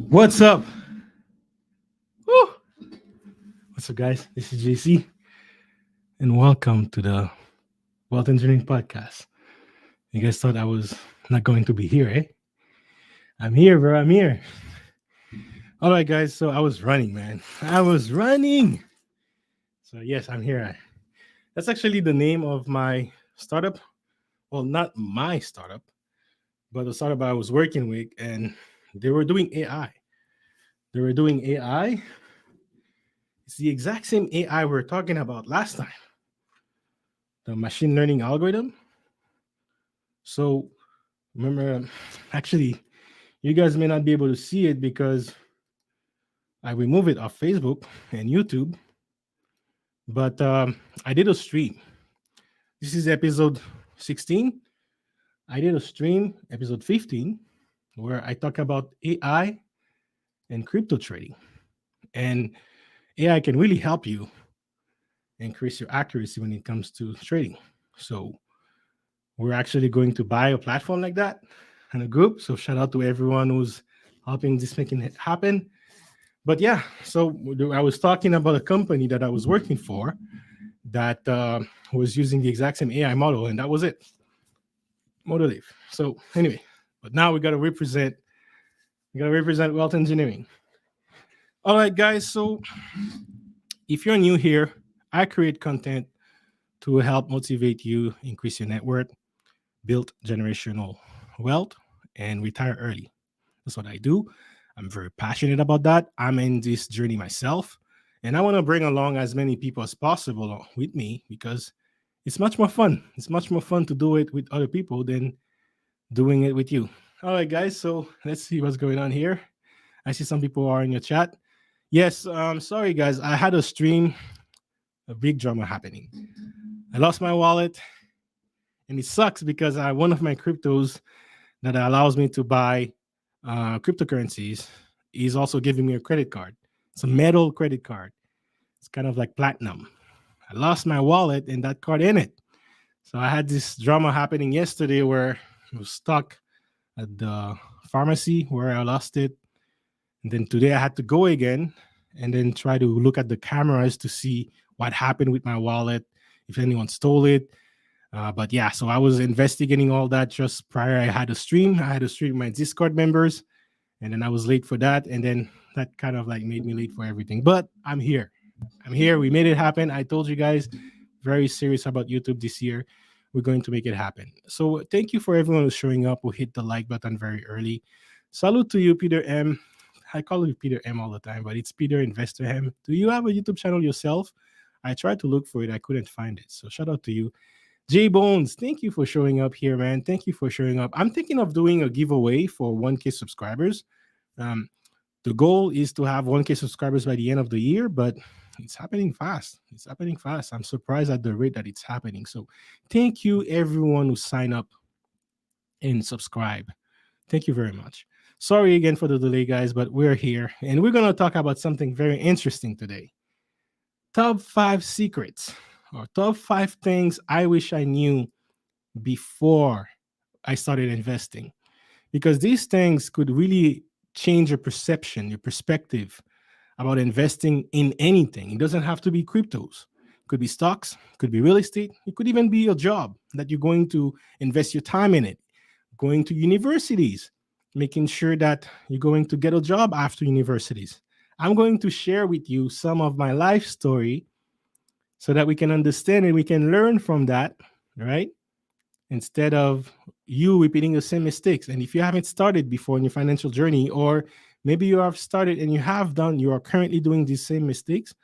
What's up? Woo! What's up, guys? This is JC, and welcome to the Wealth Engineering Podcast. You guys thought I was not going to be here, eh? I'm here, bro. I'm here. All right, guys. So I was running, man. I was running. So, yes, I'm here. That's actually the name of my startup. Well, not my startup, but the startup I was working with, and they were doing AI. They were doing AI. It's the exact same AI we were talking about last time, the machine learning algorithm. So remember, actually, you guys may not be able to see it because I removed it off Facebook and YouTube, but I did a stream. This is episode 16. I did a stream, episode 15, where I talk about AI and crypto trading. And AI can really help you increase your accuracy when it comes to trading. So we're actually going to buy a platform like that and a group. So shout out to everyone who's helping this making it happen. But yeah, so I was talking about a company that I was working for that was using the exact same AI model, and that was it. Motive. So anyway, but now we gotta represent wealth engineering. All right, guys. So if you're new here, I create content to help motivate you, increase your net worth, build generational wealth, and retire early. That's what I do. I'm very passionate about that. I'm in this journey myself, and I want to bring along as many people as possible with me because it's much more fun. It's much more fun to do it with other people than doing it with you. All right, guys. So let's see what's going on here. I see some people are in your chat. Yes, sorry, guys. I had a stream, a big drama happening. I lost my wallet, and it sucks because one of my cryptos that allows me to buy cryptocurrencies is also giving me a credit card. It's a metal credit card. It's kind of like platinum. I lost my wallet and that card in it. So I had this drama happening yesterday where I was stuck at the pharmacy where I lost it. And then today I had to go again and then try to look at the cameras to see what happened with my wallet, if anyone stole it. But yeah, so I was investigating all that just prior. I had a stream with my Discord members, and then I was late for that. And then that kind of like made me late for everything. But I'm here. We made it happen. I told you guys, very serious about YouTube this year. We're going to make it happen. So thank you for everyone who's showing up, who hit the like button very early. Salute to you, Peter M. I call you Peter M all the time, but it's Peter Investor M. Do you have a YouTube channel yourself? I tried to look for it. I couldn't find it. So shout out to you. J Bones, thank you for showing up here, man. Thank you for showing up. I'm thinking of doing a giveaway for 1K subscribers. The goal is to have 1K subscribers by the end of the year, but it's happening fast. I'm surprised at the rate that it's happening. So thank you, everyone who signed up and subscribe. Thank you very much. Sorry again for the delay, guys, but we're here, and we're going to talk about something very interesting today. Top 5 secrets or top 5 things I wish I knew before I started investing. Because these things could really change your perception, your perspective about investing in anything. It doesn't have to be cryptos. It could be stocks, it could be real estate, it could even be your job that you're going to invest your time in it. Going to universities, making sure that you're going to get a job after universities. I'm going to share with you some of my life story so that we can understand and we can learn from that, right? Instead of you repeating the same mistakes. And if you haven't started before in your financial journey, or maybe you have started and you have done, you are currently doing these same mistakes,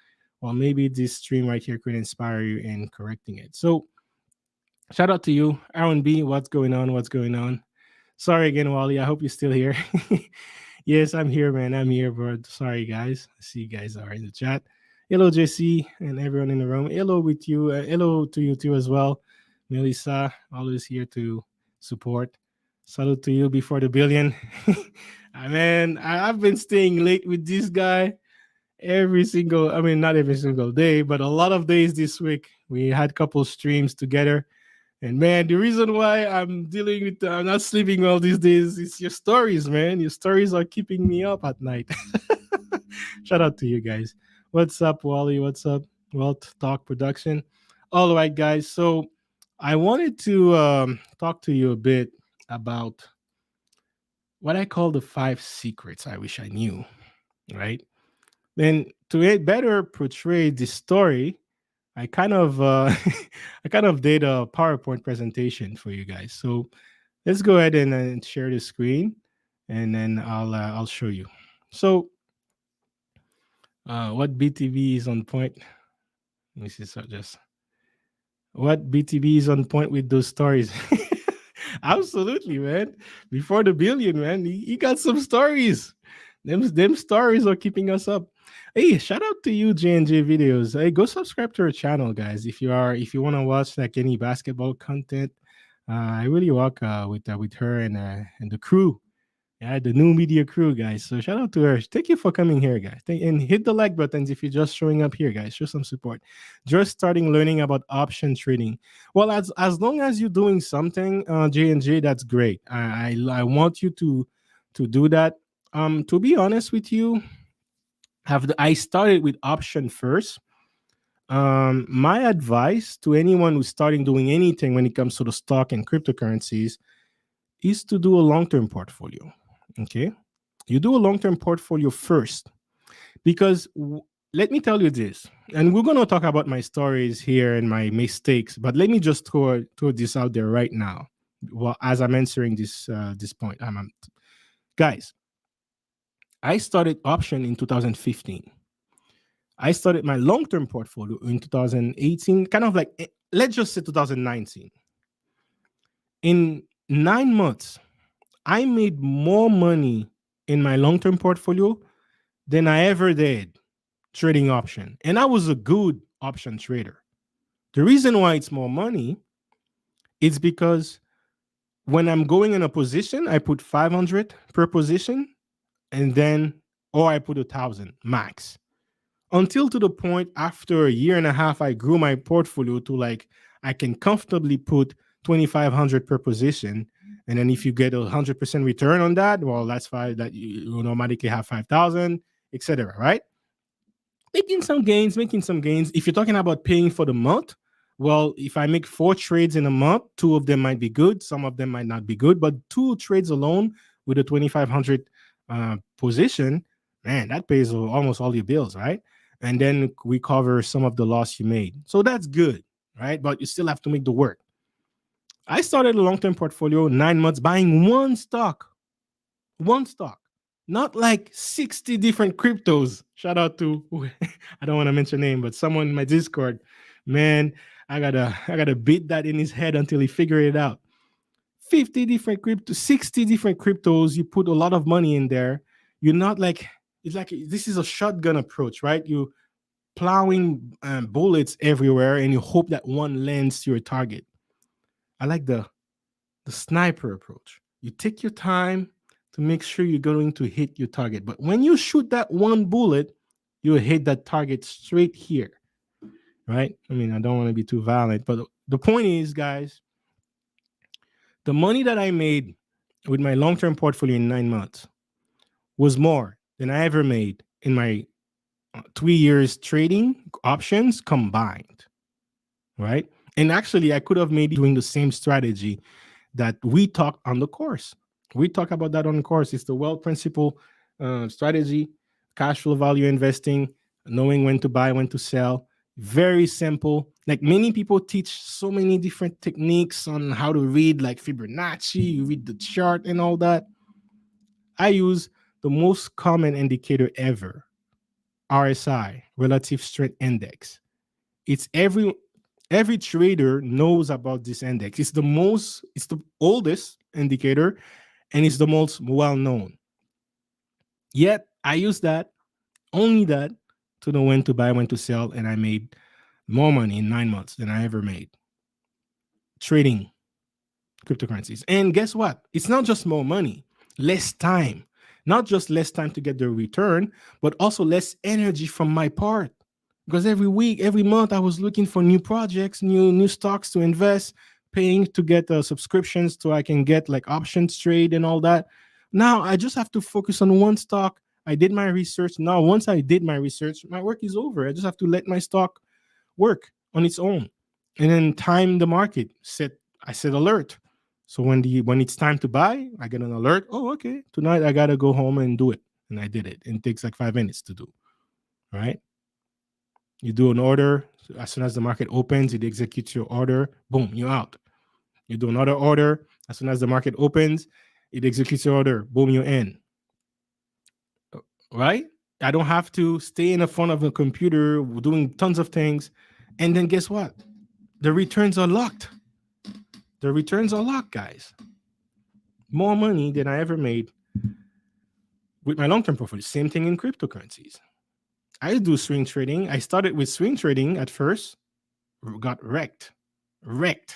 well, maybe this stream right here could inspire you in correcting it. So, shout out to you, Aaron B. What's going on? What's going on? Sorry again, Wally. I hope you're still here. Yes, I'm here, man. I'm here, bro. Sorry, guys. I see you guys are in the chat. Hello, JC, and everyone in the room. Hello with you. Hello to you too as well. Melissa, always here to support. Salute to you before the billion. Man, I've been staying late with this guy every single, I mean, not every single day, but a lot of days this week. We had a couple streams together. And man, the reason why I'm not sleeping all these days is your stories, man. Your stories are keeping me up at night. Shout out to you guys. What's up, Wally? What's up, Wealth Talk Production? All right, guys. So I wanted to talk to you a bit about what I call the 5 secrets I wish I knew, right? Then to better portray this story, I kind of I kind of did a PowerPoint presentation for you guys. So let's go ahead and share the screen, and then I'll show you. So what BTB is on point? Let me see. So just what BTB is on point with those stories. Absolutely, man. Before the billion, man, he got some stories. Them stories are keeping us up. Hey, shout out to you, J&J Videos. Hey, go subscribe to our channel, guys. If you want to watch like any basketball content, I really work with her and the crew. Yeah, the new media crew, guys. So shout out to her. Thank you for coming here, guys. And hit the like buttons if you're just showing up here, guys. Show some support. Just starting learning about option trading. Well, as long as you're doing something, J and J, that's great. I want you to do that. To be honest with you, I started with option first. My advice to anyone who's starting doing anything when it comes to the stock and cryptocurrencies is to do a long-term portfolio. Okay, you do a long-term portfolio first because let me tell you this, and we're going to talk about my stories here and my mistakes, but let me just throw this out there right now. Well, as I'm answering this point, guys, I started option in 2015. I started my long-term portfolio in 2018, kind of like, let's just say 2019. In 9 months, I made more money in my long-term portfolio than I ever did trading option. And I was a good option trader. The reason why it's more money is because when I'm going in a position, I put 500 per position, and then, or I put 1,000 max. Until to the point after a year and a half, I grew my portfolio to like, I can comfortably put 2,500 per position. And then if you get 100% return on that, well, that's fine. That you will automatically have 5,000, etc. Right? Making some gains. If you're talking about paying for the month, well, if I make 4 trades in a month, 2 of them might be good, some of them might not be good, but 2 trades alone with a 2,500 position, man, that pays almost all your bills, right? And then we cover some of the loss you made. So that's good, right? But you still have to make the work. I started a long-term portfolio, 9 months, buying one stock, not like 60 different cryptos. Shout out to, I don't want to mention name, but someone in my Discord, man, I gotta beat that in his head until he figured it out. 50 different crypto, 60 different cryptos. You put a lot of money in there. You're not like, it's like, this is a shotgun approach, right? You plowing bullets everywhere and you hope that one lands to your target. I like the sniper approach. You take your time to make sure you're going to hit your target. But when you shoot that one bullet, you hit that target straight here. right? I mean, I don't want to be too violent, but the point is, guys, the money that I made with my long term portfolio in 9 months was more than I ever made in my 3 years trading options combined, right? And actually, I could have made doing the same strategy that we talk on the course. We talk about that on the course. It's the wealth principle strategy, cash flow value investing, knowing when to buy, when to sell. Very simple. Like many people teach so many different techniques on how to read, like Fibonacci, you read the chart and all that. I use the most common indicator ever, RSI, relative strength index. It's every trader knows about this index. It's the oldest indicator and it's the most well known. Yet I use that, only that, to know when to buy, when to sell, and I made more money in 9 months than I ever made trading cryptocurrencies. And guess what? It's not just more money, less time. Not just less time to get the return, but also less energy from my part. Because every week, every month, I was looking for new projects, new stocks to invest, paying to get subscriptions so I can get like options trade and all that. Now I just have to focus on one stock. I did my research. Now, once I did my research, my work is over. I just have to let my stock work on its own, and then time the market. I set alert. So when it's time to buy, I get an alert. Oh, okay, tonight I gotta go home and do it, and I did it. And it takes like 5 minutes to do. Right? You do an order. So as soon as the market opens, it executes your order. Boom, you're out. You do another order. As soon as the market opens, it executes your order. Boom, you're in. Right? I don't have to stay in the front of a computer doing tons of things. And then guess what? The returns are locked. The returns are locked, guys. More money than I ever made with my long-term portfolio. Same thing in cryptocurrencies. I do swing trading. I started with swing trading at first, got wrecked. Wrecked.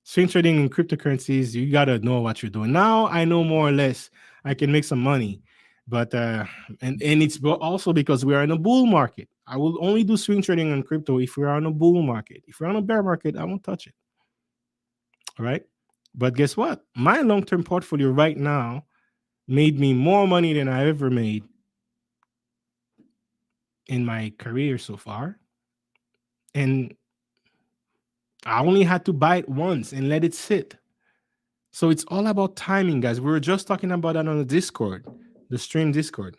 Swing trading in cryptocurrencies, you gotta know what you're doing. Now I know more or less. I can make some money, but and it's also because we are in a bull market. I will only do swing trading on crypto if we're on a bull market. If we're on a bear market, I won't touch it. All right. But guess what? My long-term portfolio right now made me more money than I ever made in my career so far. And I only had to buy it once and let it sit. So it's all about timing, guys. We were just talking about that on the Discord, the stream Discord.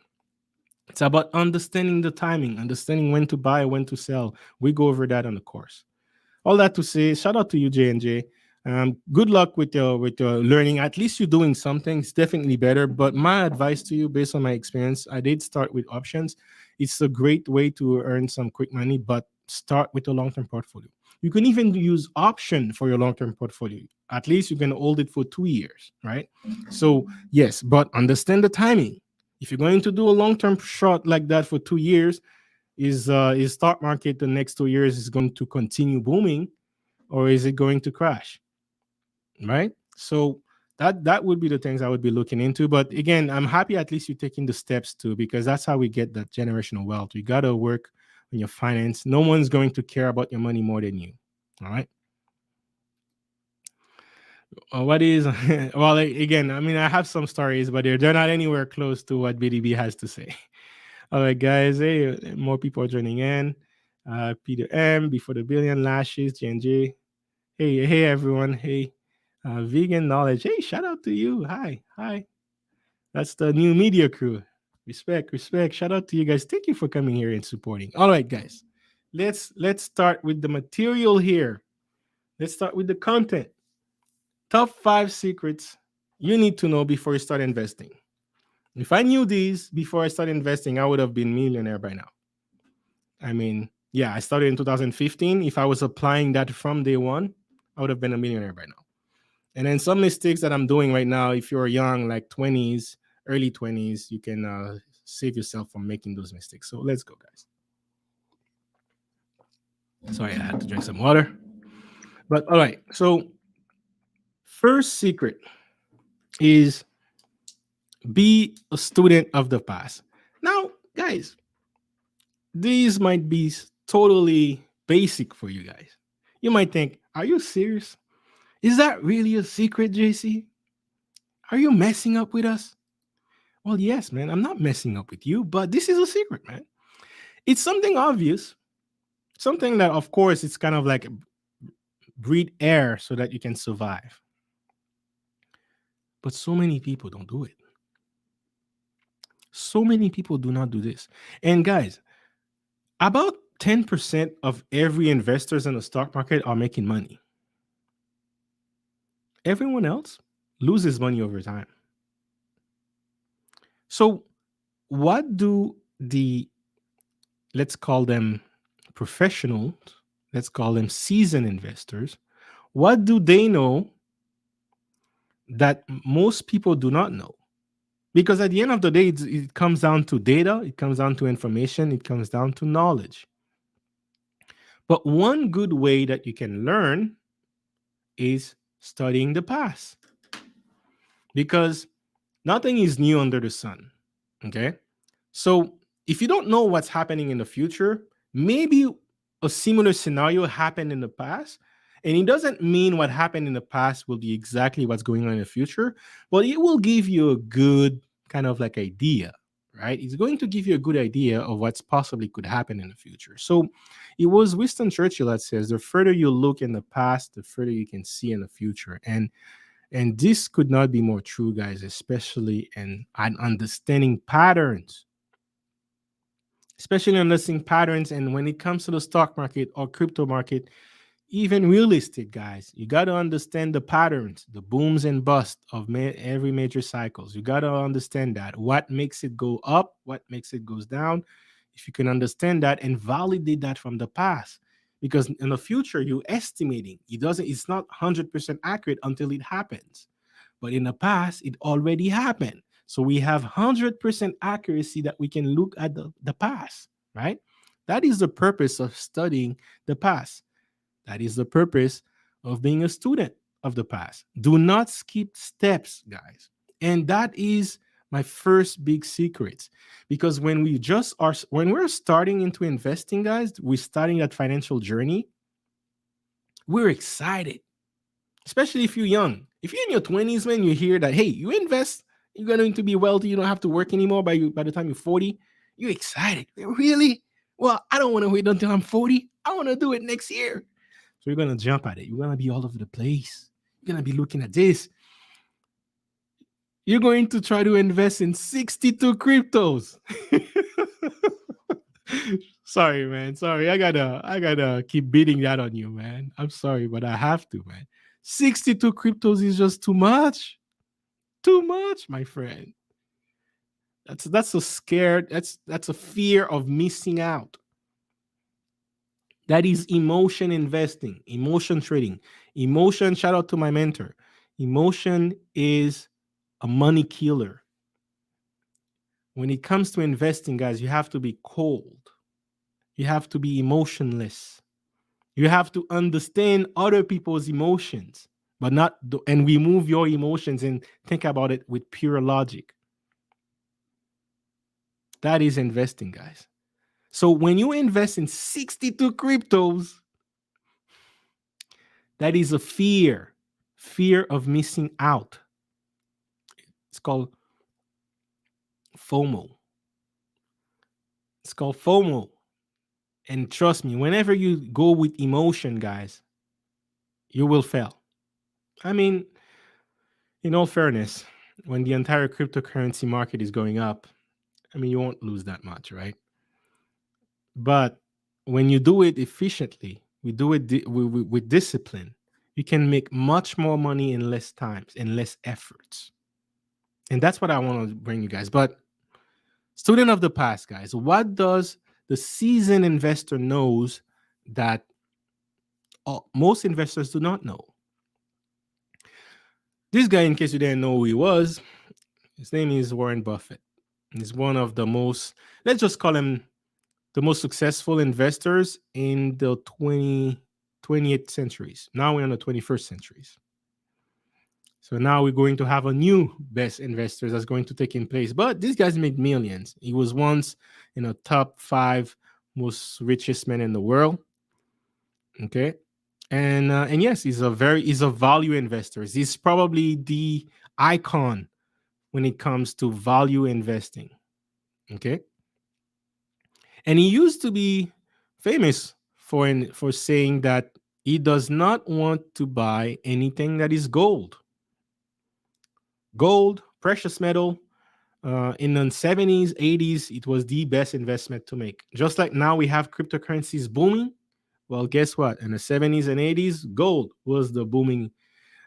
It's about understanding the timing, understanding when to buy, when to sell. We go over that on the course. All that to say, shout out to you, J and J. Good luck with your learning. At least you're doing something. It's definitely better. But my advice to you, based on my experience, I did start with options. It's a great way to earn some quick money, but start with a long-term portfolio. You can even use option for your long-term portfolio. At least you can hold it for 2 years, right? So yes, but understand the timing. If you're going to do a long-term short like that for 2 years, is stock market the next 2 years is going to continue booming, or is it going to crash? Right? So that would be the things I would be looking into. But again, I'm happy at least you're taking the steps too, because that's how we get that generational wealth. You got to work on your finance. No one's going to care about your money more than you. All right. What is well, again, I mean, I have some stories, but they're not anywhere close to what BDB has to say. All right, guys. Hey, more people are joining in. Peter M, Before the Billion Lashes, J&J. Hey, everyone. Hey, Vegan Knowledge. Hey, shout out to you. Hi. That's the new media crew. Respect. Shout out to you guys. Thank you for coming here and supporting. All right, guys. Let's start with the material here. Let's start with the content. Top 5 secrets you need to know before you start investing. If I knew these before I started investing, I would have been millionaire by now. I mean, yeah, I started in 2015. If I was applying that from day one, I would have been a millionaire by now. And then some mistakes that I'm doing right now, if you're young, like 20s, early 20s, you can save yourself from making those mistakes. So let's go, guys. Sorry, I had to drink some water. But all right. So, first secret is be a student of the past. Now, guys, these might be totally basic for you guys. You might think, are you serious? Is that really a secret, JC? Are you messing up with us? Well, yes, man, I'm not messing up with you, but this is a secret, man. It's something obvious, something that, of course, it's kind of like breathe air so that you can survive. But so many people don't do it. So many people do not do this. And guys, about 10% of every investors in the stock market are making money. Everyone else loses money over time. So, what do the, let's call them professionals, let's call them seasoned investors, what do they know that most people do not know? Because at the end of the day, it comes down to data, it comes down to information, it comes down to knowledge. But one good way that you can learn is studying the past, because nothing is new under the sun. Okay. So if you don't know what's happening in the future, maybe a similar scenario happened in the past. And it doesn't mean what happened in the past will be exactly what's going on in the future, but it will give you a good kind of like idea, right? It's going to give you a good idea of what's possibly could happen in the future. So it was Winston Churchill that says, the further you look in the past, the further you can see in the future. And this could not be more true, guys, especially in understanding patterns, especially understanding patterns. And when it comes to the stock market or crypto market, even real estate, guys, you got to understand the patterns, the booms and busts of every major cycles. You got to understand that. What makes it go up? What makes it goes down? If you can understand that and validate that from the past, because in the future you're estimating, it's not 100% accurate until it happens, but in the past it already happened. So we have 100% accuracy that we can look at the past, right? That is the purpose of studying the past. That is the purpose of being a student of the past. Do not skip steps, guys. And that is my first big secret. Because when we're starting into investing, guys, we're starting that financial journey, we're excited. Especially if you're young. If you're in your 20s, man, you hear that, hey, you invest, you're going to be wealthy, you don't have to work anymore by the time you're 40. You're excited. Really? Well, I don't want to wait until I'm 40. I want to do it next year. So you're going to jump at it. You're going to be all over the place. You're going to be looking at this. You're going to try to invest in 62 cryptos. Sorry, man. Sorry. I gotta keep beating that on you, man. I'm sorry, but I have to, man. 62 cryptos is just too much. Too much, my friend. That's a scared, that's a fear of missing out. That is emotion investing, emotion trading. Emotion, shout out to my mentor. Emotion is a money killer. When it comes to investing, guys, you have to be cold. You have to be emotionless. You have to understand other people's emotions, but and remove your emotions and think about it with pure logic. That is investing, guys. So when you invest in 62 cryptos, that is a fear of missing out. It's called FOMO. It's called FOMO. And trust me, whenever you go with emotion, guys, you will fail. I mean, in all fairness, when the entire cryptocurrency market is going up, I mean, you won't lose that much, right? But when you do it efficiently, we do it with discipline, you can make much more money in less times and less efforts. And that's what I want to bring you guys. But student of the past, guys, what does the seasoned investor knows that most investors do not know? This guy, in case you didn't know who he was, his name is Warren Buffett. He's one of the most, let's just call him the most successful investors in the 20th centuries. Now we're in the 21st centuries. So now we're going to have a new best investors that's going to take in place. But these guys make millions. He was once in a top 5 most richest men in the world. Okay. And yes, he's a value investor. He's probably the icon when it comes to value investing. Okay. And he used to be famous for saying that he does not want to buy anything that is gold. Gold, precious metal, in the 70s, 80s, it was the best investment to make. Just like now we have cryptocurrencies booming. Well, guess what? In the 70s and 80s, gold was the booming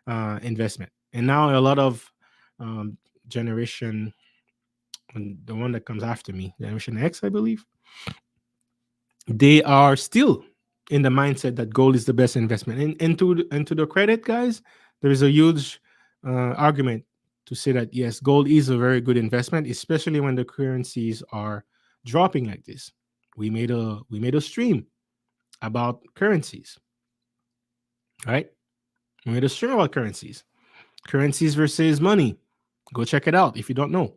investment. And now a lot of um, generation, the one that comes after me, Generation X, I believe, they are still in the mindset that gold is the best investment. And to the credit, guys, there is a huge argument to say that yes, gold is a very good investment, especially when the currencies are dropping like this. We made a stream about currencies, right? We made a stream about currencies versus money. Go check it out if you don't know.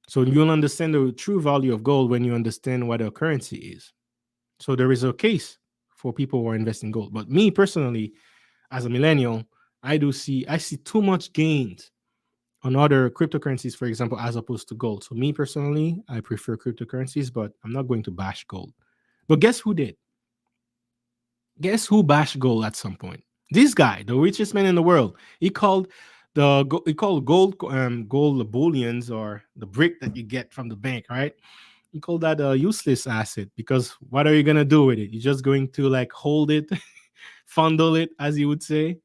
So you'll understand the true value of gold when you understand what a currency is. So there is a case for people who are investing in gold. But me personally, as a millennial, I see too much gains on other cryptocurrencies, for example, as opposed to gold. So me personally, I prefer cryptocurrencies, but I'm not going to bash gold. But guess who did? Guess who bashed gold at some point? This guy, the richest man in the world. He called gold bullions, or the brick that you get from the bank, right? He called that a useless asset, because what are you gonna do with it? You're just going to like hold it, fondle it, as you would say,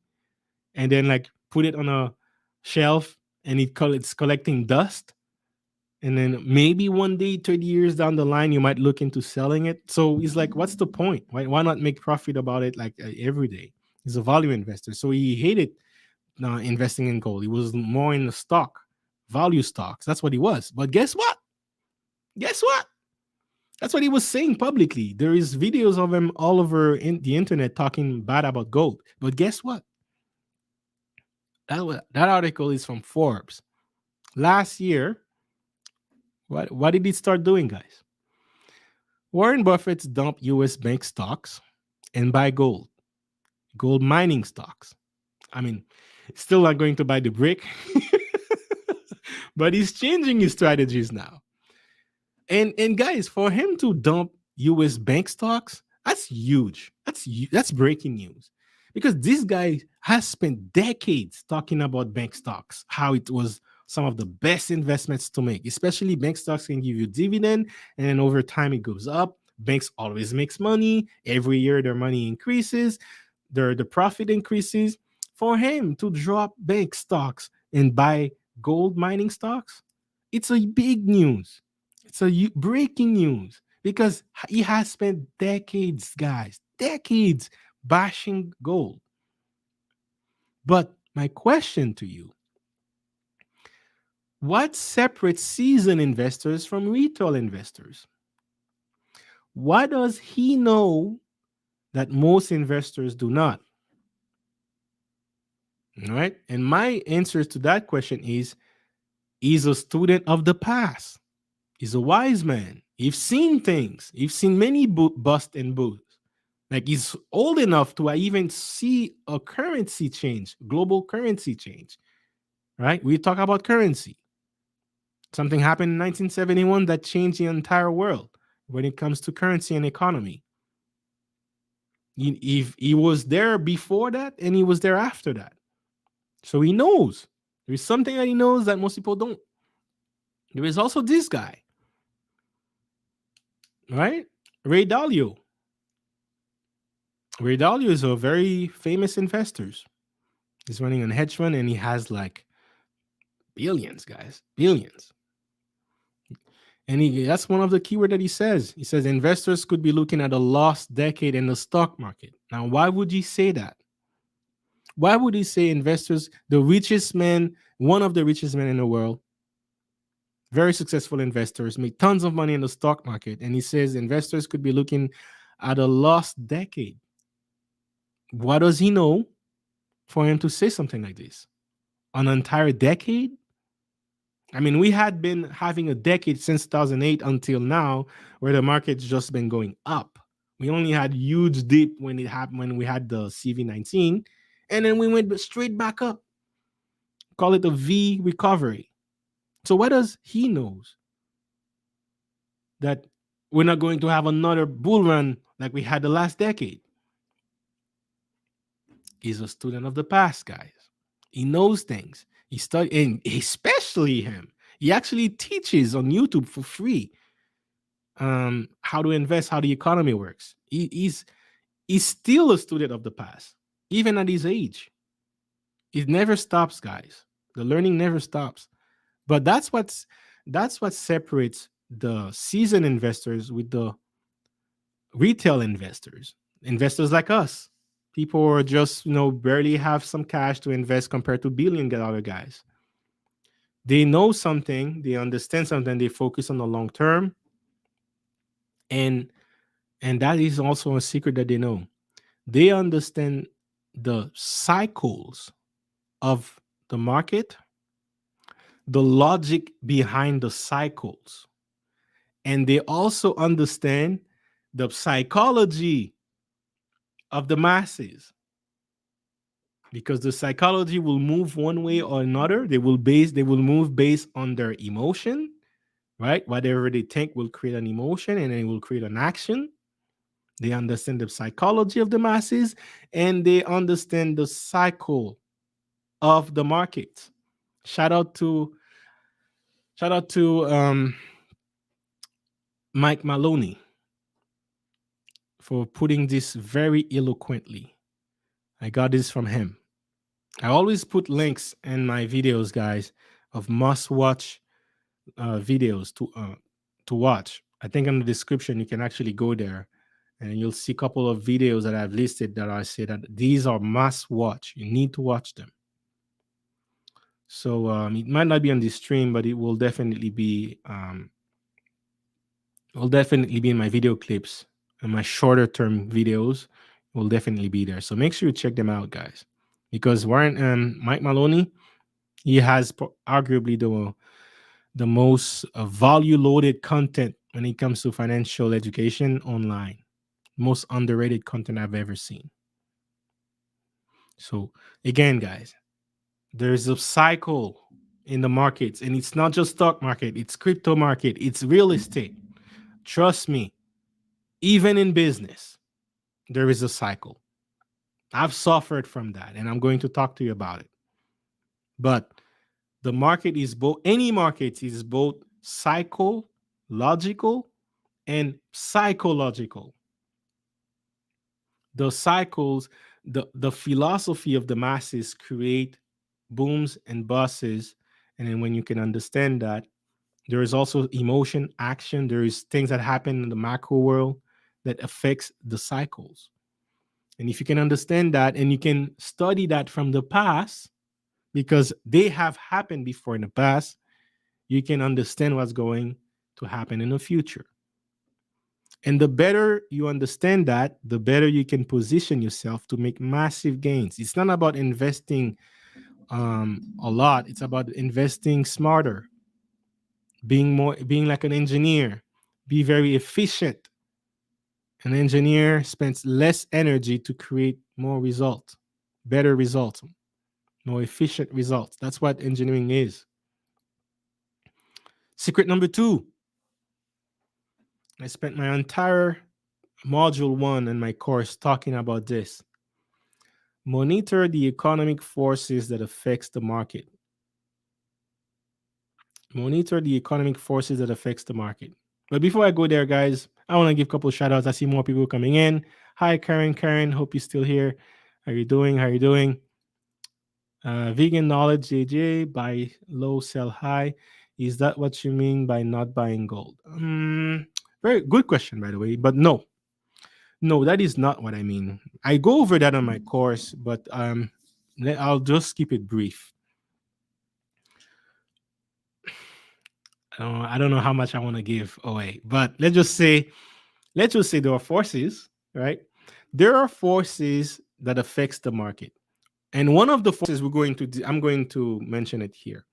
and then like put it on a shelf, and it's collecting dust. And then maybe one day, 30 years down the line, you might look into selling it. So he's like, what's the point? Why not make profit about it like every day? He's a value investor. So he hated investing in gold. He was more in the value stocks. That's what he was. But guess what? Guess what? That's what he was saying publicly. There is videos of him all over the internet talking bad about gold. But guess what? That article is from Forbes. Last year, what did he start doing, guys? Warren Buffett's dump US bank stocks and buy gold mining stocks. I mean, still not going to buy the brick, but he's changing his strategies now. And guys, for him to dump US bank stocks, that's huge. That's breaking news. Because this guy has spent decades talking about bank stocks, how it was some of the best investments to make. Especially bank stocks can give you dividend, and then over time it goes up. Banks always makes money. Every year their money increases, the profit increases. For him to drop bank stocks and buy gold mining stocks, it's a big news. It's breaking news, because he has spent decades, guys, decades bashing gold. But my question to you: what separates seasoned investors from retail investors? What does he know that most investors do not? All right. And my answer to that question is he's a student of the past. He's a wise man. He's seen things. He's seen many bust and boost. Like he's old enough to even see a currency change, global currency change, right? We talk about currency. Something happened in 1971 that changed the entire world when it comes to currency and economy. If he was there before that, and he was there after that. So he knows. There's something that he knows that most people don't. There is also this guy, right? Ray Dalio. Ray Dalio is a very famous investor. He's running a hedge fund, and he has like billions, guys, billions. And that's one of the keyword that he says. He says investors could be looking at a lost decade in the stock market. Now, why would he say that? Why would he say investors, the richest man, one of the richest men in the world, very successful investors, make tons of money in the stock market, and he says investors could be looking at a lost decade? What does he know for him to say something like this? An entire decade? I mean, we had been having a decade since 2008 until now where the market's just been going up. We only had huge dip when it happened when we had the CV-19, and then we went straight back up. Call it a V recovery. So what does he knows? That we're not going to have another bull run like we had the last decade. He's a student of the past, guys. He knows things. He studied, and especially him. He actually teaches on YouTube for free how to invest, how the economy works. He's still a student of the past, even at his age. It never stops, guys. The learning never stops. But that's what separates the seasoned investors with the retail investors, investors like us. People who are just, barely have some cash to invest compared to billion-dollar guys. They know something, they understand something, they focus on the long term, and that is also a secret that they know. They understand the cycles of the market, the logic behind the cycles, and they also understand the psychology of the masses, because the psychology will move one way or another. They will move based on their emotion, right? Whatever they think will create an emotion, and then it will create an action. They understand the psychology of the masses, and they understand the cycle of the market. Shout out to Mike Maloney for putting this very eloquently. I got this from him. I always put links in my videos, guys, of must-watch videos to watch. I think in the description you can actually go there, and you'll see a couple of videos that I've listed that I say that these are must-watch. You need to watch them. So it might not be on this stream, but it will definitely be in my video clips and my shorter term videos. Will definitely be there. So make sure you check them out, guys, because Mike Maloney, he has arguably the most value loaded content when it comes to financial education online. Most underrated content I've ever seen. So again, guys, there's a cycle in the markets, and it's not just stock market, it's crypto market, it's real estate. Trust me, even in business, there is a cycle. I've suffered from that, and I'm going to talk to you about it. But the market is both, any market is both psychological and psychological. The cycles, the philosophy of the masses create booms and busts. And then when you can understand that, there is also emotion, action, there is things that happen in the macro world that affects the cycles. And if you can understand that, and you can study that from the past, because they have happened before in the past, you can understand what's going to happen in the future. And the better you understand that, the better you can position yourself to make massive gains. It's not about investing a lot. It's about investing smarter, being like an engineer, be very efficient. An engineer spends less energy to create more results, better results, more efficient results. That's what engineering is. Secret number 2. I spent my entire module 1 in my course talking about this. Monitor the economic forces that affects the market. Monitor the economic forces that affects the market. But before I go there, guys, I want to give a couple of shout outs. I see more people coming in. Hi, Karen. Hope you're still here. How you doing? Vegan knowledge, JJ, buy low, sell high. Is that what you mean by not buying gold? Very good question, by the way. But no, that is not what I mean. I go over that on my course, but I'll just keep it brief. I don't know how much I want to give away, but let's just say there are forces, right? There are forces that affects the market, and one of the forces I'm going to mention it here,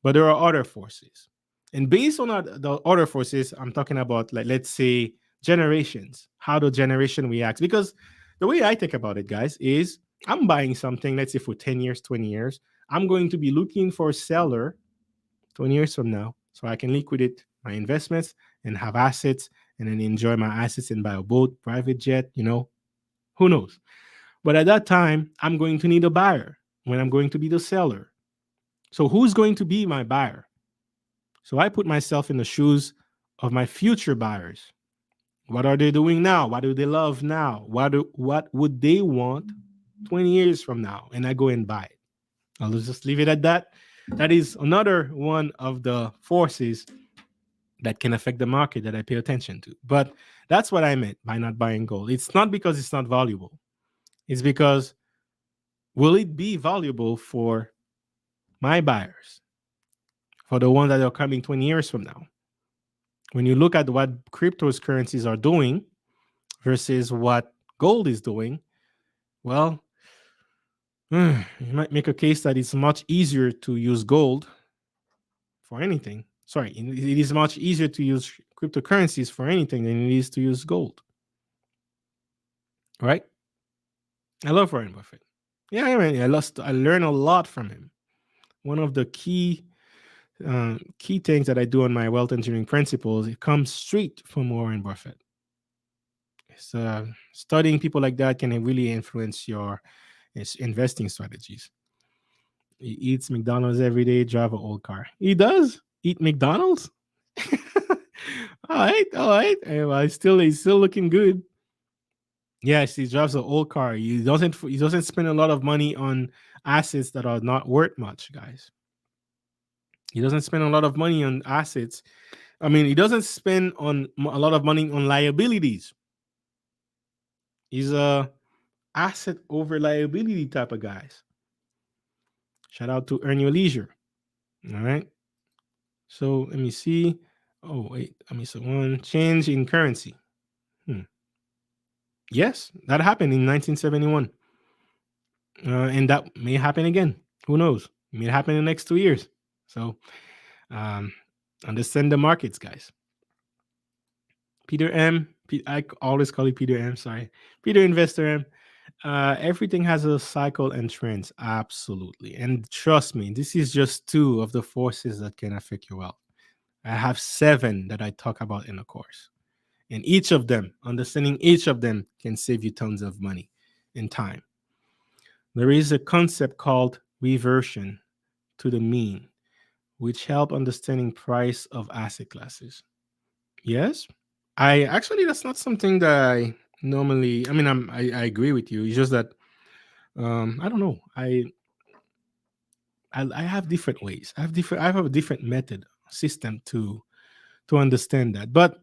but there are other forces, and based on the other forces, I'm talking about, like, let's say generations, how the generation reacts. Because the way I think about it, guys, is I'm buying something, let's say for 10 years, 20 years. I'm going to be looking for a seller 20 years from now so I can liquidate my investments and have assets and then enjoy my assets and buy a boat, private jet, who knows. But at that time, I'm going to need a buyer when I'm going to be the seller. So who's going to be my buyer? So I put myself in the shoes of my future buyers. What are they doing now? What do they love now? What would they want 20 years from now? And I go and buy it. I'll just leave it at that. That is another one of the forces that can affect the market that I pay attention to. But that's what I meant by not buying gold. It's not because it's not valuable. It's because will it be valuable for my buyers, for the ones that are coming 20 years from now? When you look at what cryptocurrencies are doing versus what gold is doing, well, you might make a case that it's much easier to use gold for anything. Sorry, it is much easier to use cryptocurrencies for anything than it is to use gold. Right? I love Warren Buffett. Yeah, I mean, I learned a lot from him. One of the key things that I do on my wealth engineering principles, it comes straight from Warren Buffett. It's, studying people like that can really influence your investing strategies. He eats McDonald's every day, drive an old car. He does eat McDonald's. All right. Well, he's still looking good. Yes, he drives an old car. He doesn't spend a lot of money on assets that are not worth much, guys. He doesn't spend a lot of money on assets. I mean, he doesn't spend a lot of money on liabilities. He's a asset over liability type of guys. Shout out to Earn Your Leisure. All right. So let me see. Oh wait, let me see one change in currency. Yes, that happened in 1971, and that may happen again. Who knows? It may happen in the next 2 years. So, um, understand the markets, guys. Peter M. I always call you Peter M. Sorry, Peter Investor M. Everything has a cycle and trends, absolutely. And trust me, this is just two of the forces that can affect your wealth. I have 7 that I talk about in the course. And each of them, understanding each of them can save you tons of money and time. There is a concept called reversion to the mean, which help understanding price of asset classes. Yes, I actually that's not something that I normally. I mean, I agree with you. It's just that I don't know. I have different ways. I have a different method system to understand that. But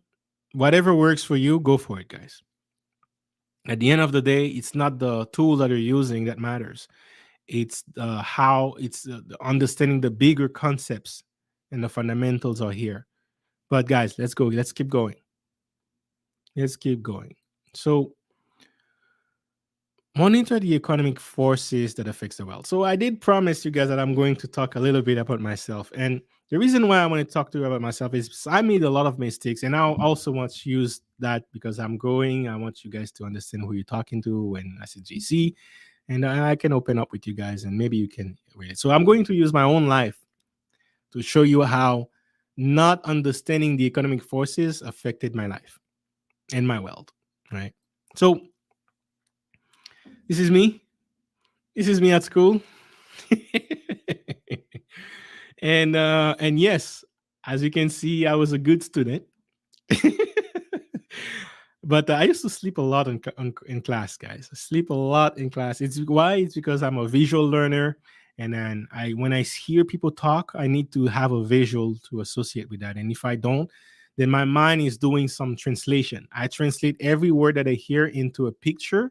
whatever works for you, go for it, guys. At the end of the day, it's not the tool that you're using that matters. It's how it's the understanding the bigger concepts and the fundamentals are here. But guys, let's go. Let's keep going. Let's keep going. So monitor the economic forces that affects the world. So I did promise you guys that I'm going to talk a little bit about myself. And the reason why I want to talk to you about myself is I made a lot of mistakes. And I also want to use that because I'm growing. I want you guys to understand who you're talking to when I said JC. And I can open up with you guys and maybe you can read it. So I'm going to use my own life to show you how not understanding the economic forces affected my life and my wealth. Right. So this is me. This is me at school. And yes, as you can see, I was a good student. But I used to sleep a lot in class, guys. I sleep a lot in class. It's because I'm a visual learner, and then when I hear people talk, I need to have a visual to associate with that. And if I don't, then my mind is doing some translation. I translate every word that I hear into a picture,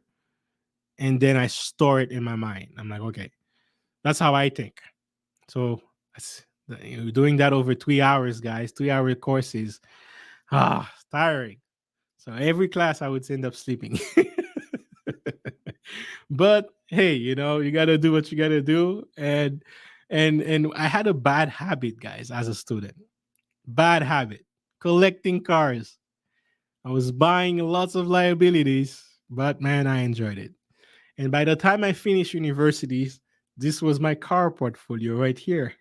and then I store it in my mind. I'm like, okay, that's how I think. So doing that over 3 hours, guys. 3 hour courses, tiring. So every class I would end up sleeping. But hey, you gotta do what you gotta do. And I had a bad habit, guys, as a student. Bad habit. Collecting cars. I was buying lots of liabilities, but man, I enjoyed it. And by the time I finished universities, this was my car portfolio right here.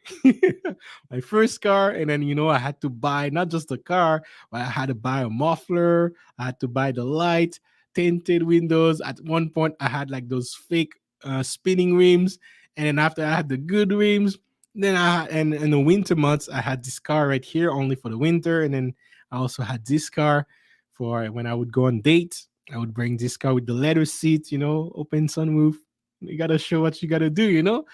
My first car. And then, I had to buy not just the car, but I had to buy a muffler. I had to buy the light, tinted windows. At one point, I had like those fake spinning rims. And then after I had the good rims, then and in the winter months, I had this car right here only for the winter. And then I also had this car for when I would go on dates. I would bring this car with the leather seats, open sunroof. You gotta show what you gotta do.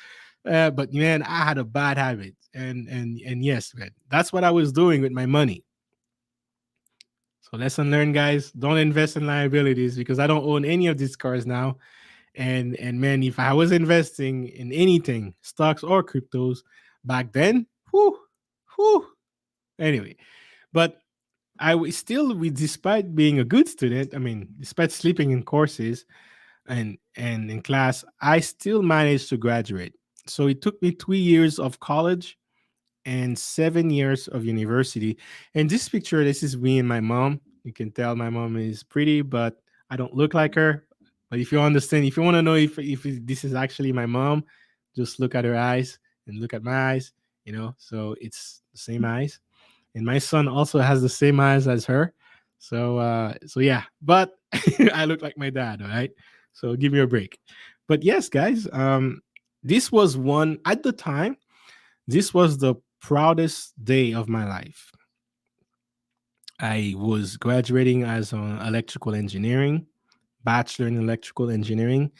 But man, I had a bad habit, and yes, man, that's what I was doing with my money. So lesson learned, guys. Don't invest in liabilities because I don't own any of these cars now. And man, if I was investing in anything, stocks or cryptos back then, whew, whew. Anyway, but still, despite being a good student, I mean, despite sleeping in courses, and in class, I still managed to graduate. So it took me 2 years of college and 7 years of university. And this picture, this is me and my mom. You can tell my mom is pretty, but I don't look like her. But if you understand, if you want to know if this is actually my mom, just look at her eyes and look at my eyes. So it's the same eyes, and my son also has the same eyes as her. So yeah, but I look like my dad, all right? So give me a break. But yes, guys, this was one at the time. This was the proudest day of my life. I was graduating as an electrical engineering, bachelor in electrical engineering.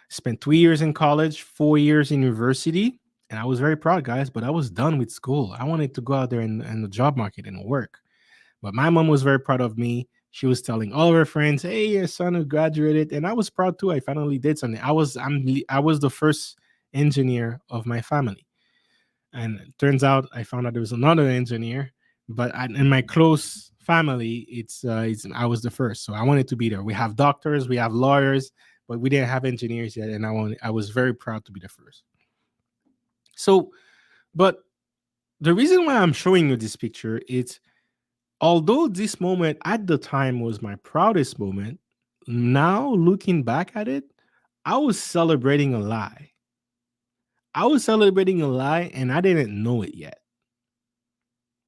Spent 3 years in college, 4 years in university, and I was very proud, guys. But I was done with school. I wanted to go out there in the job market and work. But my mom was very proud of me. She was telling all of her friends, "Hey, your son who graduated," and I was proud too. I finally did something. I was the first engineer of my family, and it turns out I found out there was another engineer. But in my close family, it's I was the first, so I wanted to be there. We have doctors, we have lawyers, but we didn't have engineers yet, and I was very proud to be the first. So, but the reason why I'm showing you this picture is although this moment at the time was my proudest moment, now looking back at it, I was celebrating a lie. I was celebrating a lie and I didn't know it yet.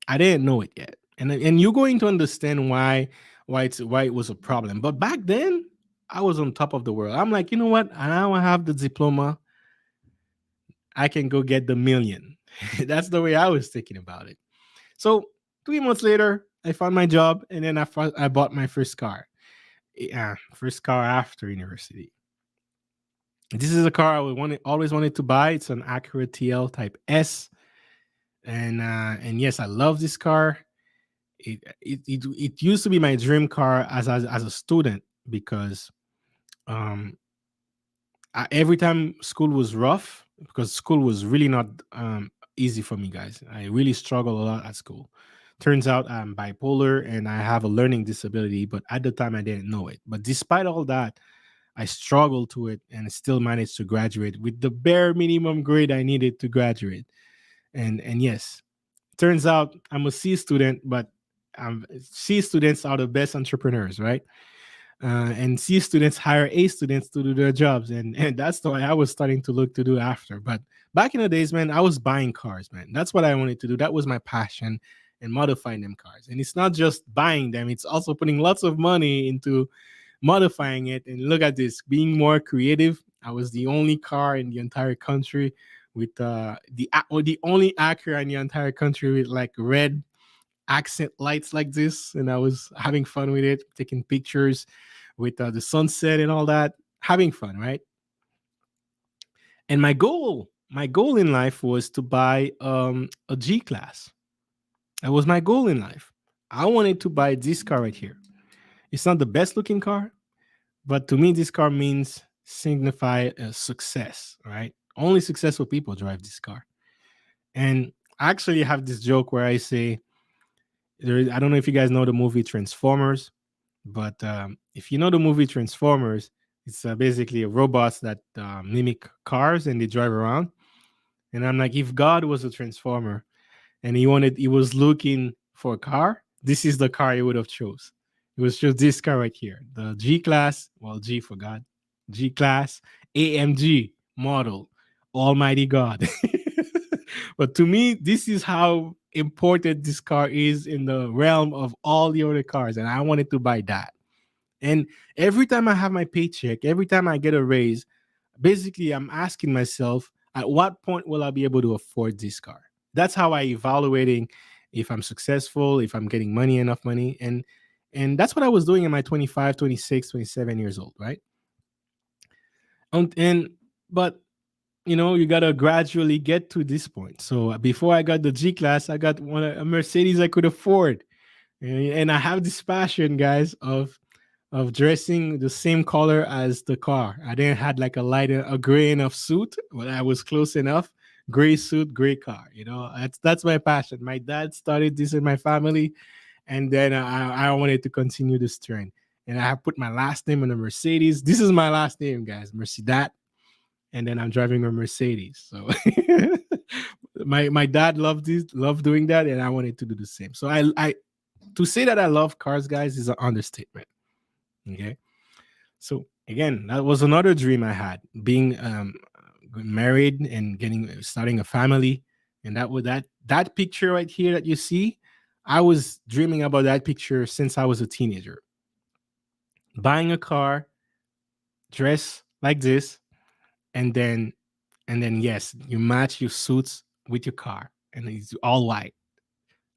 I didn't know it yet. And you're going to understand why it was a problem. But back then, I was on top of the world. I'm like, you know what? Now I have the diploma. I can go get the million. That's the way I was thinking about it. So 3 months later, I found my job and then I bought my first car. Yeah, first car after university. This is a car always wanted to buy. It's an Acura TL Type S, and yes, I love this car. It used to be my dream car as a student because um every time school was rough because school was really not easy for me, guys. I really struggle a lot at school. Turns out I'm bipolar and I have a learning disability, but at the time I didn't know it. But despite all that, I struggled to it and still managed to graduate with the bare minimum grade I needed to graduate. And yes, turns out I'm a C student, but C students are the best entrepreneurs, right? And C students hire A students to do their jobs, and that's the way I was starting to look to do after. But back in the days, man, I was buying cars, man. That's what I wanted to do. That was my passion, and modifying them cars. And it's not just buying them; it's also putting lots of money into modifying it. And look at this, being more creative. I was the only car in the entire country with the only Acura in the entire country with like red accent lights like this, and I was having fun with it, taking pictures with the sunset and all that, having fun, right? And my goal in life was to buy a G class. That was my goal in life. I wanted to buy this car right here. It's not the best looking car, but to me, this car means signify success, right? Only successful people drive this car. And I actually have this joke where I say, I don't know if you guys know the movie Transformers, but if you know the movie Transformers, it's basically robots that mimic cars and they drive around. And I'm like, if God was a transformer and he was looking for a car, this is the car he would have chose. It was just this car right here, the G class. Well, G for God, G class AMG model. Almighty God. But to me, this is how important this car is in the realm of all the other cars, and I wanted to buy that. And every time I have my paycheck, every time I get a raise, basically I'm asking myself, at what point will I be able to afford this car? That's how I evaluating if I'm successful, if I'm getting money, enough money. And that's what I was doing in my 25, 26, 27 years old, right? And but you gotta gradually get to this point. So before I got the G class, I got a Mercedes I could afford, and I have this passion, guys, of dressing the same color as the car. I didn't had like a gray enough suit, but I was close enough. Gray suit, gray car. That's my passion. My dad started this in my family, and then I wanted to continue this trend. And I have put my last name on a Mercedes. This is my last name, guys, Mercedes. And then I'm driving a Mercedes. So my dad loved doing that, and I wanted to do the same. So I to say that I love cars, guys, is an understatement. Okay. So again, that was another dream I had, being married and starting a family. And that picture right here that you see, I was dreaming about that picture since I was a teenager. Buying a car, dress like this, and then yes, you match your suits with your car, and it's all white.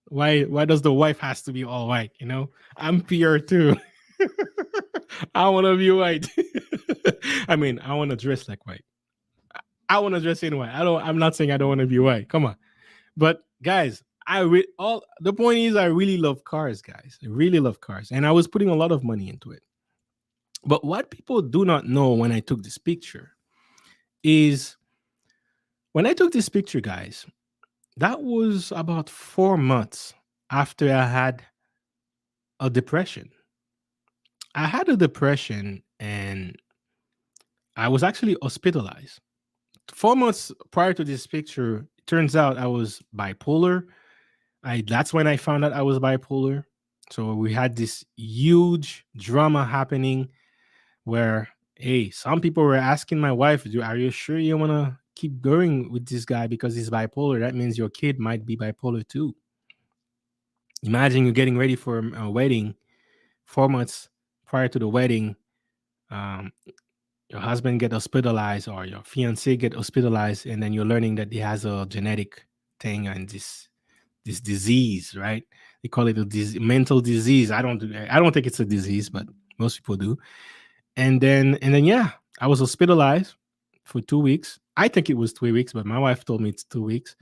Why does the wife has to be all white? I'm pure too. I want to be white. I mean, I want to dress like white. I want to dress in white. I'm not saying I don't want to be white. Come on. But guys, all the point is I really love cars, guys. I really love cars, and I was putting a lot of money into it. But what people do not know when I took this picture is when I took this picture, guys, that was about 4 months after I had a depression. I had a depression and I was actually hospitalized. 4 months prior to this picture, it turns out I was bipolar. That's when I found out I was bipolar. So we had this huge drama happening where, hey, some people were asking my wife, are you sure you want to keep going with this guy because he's bipolar? That means your kid might be bipolar too. Imagine you're getting ready for a wedding 4 months prior to the wedding. Um, your husband get hospitalized or your fiance get hospitalized, and then you're learning that he has a genetic thing and this disease, right? They call it a mental disease. I don't think it's a disease, but most people do. And then yeah, I was hospitalized for 2 weeks. I think it was 3 weeks, but my wife told me it's 2 weeks.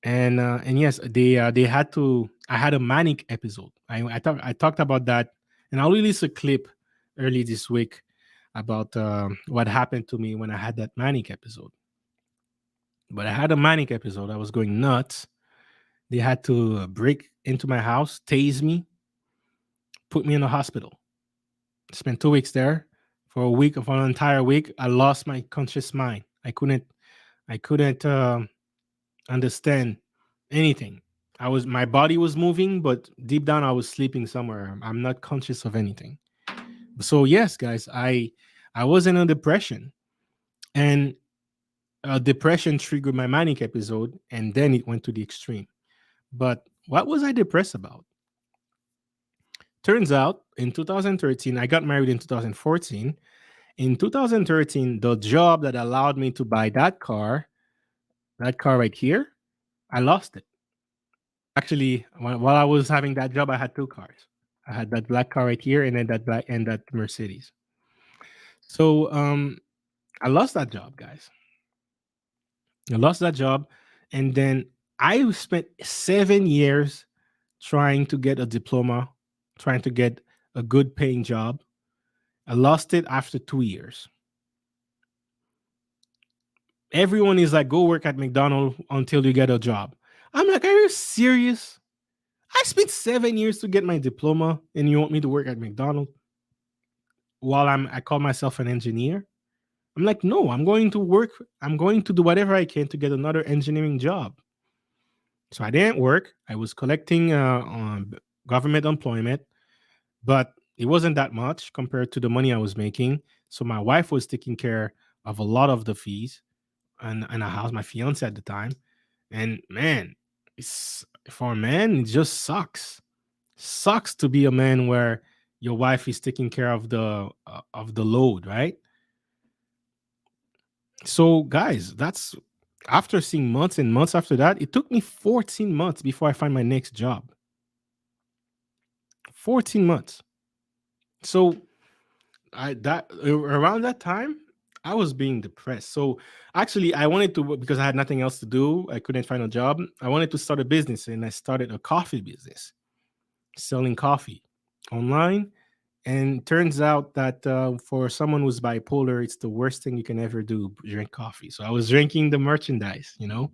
And yes, they had to. I had a manic episode. I talked about that, and I'll release a clip early this week about what happened to me when I had that manic episode. But I had a manic episode. I was going nuts. They had to break into my house, tase me, put me in the hospital. Spent 2 weeks there. For an entire week, I lost my conscious mind. I couldn't understand anything. My body was moving, but deep down I was sleeping somewhere. I'm not conscious of anything. So yes, guys, I was in a depression, and depression triggered my manic episode, and then it went to the extreme. But what was I depressed about? Turns out in 2013, I got married in 2014. In 2013, the job that allowed me to buy that car right here, I lost it. Actually, while I was having that job, I had two cars. I had that black car right here, and then that Mercedes. So I lost that job, guys. I lost that job, and then I spent 7 years trying to get a diploma, trying to get a good paying job. I lost it after 2 years. Everyone is like, go work at McDonald's until you get a job. I'm like, are you serious? I spent 7 years to get my diploma, and you want me to work at McDonald's while I call myself an engineer? I'm like, no, I'm going to work. I'm going to do whatever I can to get another engineering job. So I didn't work. I was collecting government employment, but it wasn't that much compared to the money I was making. So my wife was taking care of a lot of the fees and a house, my fiance at the time. And man, it's for a man, it just sucks to be a man where your wife is taking care of the load, right? So guys, that's after seeing months and months after that, it took me 14 months before I find my next job. 14 months. So I that around that time I was being depressed. So actually I wanted to, because I had nothing else to do, I couldn't find a job. I wanted to start a business, and I started a coffee business, selling coffee online. And turns out that for someone who's bipolar, it's the worst thing you can ever do, drink coffee. So I was drinking the merchandise, I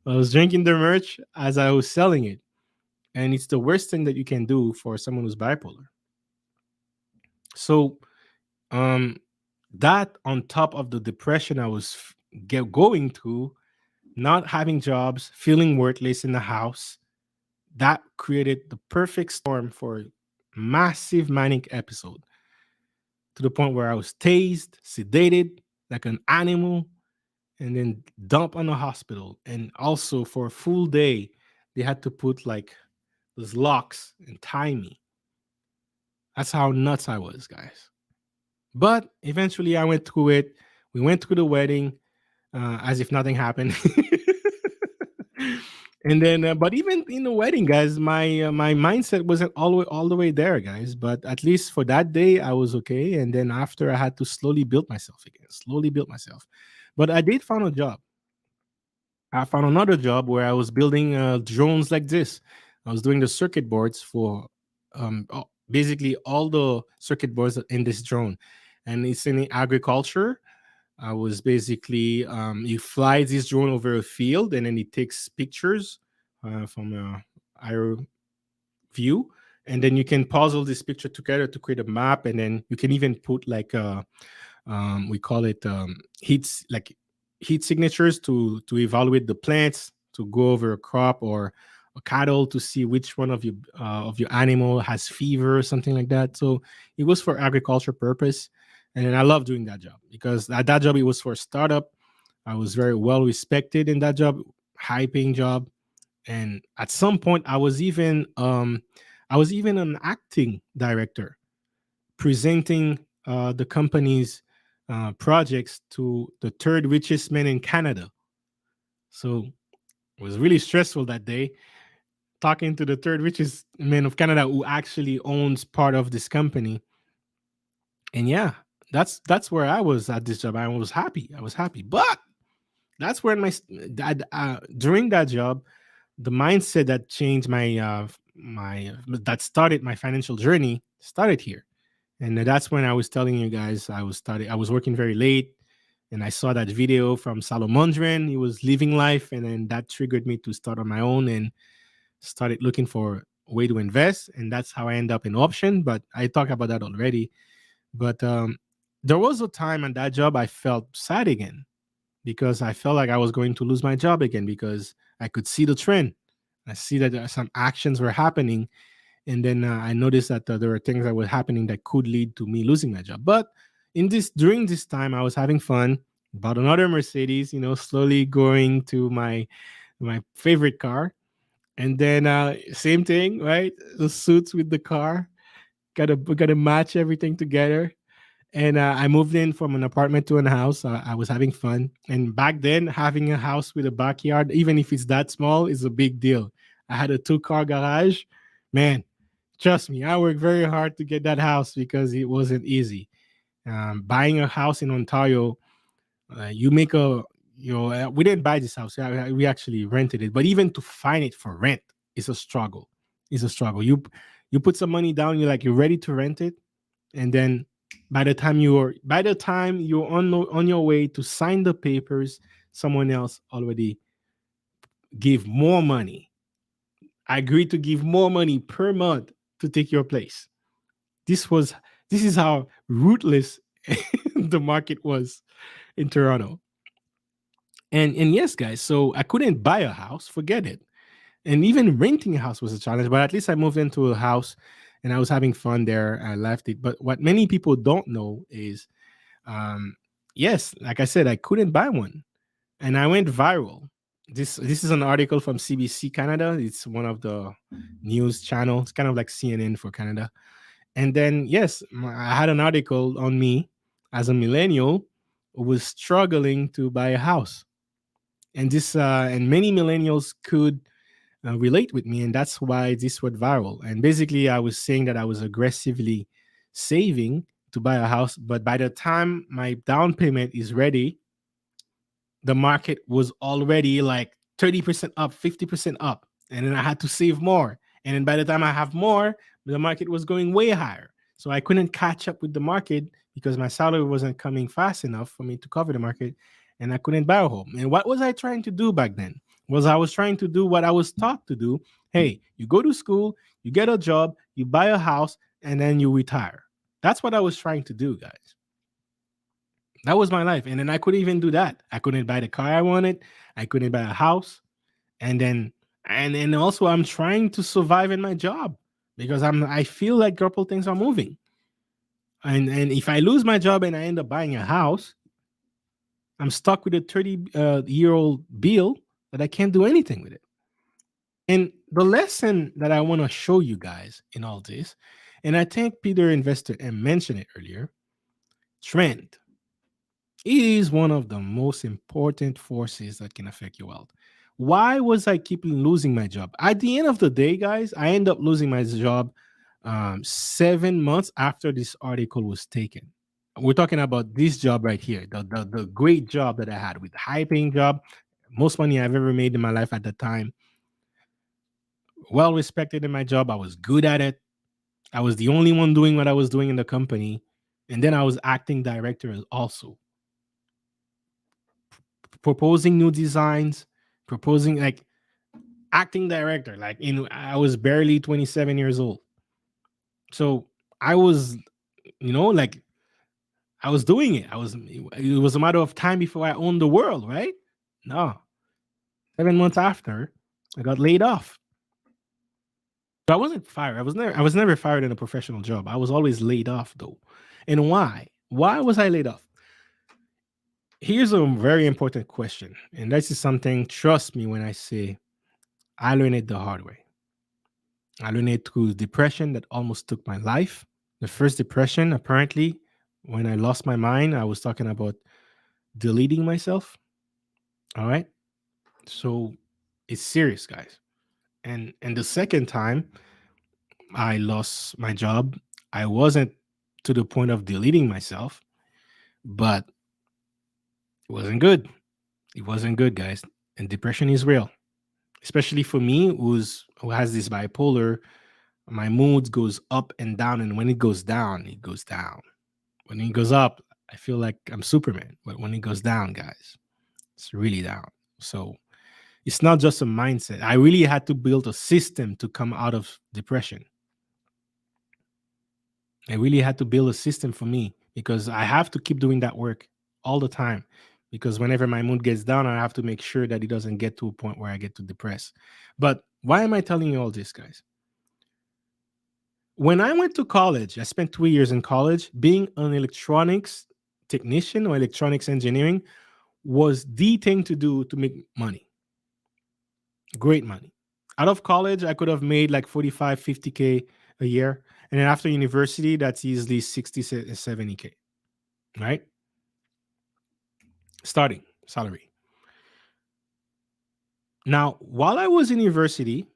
was drinking the merch as I was selling it. And it's the worst thing that you can do for someone who's bipolar. So um, that on top of the depression I was going through, not having jobs, feeling worthless in the house, that created the perfect storm for a massive manic episode, to the point where I was tased, sedated like an animal, and then dumped on a hospital. And also for a full day, they had to put like those locks and tie me. That's how nuts I was, guys. But eventually I went through it. We went through the wedding as if nothing happened. And then, but even in the wedding, guys, my mindset wasn't all the way there, guys. But at least for that day, I was okay. And then after, I had to slowly build myself again, slowly build myself. But I did find a job. I found another job where I was building drones like this. I was doing the circuit boards for basically all the circuit boards in this drone, and it's in agriculture. I was basically you fly this drone over a field, and then it takes pictures from a aero view, and then you can puzzle this picture together to create a map, and then you can even put like we call it heat, like heat signatures to evaluate the plants, to go over a crop or a cattle to see which one of your animal has fever or something like that. So it was for agriculture purpose, and I love doing that job because at that job it was for a startup. I was very well respected in that job, high paying job, and at some point I was even an acting director, presenting the company's projects to the third richest man in Canada. So it was really stressful that day, talking to the third richest man of Canada who actually owns part of this company. And yeah, that's where I was at this job. I was happy. I was happy. But that's where during that job, the mindset that changed that started my financial journey started here. And that's when I was telling you guys I was working very late, and I saw that video from Salomondren. He was living life, and then that triggered me to start on my own and started looking for a way to invest. And that's how I end up in option. But I talked about that already. But there was a time on that job I felt sad again, because I felt like I was going to lose my job again, because I could see the trend. I see that some actions were happening, and then I noticed that there were things that were happening that could lead to me losing my job. But during this time, I was having fun. Bought another Mercedes, slowly going to my favorite car, and then same thing, right? The suits with the car, gotta match everything together. And I moved in from an apartment to a house. I was having fun, and back then, having a house with a backyard, even if it's that small, is a big deal. I had a 2-car garage, man. Trust me, I worked very hard to get that house because it wasn't easy. Buying a house in Ontario, you make a, we didn't buy this house. We actually rented it. But even to find it for rent is a struggle. It's a struggle. You put some money down, you're ready to rent it. And then by the time you're on your way to sign the papers, someone else already give more money. I agreed to give more money per month to take your place. This was this is how ruthless the market was in Toronto. And yes, guys, so I couldn't buy a house, forget it. And even renting a house was a challenge, but at least I moved into a house, and I was having fun there. I left it. But what many people don't know is, um, yes, like I said, I couldn't buy one, and I went viral. This is an article from CBC Canada. It's one of the news channels, kind of like CNN for Canada. And then yes, I had an article on me as a millennial who was struggling to buy a house, and this and many millennials could relate with me, and that's why this went viral. And basically, I was saying that I was aggressively saving to buy a house, but by the time my down payment is ready, the market was already like 30% up, 50% up. And then I had to save more. And then by the time I have more, the market was going way higher. So I couldn't catch up with the market because my salary wasn't coming fast enough for me to cover the market, and I couldn't buy a home. And what was I trying to do back then? Was I was trying to do what I was taught to do. Hey, you go to school, you get a job, you buy a house, and then you retire. That's what I was trying to do, guys. That was my life. And then I couldn't even do that. I couldn't buy the car I wanted. I couldn't buy a house. And then and also I'm trying to survive in my job because I feel like a couple things are moving. And if I lose my job and I end up buying a house, I'm stuck with a 30-year old bill that I can't do anything with it. And the lesson that I want to show you guys in all this, and I think Peter Investor and mentioned it earlier, trend. It is one of the most important forces that can affect your wealth. Why was I keeping losing my job? At the end of the day, guys, I end up losing my job 7 months after this article was taken. We're talking about this job right here, the great job that I had with high paying job, most money I've ever made in my life at the time. Well respected in my job. I was good at it. I was the only one doing what I was doing in the company. And then I was acting director also, proposing new designs, proposing like acting director. Like I was barely 27 years old. So I was, like I was doing it. It was a matter of time before I owned the world, right? No. 7 months after, I got laid off. So I wasn't fired. I was never fired in a professional job. I was always laid off though. And why? Why was I laid off? Here's a very important question. And this is something, trust me when I say I learned it the hard way. I learned it through depression that almost took my life. The first depression, apparently, when I lost my mind, I was talking about deleting myself. All right. So it's serious, guys. And the second time I lost my job, I wasn't to the point of deleting myself, but it wasn't good. It wasn't good, guys. And depression is real, especially for me, who has this bipolar. My mood goes up and down, and when it goes down, it goes down. When it goes up, I feel like I'm Superman. But when it goes down, guys, it's really down. So it's not just a mindset. I really had to build a system to come out of depression. I really had to build a system for me because I have to keep doing that work all the time. Because whenever my mood gets down, I have to make sure that it doesn't get to a point where I get too depressed. But why am I telling you all this, guys? When I went to college, I spent 2 years in college. Being an electronics technician or electronics engineering was the thing to do to make money. Great money. Out of college, I could have made like 45, 50K a year. And then after university, that's easily 60, 70K, right? Starting salary. Now, while I was in university,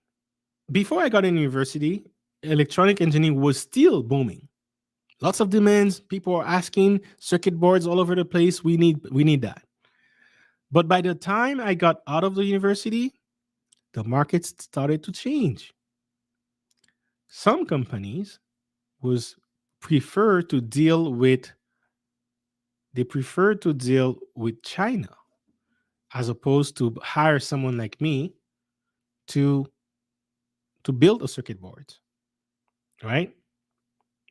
before I got in university, electronic engineering was still booming. Lots of demands. People are asking circuit boards all over the place. We need that. But by the time I got out of the university, the market started to change. Some companies was prefer to deal with they prefer to deal with China as opposed to hire someone like me to build a circuit board, right?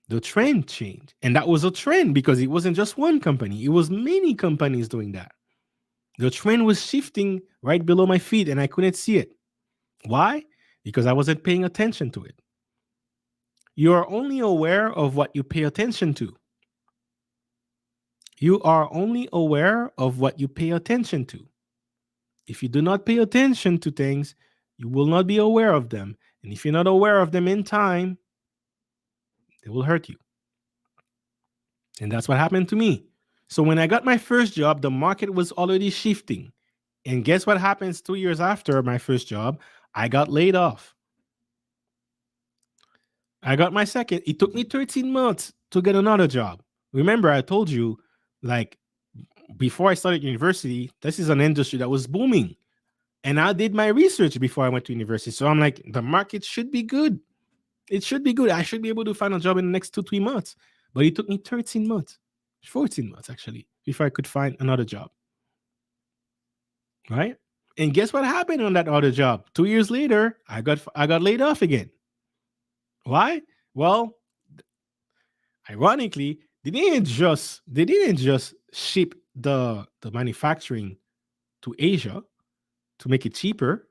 The trend changed. And that was a trend because it wasn't just one company, it was many companies doing that. The trend was shifting right below my feet and I couldn't see it. Why? Because I wasn't paying attention to it. You are only aware of what you pay attention to. You are only aware of what you pay attention to. If you do not pay attention to things, you will not be aware of them. And if you're not aware of them in time, they will hurt you. And that's what happened to me. So when I got my first job, the market was already shifting. And guess what happens 2 years after my first job? I got laid off. I got my second. It took me 13 months to get another job. Remember, I told you, like, before I started university, this is an industry that was booming. And I did my research before I went to university. So I'm like, the market should be good. It should be good. I should be able to find a job in the next 2, 3 months. But it took me 13 months, 14 months actually, before I could find another job. Right? And guess what happened on that other job? 2 years later, I got laid off again. Why? Well, ironically, they didn't just ship the manufacturing to Asia to make it cheaper.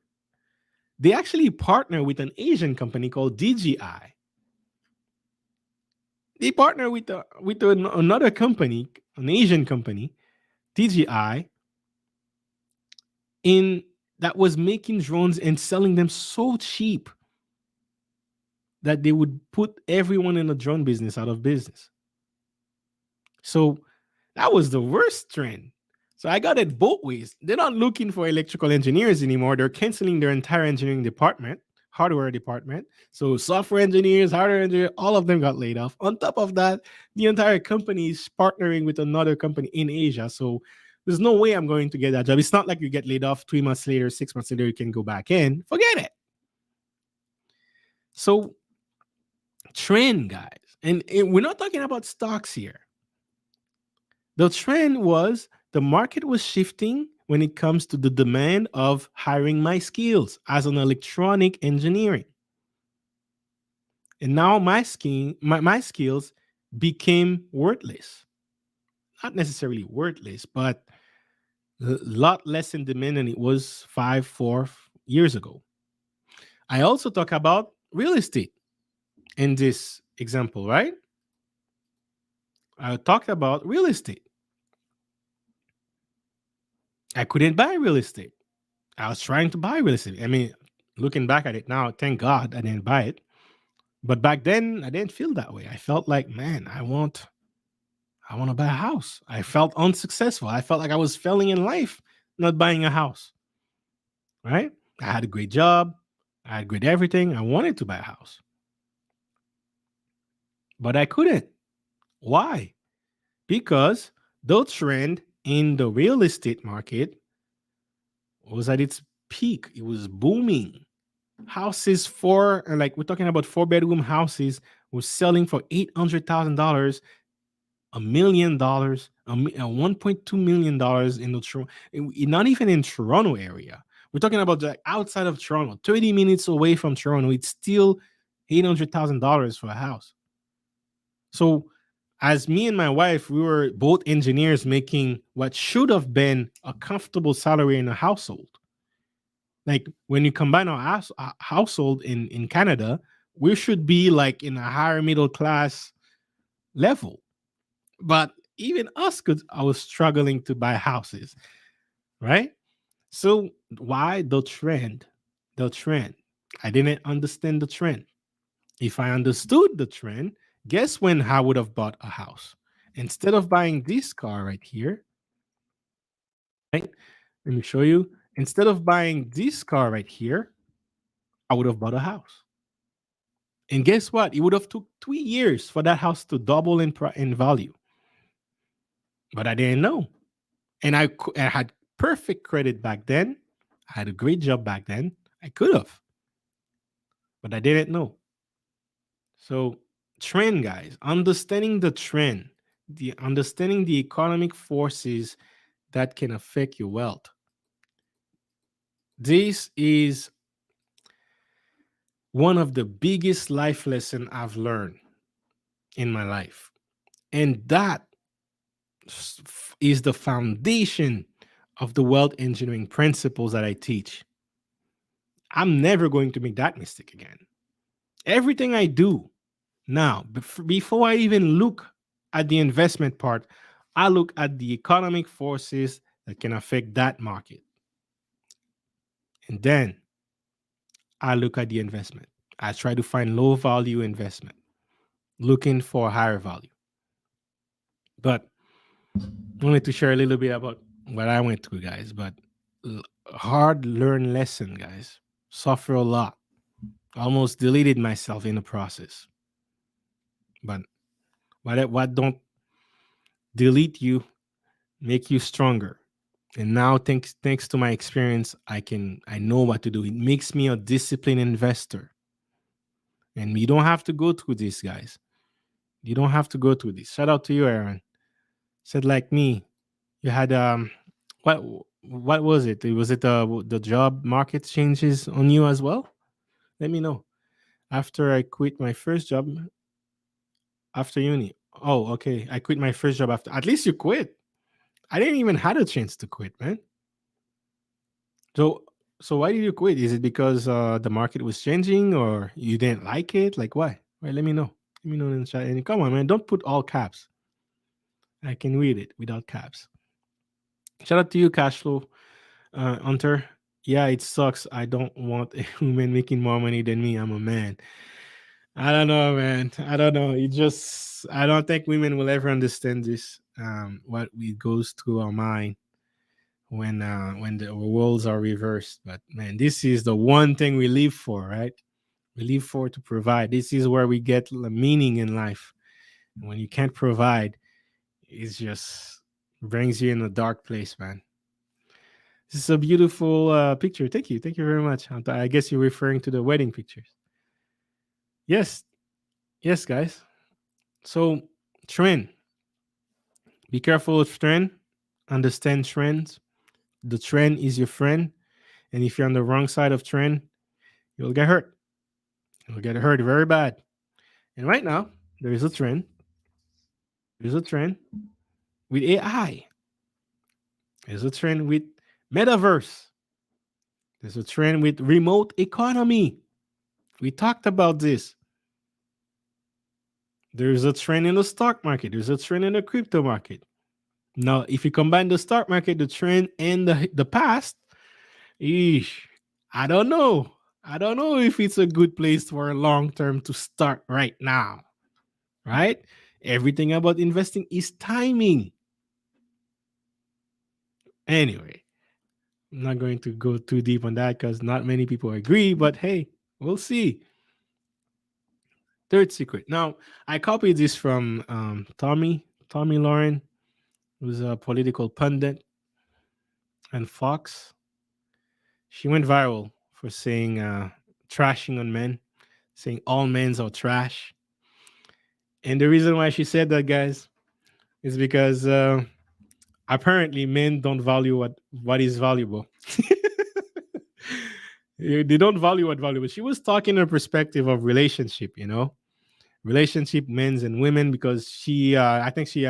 They actually partner with an Asian company called DGI. They partner with another company, an Asian company, DGI, in that was making drones and selling them so cheap that they would put everyone in the drone business out of business. So that was the worst trend. So I got it both ways. They're not looking for electrical engineers anymore. They're canceling their entire engineering department, hardware department. So software engineers, hardware engineers, all of them got laid off. On top of that, the entire company is partnering with another company in Asia. So there's no way I'm going to get that job. It's not like you get laid off 3 months later, 6 months later, you can go back in. Forget it. So trend, guys. And we're not talking about stocks here. The trend was the market was shifting when it comes to the demand of hiring my skills as an electronic engineering. And now my skills became worthless. Not necessarily worthless, but a lot less in demand than it was 4 years ago. I also talk about real estate in this example, right? I talked about real estate. I couldn't buy real estate. I was trying to buy real estate. I mean, looking back at it now, thank God I didn't buy it. But back then, I didn't feel that way. I felt like, man, I want to buy a house. I felt unsuccessful. I felt like I was failing in life, not buying a house. Right? I had a great job. I had great everything. I wanted to buy a house, but I couldn't. Why? Because the trend in the real estate market was at its peak. It was booming. Houses like we're talking about 4 bedroom houses was selling for $800,000, $1 million, 1.2 million in the not even in Toronto area. We're talking about the outside of Toronto, 30 minutes away from Toronto. It's still $800,000 for a house. So, as me and my wife, we were both engineers making what should have been a comfortable salary in a household. Like when you combine our household in Canada, we should be like in a higher middle class level. But even us could I was struggling to buy houses, right? So why the trend? The trend. I didn't understand the trend. If I understood the trend, guess when I would have bought a house? Instead of buying this car right here, right? Let me show you. Instead of buying this car right here, I would have bought a house. And guess what? It would have took 3 years for that house to double in value. But I didn't know. And I had perfect credit back then. I had a great job back then. I could have, but I didn't know. So, trend, guys, understanding the trend, the understanding the economic forces that can affect your wealth. This is one of the biggest life lessons I've learned in my life. And that is the foundation of the wealth engineering principles that I teach. I'm never going to make that mistake again. Everything I do Now, before I even look at the investment part, I look at the economic forces that can affect that market. And then I look at the investment. I try to find low value investment, looking for higher value. But I wanted to share a little bit about what I went through, guys. But hard learned lesson, guys. Suffer a lot. Almost deleted myself in the process. But what don't delete you, make you stronger. And now thanks to my experience, I know what to do. It makes me a disciplined investor. And you don't have to go through this, guys. You don't have to go through this. Shout out to you, Aaron. Said like me, you had what what was it? Was it the job market changes on you as well? Let me know. After I quit my first job after uni. Oh, okay. I quit my first job after. At least you quit. I didn't even had a chance to quit, man. So so why did you quit? Is it because the market was changing or you didn't like it? Like why? Right, let me know. Let me know in the chat. And come on, man, don't put all caps. I can read it without caps. Shout out to you, Cashflow Hunter. Yeah, it sucks. I don't want a woman making more money than me. I'm a man. I don't know, man. I don't know. It just I don't think women will ever understand this. What we goes through our mind when the roles are reversed. But man, this is the one thing we live for, right? We live for to provide. This is where we get the meaning in life. And when you can't provide, it's just brings you in a dark place, man. This is a beautiful picture. Thank you very much. I guess you're referring to the wedding pictures. Yes, yes, guys. So trend. Be careful of trend. Understand trends. The trend is your friend, and if you're on the wrong side of trend, you'll get hurt. You'll get hurt very bad. And right now, there is a trend. There's a trend with AI. There's a trend with metaverse. There's a trend with remote economy. We talked about this. There's a trend in the stock market. There's a trend in the crypto market. Now, if you combine the stock market, the trend, and the past, eesh, I don't know. I don't know if it's a good place for a long term to start right now. Right? Everything about investing is timing. Anyway, I'm not going to go too deep on that because not many people agree, but hey, we'll see. Third secret. Now, I copied this from Tommy Lauren, who's a political pundit and Fox. She went viral for saying trashing on men, saying all men's are trash. And the reason why she said that, guys, is because apparently men don't value what is valuable. They don't value what valuable. She was talking in a perspective of relationship, relationship, men's and women, because I think she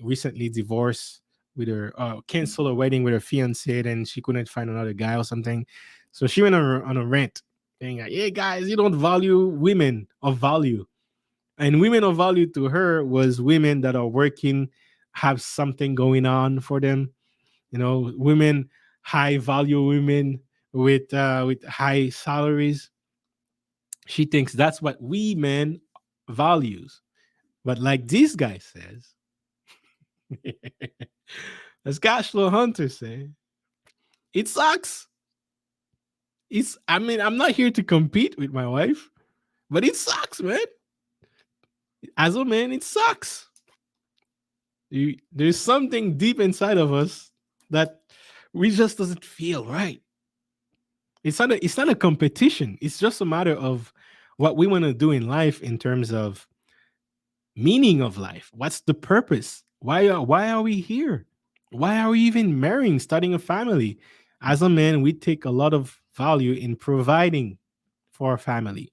recently divorced with her, canceled her wedding with her fiance, and she couldn't find another guy or something. So she went on a rant, saying, like, "Hey guys, you don't value women of value." And women of value to her was women that are working, have something going on for them. Women, high value women with high salaries. She thinks that's what we men values. But like this guy says, as Cashflow Hunter say, it sucks. I mean, I'm not here to compete with my wife, but it sucks, man. As a man, it sucks. There's something deep inside of us that we just doesn't feel right. It's not a competition. It's just a matter of what we want to do in life in terms of meaning of life. What's the purpose? Why are we here? Why are we even marrying, starting a family? As a man, we take a lot of value in providing for our family.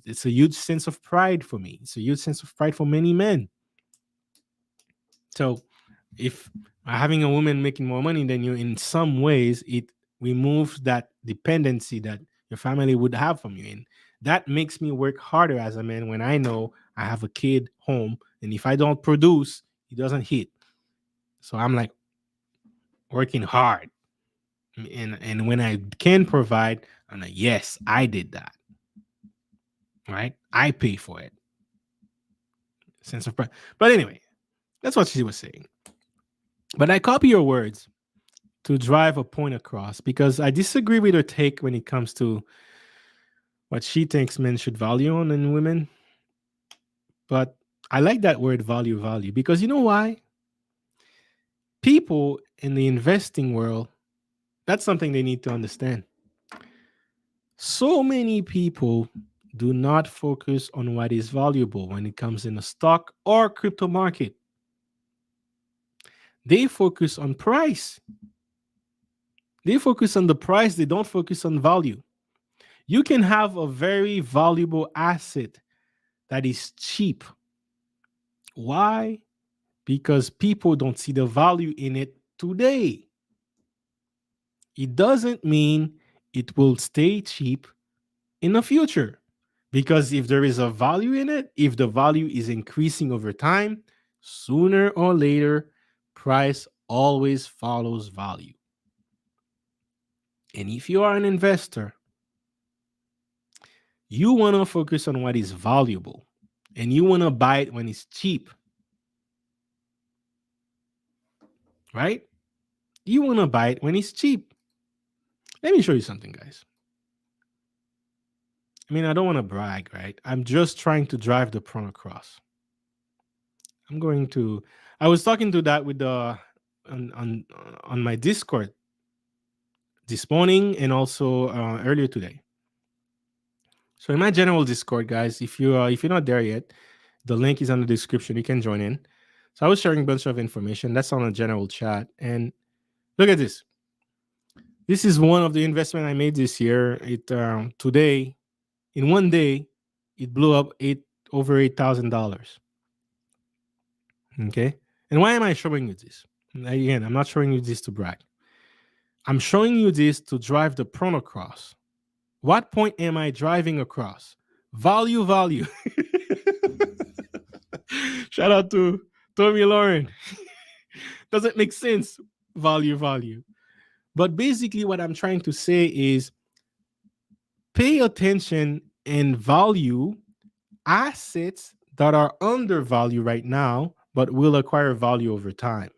It's a huge sense of pride for me. It's a huge sense of pride for many men. So if having a woman making more money than you, in some ways it removes that dependency that your family would have from you, and that makes me work harder as a man when I know I have a kid home, and if I don't produce, he doesn't hit. So I'm like working hard. And when I can provide, I'm like, yes, I did that. Right? I pay for it. Sense of pride. But anyway, that's what she was saying. But I copy your words to drive a point across because I disagree with her take when it comes to what she thinks men should value on in women. But I like that word value because you know why? People in the investing world, that's something they need to understand. So many people do not focus on what is valuable when it comes in a stock or crypto market. They focus on price. They focus on the price, they don't focus on value. You can have a very valuable asset that is cheap. Why? Because people don't see the value in it today. It doesn't mean it will stay cheap in the future. Because if there is a value in it, if the value is increasing over time, sooner or later, price always follows value. And if you are an investor, you want to focus on what is valuable and you want to buy it when it's cheap, right? You want to buy it when it's cheap. Let me show you something, guys. I mean, I don't want to brag, right? I'm just trying to drive the point across. I'm going to. I was talking to that with the on my Discord this morning and also earlier today. So in my general Discord, guys, if you're not there yet, the link is in the description. You can join in. So I was sharing a bunch of information. That's on a general chat. And look at this. This is one of the investment I made this year. It today, in one day, it blew up over $8,000. Okay. And why am I showing you this? Again, I'm not showing you this to brag. I'm showing you this to drive the point across. What point am I driving across? Value. Shout out to Tommy Lauren. Doesn't make sense. Value. But basically, what I'm trying to say is pay attention and value assets that are undervalued right now, but will acquire value over time.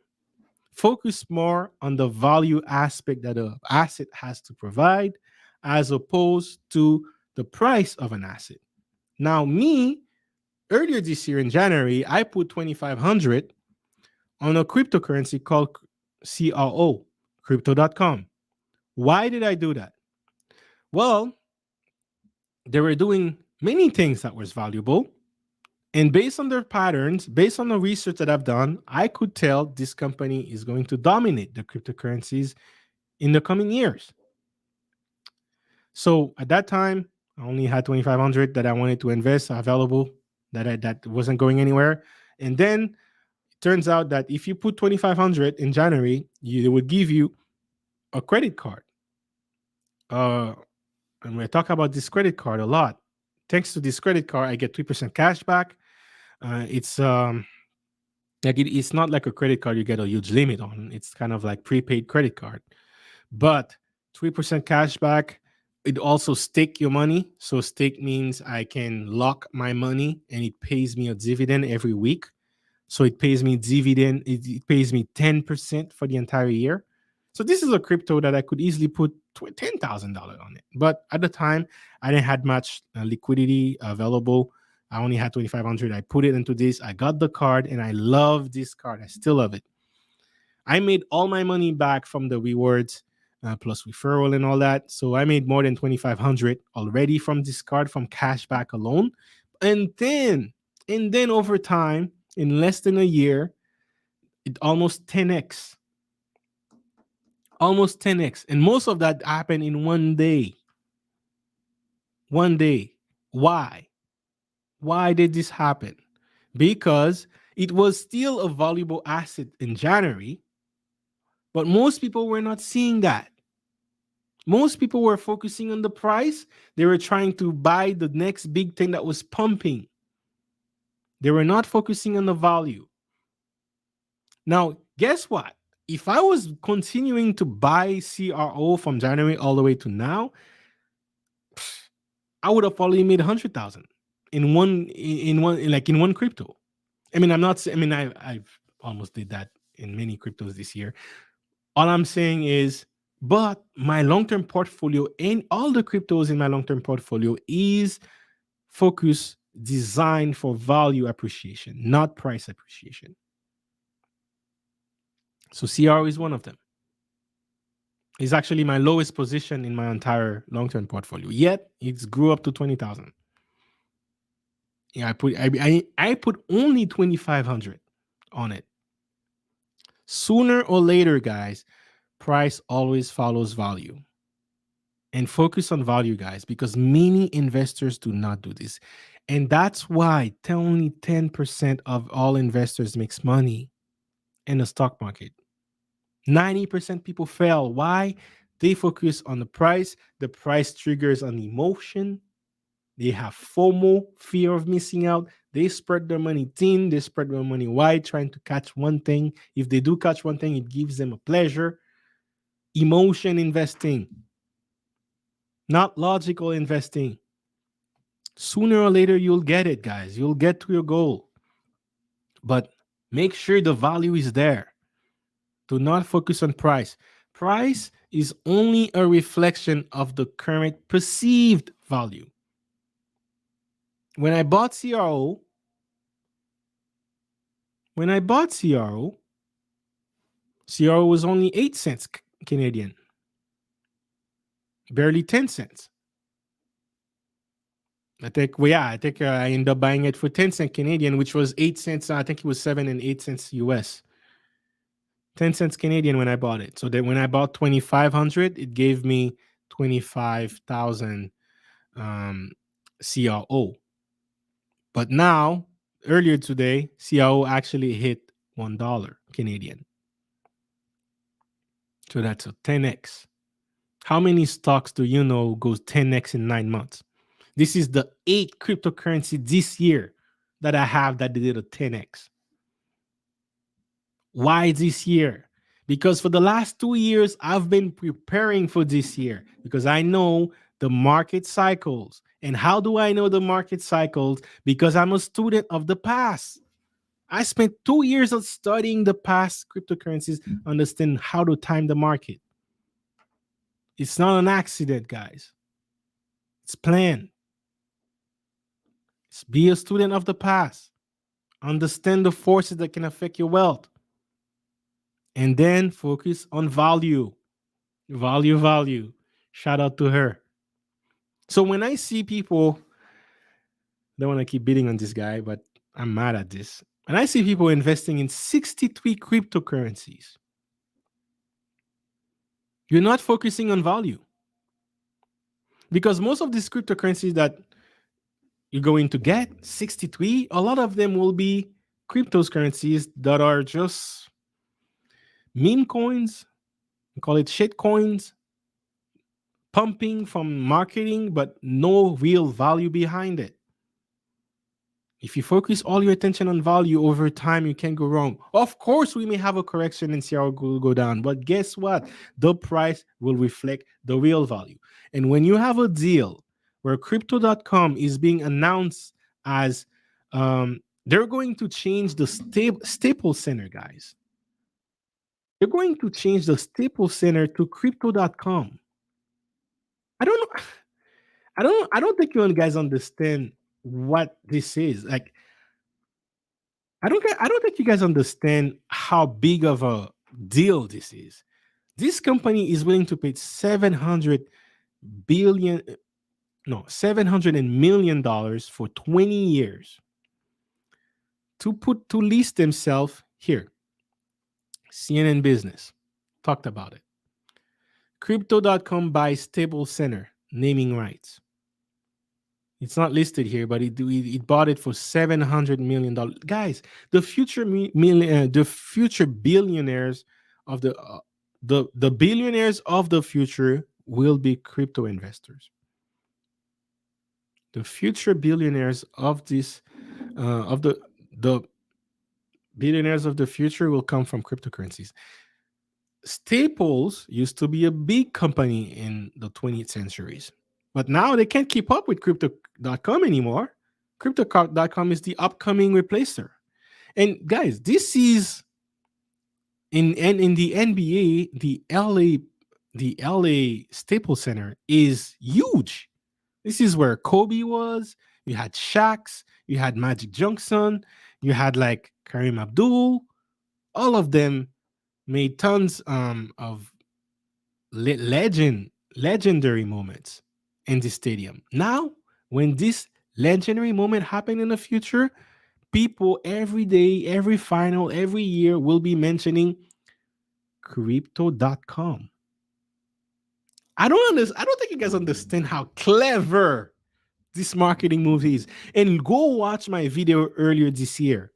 Focus more on the value aspect that an asset has to provide as opposed to the price of an asset. Now, me, earlier this year in January, I put 2,500 on a cryptocurrency called CRO, crypto.com. Why did I do that? Well, they were doing many things that was valuable. And based on their patterns, based on the research that I've done, I could tell this company is going to dominate the cryptocurrencies in the coming years. So at that time, I only had 2,500 that I wanted to invest available that wasn't going anywhere. And then it turns out that if you put 2,500 in January, it would give you a credit card. And we talk about this credit card a lot. Thanks to this credit card, I get 3% cash back. It's like it's not like a credit card you get a huge limit on. It's kind of like prepaid credit card, but 3% cash back. It also stake your money. So stake means I can lock my money and it pays me a dividend every week. So it pays me dividend. It pays me 10% for the entire year. So this is a crypto that I could easily put $10,000 on it. But at the time, I didn't have much liquidity available. I only had 2,500. I put it into this. I got the card and I love this card. I still love it. I made all my money back from the rewards plus referral and all that. So I made more than 2,500 already from this card, from cashback alone. And then over time, in less than a year, it almost 10x. Almost 10x. And most of that happened in one day. One day. Why? Why did this happen? Because it was still a valuable asset in January, but most people were not seeing that. Most people were focusing on the price. They were trying to buy the next big thing that was pumping. They were not focusing on the value. Now, guess what? If I was continuing to buy CRO from January all the way to now, I would have probably made 100,000 in one crypto. I mean, I'm not. I mean, I've almost did that in many cryptos this year. All I'm saying is, but my long term portfolio and all the cryptos in my long term portfolio is focus designed for value appreciation, not price appreciation. So CRO is one of them. It's actually my lowest position in my entire long term portfolio. Yet it grew up to 20,000. Yeah, I put only 2,500 on it. Sooner or later, guys, price always follows value. And focus on value, guys, because many investors do not do this. And that's why only 10% of all investors makes money in the stock market. 90% people fail. Why? They focus on the price. The price triggers an emotion. They have FOMO, fear of missing out. They spread their money thin. They spread their money wide, trying to catch one thing. If they do catch one thing, it gives them a pleasure. Emotion investing, not logical investing. Sooner or later, you'll get it, guys. You'll get to your goal. But make sure the value is there. Do not focus on price. Price is only a reflection of the current perceived value. When I bought CRO, CRO was only 8 cents Canadian, barely 10 cents. I think I ended up buying it for 10 cents Canadian, which was 8 cents. I think it was 7 and 8 cents US. 10 cents Canadian when I bought it. So then when I bought 2,500, it gave me 25,000 CRO. But now, earlier today, CRO actually hit $1 Canadian. So that's a 10x. How many stocks do you know goes 10x in 9 months? This is the 8 cryptocurrency this year that I have that did a 10x. Why this year? Because for the last 2 years, I've been preparing for this year because I know the market cycles. And how do I know the market cycles? Because I'm a student of the past. I spent 2 years of studying the past cryptocurrencies, understand how to time the market. It's not an accident, guys. It's planned. It's be a student of the past. Understand the forces that can affect your wealth. And then focus on value. Value. Shout out to her. So when I see people, don't want to keep beating on this guy, but I'm mad at this. And I see people investing in 63 cryptocurrencies. You're not focusing on value. Because most of these cryptocurrencies that you're going to get, 63, a lot of them will be cryptocurrencies that are just meme coins, we call it shit coins, pumping from marketing, but no real value behind it. If you focus all your attention on value over time, you can't go wrong. Of course, we may have a correction and see how it will go down, but guess what? The price will reflect the real value. And when you have a deal where crypto.com is being announced as they're going to change the staple center, guys. They're going to change the staple center to crypto.com. I don't know. I don't think you guys understand what this is. Like, I don't think you guys understand how big of a deal this is. This company is willing to pay 700 million dollars for 20 years to list themselves here. CNN Business talked about it. Crypto.com buys Stable Center naming rights. It's not listed here, but it bought it for $700 million. Guys, the future the future billionaires of the billionaires of the future will be crypto investors. The future billionaires of this of the The billionaires of the future will come from cryptocurrencies. Staples used to be a big company in the 20th centuries, but now they can't keep up with crypto.com anymore. Crypto.com is the upcoming replacer. And guys, this is in the NBA, the LA Staples Center is huge. This is where Kobe was. You had Shaq's, you had Magic Johnson, you had like Kareem Abdul. All of them made tons of legendary moments in the stadium. Now, when this legendary moment happen in the future, people every day, every final, every year will be mentioning crypto.com. I don't think you guys understand how clever this marketing move is. And go watch my video earlier this year.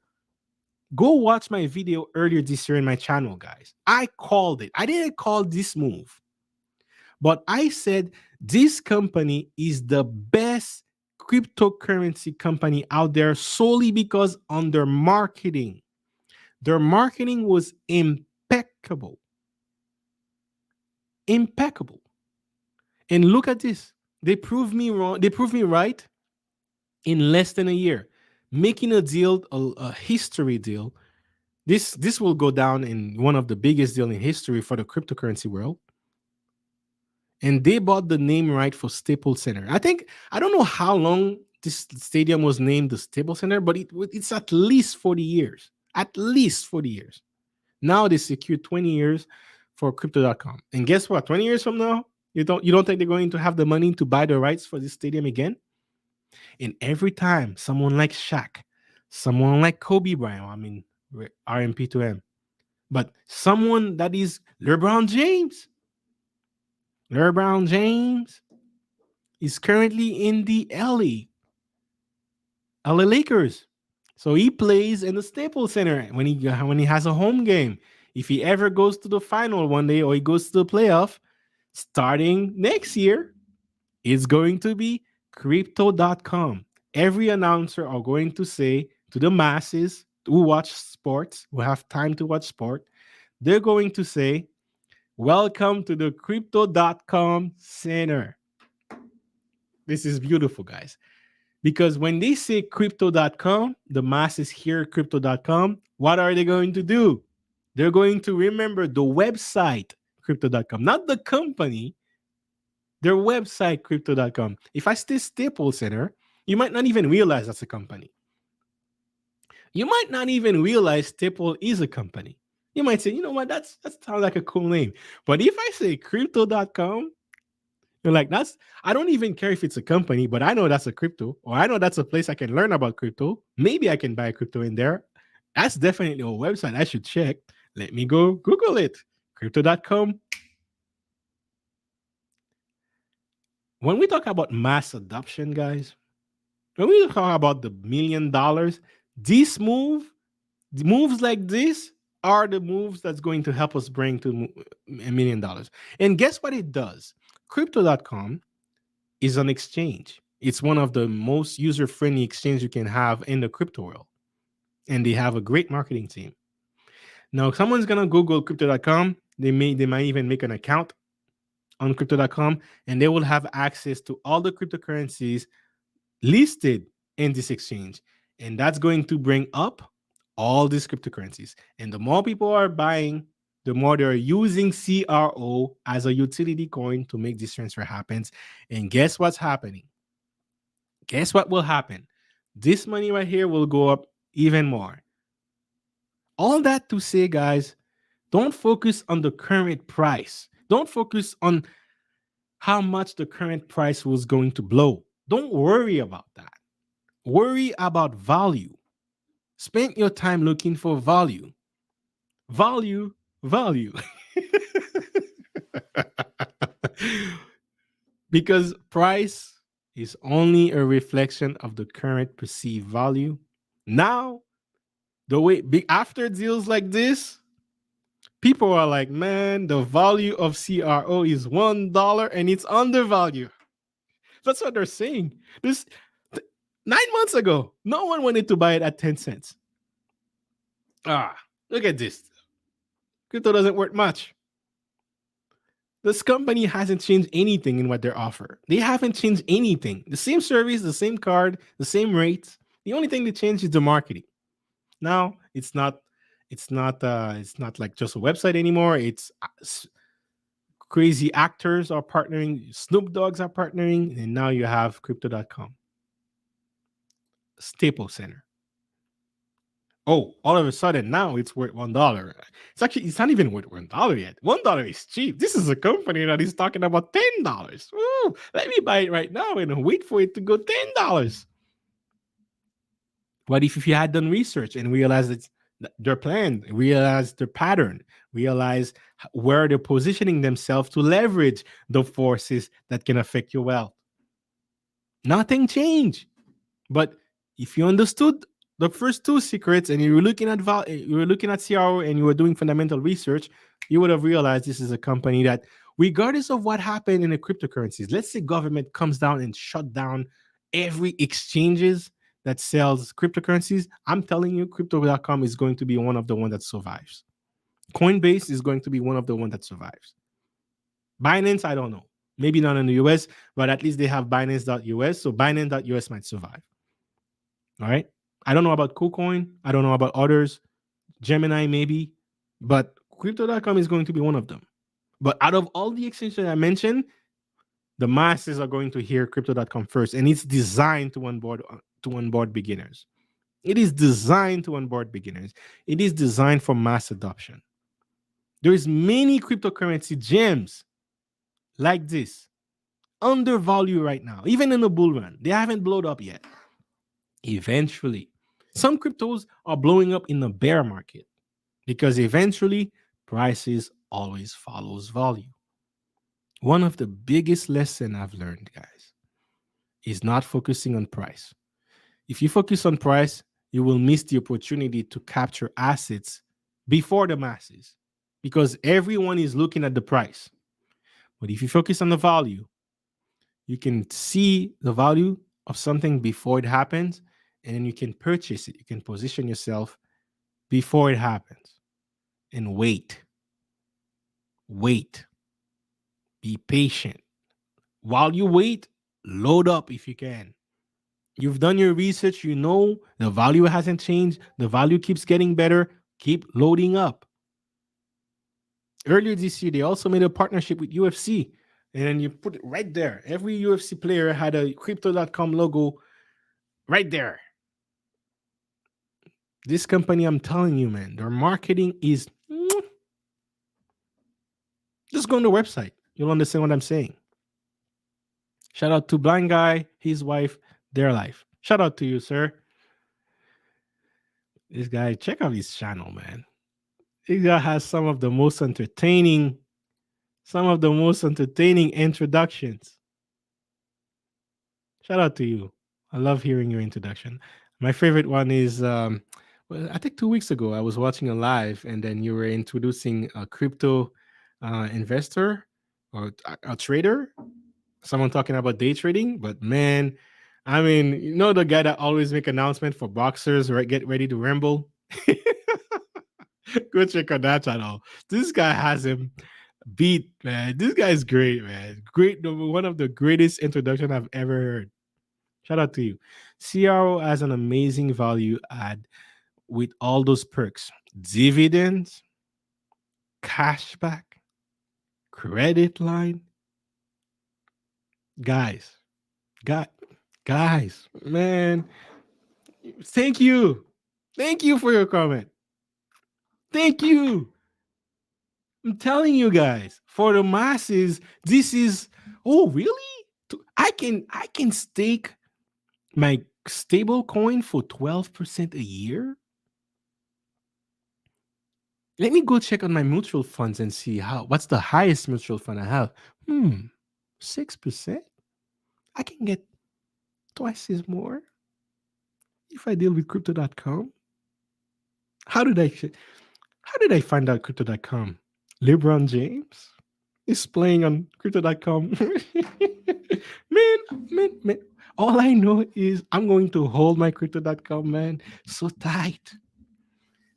Go watch my video earlier this year in my channel, guys. I called it. I didn't call this move, but I said this company is the best cryptocurrency company out there solely because on their marketing was impeccable. Impeccable. And look at this. They proved me wrong. They proved me right in less than a year, making a deal, a history deal. This will go down in one of the biggest deal in history for the cryptocurrency world. And they bought the name right for Staples Center. I don't know how long this stadium was named the Staples Center, but it's at least 40 years. At least 40 years. Now they secured 20 years for crypto.com. And guess what? 20 years from now, you don't think they're going to have the money to buy the rights for this stadium again? And every time someone like Shaq, someone like Kobe Bryant, I mean, RMP to him, but someone that is LeBron James is currently in the LA Lakers. So he plays in the Staples Center when he has a home game. If he ever goes to the final one day or he goes to the playoff, starting next year, it's going to be crypto.com. Every announcer are going to say to the masses who watch sports, who have time to watch sport, they're going to say, welcome to the crypto.com center. This is beautiful, guys. Because when they say crypto.com, the masses hear crypto.com. What are they going to do? They're going to remember the website crypto.com, not the company, their website crypto.com. If I say Staples Center, you might not even realize that's a company. You might not even realize Staple is a company. You might say, you know what, that sounds like a cool name. But if I say crypto.com, you're like, I don't even care if it's a company, but I know that's a crypto, or I know that's a place I can learn about crypto. Maybe I can buy crypto in there. That's definitely a website I should check. Let me go Google it. Crypto.com. When we talk about mass adoption, guys, when we talk about the $1 million, moves like this are the moves that's going to help us bring to $1 million. And guess what it does? Crypto.com is an exchange. It's one of the most user-friendly exchanges you can have in the crypto world. And they have a great marketing team. Now, if someone's going to Google crypto.com, they might even make an account on crypto.com, and they will have access to all the cryptocurrencies listed in this exchange. And that's going to bring up all these cryptocurrencies. And the more people are buying, the more they're using CRO as a utility coin to make this transfer happen. And guess what's happening? Guess what will happen? This money right here will go up even more. All that to say, guys, don't focus on the current price. Don't focus on how much the current price was going to blow. Don't worry about that. Worry about value. Spend your time looking for value. Value. Because price is only a reflection of the current perceived value. Now, after deals like this, people are like, man, the value of CRO is $1 and it's undervalued. That's what they're saying. 9 months ago, no one wanted to buy it at 10 cents. Ah, look at this. Crypto doesn't worth much. This company hasn't changed anything in what they offer. They haven't changed anything. The same service, the same card, the same rates. The only thing they changed is the marketing. Now it's not like just a website anymore. It's crazy actors are partnering, Snoop Dogs are partnering, and now you have crypto.com, Staple Center. Oh, all of a sudden now it's worth $1. It's not even worth $1 yet. $1 is cheap. This is a company that is talking about $10. Ooh, let me buy it right now and wait for it to go $10. What if you had done research and realized that their plan, realized their pattern, realize where they're positioning themselves to leverage the forces that can affect your wealth? Nothing changed. But if you understood the first two secrets and you were looking at CRO and you were doing fundamental research, you would have realized this is a company that, regardless of what happened in the cryptocurrencies, let's say government comes down and shut down every exchanges that sells cryptocurrencies, I'm telling you, crypto.com is going to be one of the one that survives. Coinbase is going to be one of the one that survives. Binance, I don't know. Maybe not in the US, but at least they have Binance.us, so Binance.us might survive. All right. I don't know about KuCoin. I don't know about others. Gemini, maybe. But crypto.com is going to be one of them. But out of all the exchanges that I mentioned, the masses are going to hear crypto.com first. And it's designed to onboard beginners. It is designed to onboard beginners. It is designed for mass adoption. There is many cryptocurrency gems like this undervalued right now, even in a bull run. They haven't blown up yet. Eventually, some cryptos are blowing up in the bear market because eventually prices always follows volume. One of the biggest lessons I've learned, guys, is not focusing on price. If you focus on price, you will miss the opportunity to capture assets before the masses because everyone is looking at the price. But if you focus on the value, you can see the value of something before it happens, and then you can purchase it. You can position yourself before it happens and wait. Wait. Be patient. While you wait, load up if you can. You've done your research. You know the value hasn't changed. The value keeps getting better. Keep loading up. Earlier this year, they also made a partnership with UFC. And then you put it right there. Every UFC player had a crypto.com logo right there. This company, I'm telling you, man, their marketing is just go on the website. You'll understand what I'm saying. Shout out to Blind Guy, his wife, their life. Shout out to you, sir. This guy, check out his channel, man. This guy has some of the most entertaining introductions. Shout out to you. I love hearing your introduction. My favorite one is, well, I think 2 weeks ago, I was watching a live and then you were introducing a crypto investor or a trader, someone talking about day trading. But man, I mean, you know, the guy that always make announcement for boxers, right? Get ready to ramble. Go check on that channel. This guy has him beat, man. This guy is great, man. Great, one of the greatest introduction I've ever heard. Shout out to you. CRO has an amazing value add with all those perks: dividends, cashback, credit line. Guys, guys, guys, man. Thank you. Thank you for your comment. Thank you. I'm telling you guys, for the masses, this is, oh really? I can stake my stable coin for 12% a year? Let me go check on my mutual funds and see what's the highest mutual fund I have. 6%? I can get twice as more if I deal with crypto.com. How did I how did I find out crypto.com? LeBron James is playing on crypto.com. man. All I know is I'm going to hold my crypto.com, man, so tight.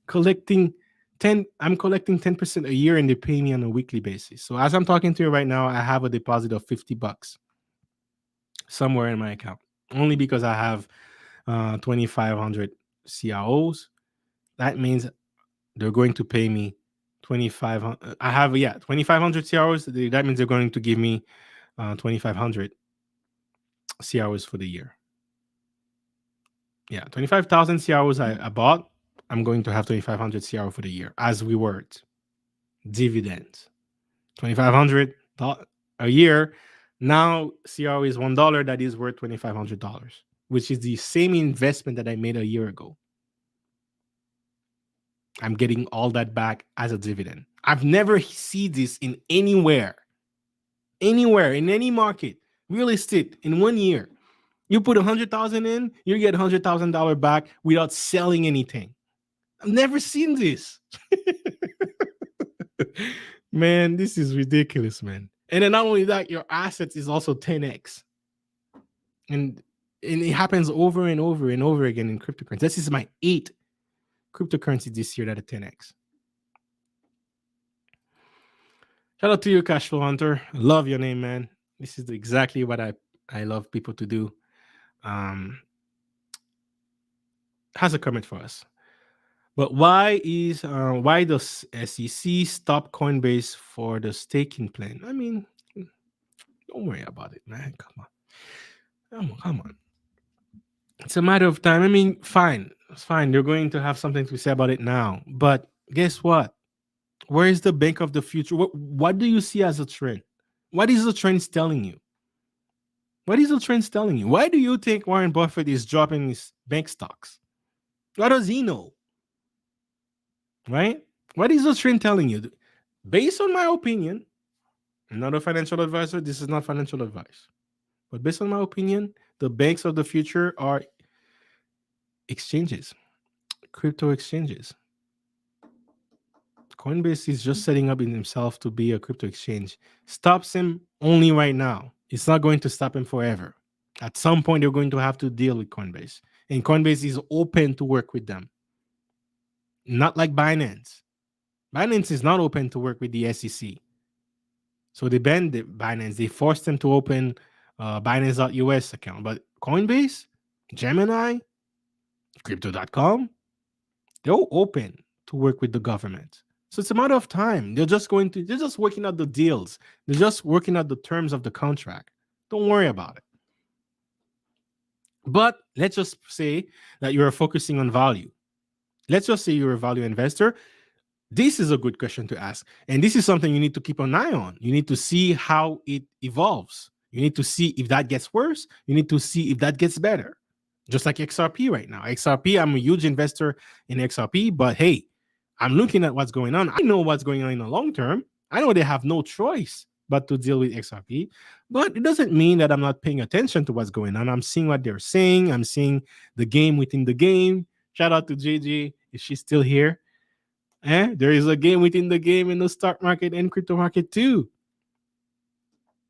collecting 10 I'm collecting 10% a year and they pay me on a weekly basis. So as I'm talking to you right now, I have a deposit of $50 somewhere in my account. Only because I have 2500 CROs. That means they're going to pay me 2500. I have 2500 CROs. That means they're going to give me 2500 CROs for the year. Yeah, 25,000 CROs I bought. I'm going to have 2500 CRO for the year as rewards, dividends. 2500 a year. Now CRO is $1 that is worth $2500, which is the same investment that I made a year ago. I'm getting all that back as a dividend. I've never seen this in anywhere in any market, real estate in 1 year. You put 100,000 in, you get $100,000 back without selling anything. I've never seen this. Man, this is ridiculous, man. And then not only that, your assets is also 10x. And it happens over and over and over again in cryptocurrency. This is my 8th cryptocurrency this year that are 10x. Shout out to you, Cashflow Hunter. Love your name, man. This is exactly what I love people to do. Has a comment for us. But why does SEC stop Coinbase for the staking plan? I mean, don't worry about it, man. Come on. It's a matter of time. I mean, fine. It's fine. They're going to have something to say about it now. But guess what? Where is the bank of the future? What do you see as a trend? What is the trend telling you? What is the trend telling you? Why do you think Warren Buffett is dropping his bank stocks? What does he know? Right? What is the trend telling you? Based on my opinion, I'm not a financial advisor. This is not financial advice. But based on my opinion, the banks of the future are exchanges, crypto exchanges. Coinbase is just setting up in himself to be a crypto exchange. Stops him only right now. It's not going to stop him forever. At some point, they're going to have to deal with Coinbase. And Coinbase is open to work with them. Not like Binance. Binance is not open to work with the SEC. So they banned Binance. They forced them to open Binance.us account. But Coinbase, Gemini, Crypto.com, they're all open to work with the government. So it's a matter of time. They're just working out the deals. They're just working out the terms of the contract. Don't worry about it. But let's just say that you're focusing on value. Let's just say you're a value investor. This is a good question to ask. And this is something you need to keep an eye on. You need to see how it evolves. You need to see if that gets worse. You need to see if that gets better. Just like XRP right now. XRP, I'm a huge investor in XRP, but hey, I'm looking at what's going on. I know what's going on in the long term. I know they have no choice but to deal with XRP, but it doesn't mean that I'm not paying attention to what's going on. I'm seeing what they're saying. I'm seeing the game within the game. Shout out to JJ if she's still here. There is a game within the game in the stock market and crypto market too.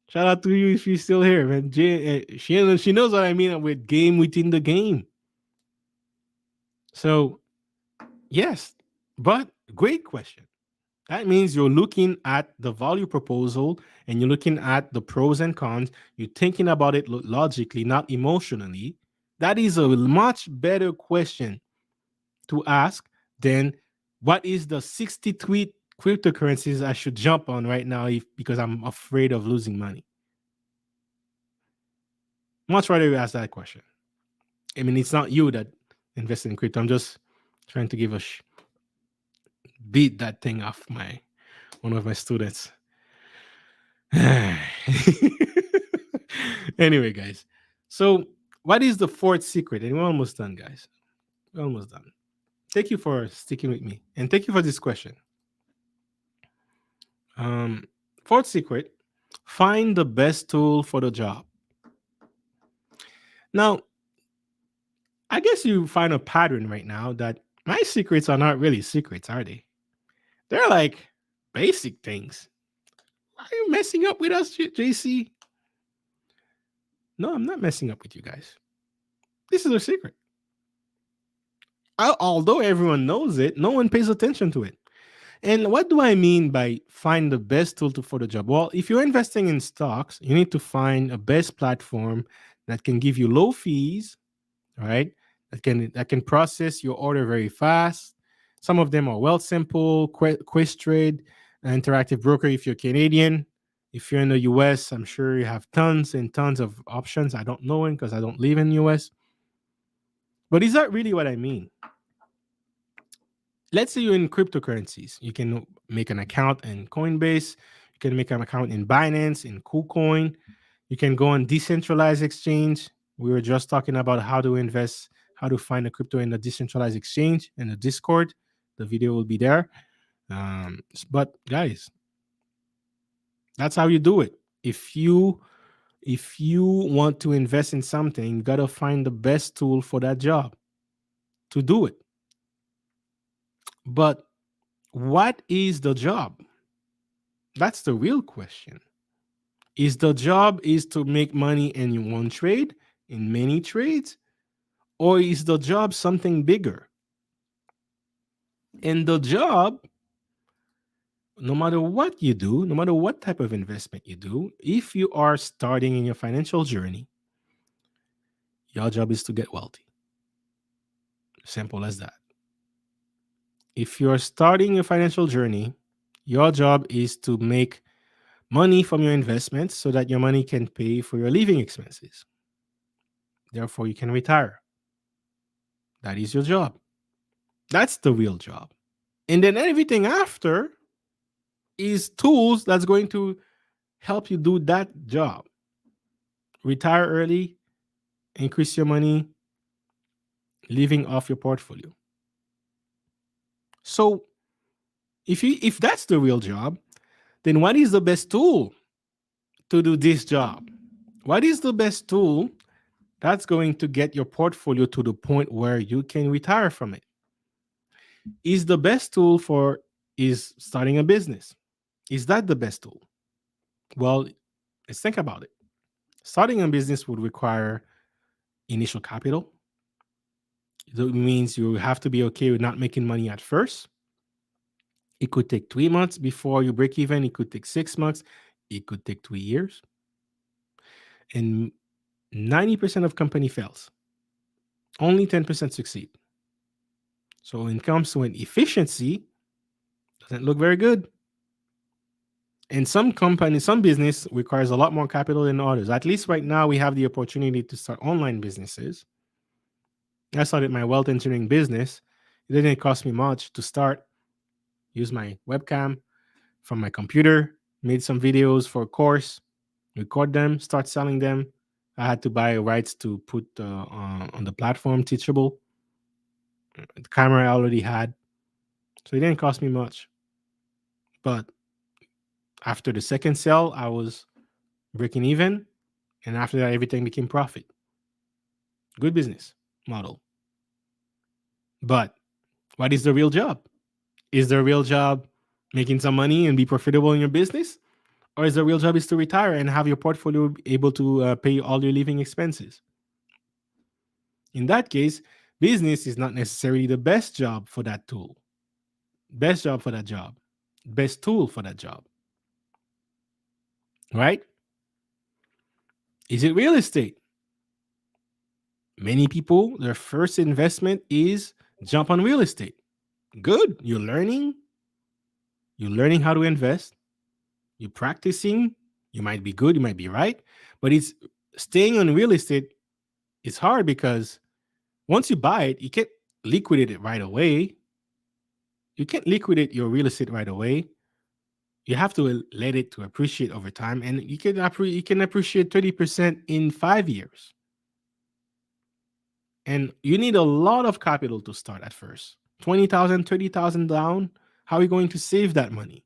Shout out to you if you're still here, man. She knows what I mean with game within the game. So, yes, but great question. That means you're looking at the value proposal and you're looking at the pros and cons. You're thinking about it logically, not emotionally. That is a much better question to ask than what is the 63 cryptocurrencies I should jump on right now because I'm afraid of losing money. Much rather you ask that question. I mean, it's not you that invested in crypto. I'm just trying to give beat that thing off one of my students. Anyway, guys. So what is the fourth secret? And we're almost done, guys. We're almost done. Thank you for sticking with me. And thank you for this question. Fourth secret, find the best tool for the job. Now, I guess you find a pattern right now that my secrets are not really secrets, are they? They're like basic things. Are you messing up with us, JC? No, I'm not messing up with you guys. This is a secret. Although everyone knows it, no one pays attention to it. And what do I mean by find the best tool for the job? Well, if you're investing in stocks, you need to find a best platform that can give you low fees, right? That can process your order very fast. Some of them are Well Simple, Questrade, Interactive Broker if you're Canadian. If you're in the US, I'm sure you have tons and tons of options. I don't know it because I don't live in the US. But is that really what I mean? Let's say you're in cryptocurrencies. You can make an account in Coinbase. You can make an account in Binance, in KuCoin. You can go on decentralized exchange. We were just talking about how to invest, how to find a crypto in a decentralized exchange in the Discord. The video will be there. But guys, that's how you do it. If you want to invest in something, you gotta find the best tool for that job to do it. But what is the job? That's the real question. Is the job is to make money in one trade, in many trades, or is the job something bigger? And the job, no matter what you do, no matter what type of investment you do, if you are starting in your financial journey, your job is to get wealthy. Simple as that. If you're starting your financial journey, your job is to make money from your investments so that your money can pay for your living expenses. Therefore, you can retire. That is your job. That's the real job. And then everything after is tools that's going to help you do that job. Retire early, increase your money, living off your portfolio. So if that's the real job, then what is the best tool to do this job? What is the best tool that's going to get your portfolio to the point where you can retire from it? Is the best tool for is starting a business? Is that the best tool? Well, let's think about it. Starting a business would require initial capital. That means you have to be okay with not making money at first. It could take 3 months before you break even. It could take 6 months. It could take 3 years. And 90% of company fails. Only 10% succeed. So when it comes to an efficiency, doesn't look very good. And some companies, some business requires a lot more capital than others. At least right now, we have the opportunity to start online businesses. I started my wealth engineering business. It didn't cost me much to start. Use my webcam from my computer, made some videos for a course, record them, start selling them. I had to buy rights to put on the platform Teachable. The camera I already had. So it didn't cost me much. But after the second sale, I was breaking even. And after that, everything became profit. Good business model. But what is the real job? Is the real job making some money and be profitable in your business? Or is the real job is to retire and have your portfolio able to pay all your living expenses? In that case, business is not necessarily the best job for that tool. Best job for that job. Best tool for that job. Right? Is it real estate? Many people, their first investment is jump on real estate. Good. You're learning. You're learning how to invest. You're practicing. You might be good. You might be right. But it's staying on real estate is hard because once you buy it, you can't liquidate it right away. You can't liquidate your real estate right away. You have to let it to appreciate over time, and you can appreciate 30% in 5 years. And you need a lot of capital to start at first. 20,000, 30,000 down. How are you going to save that money?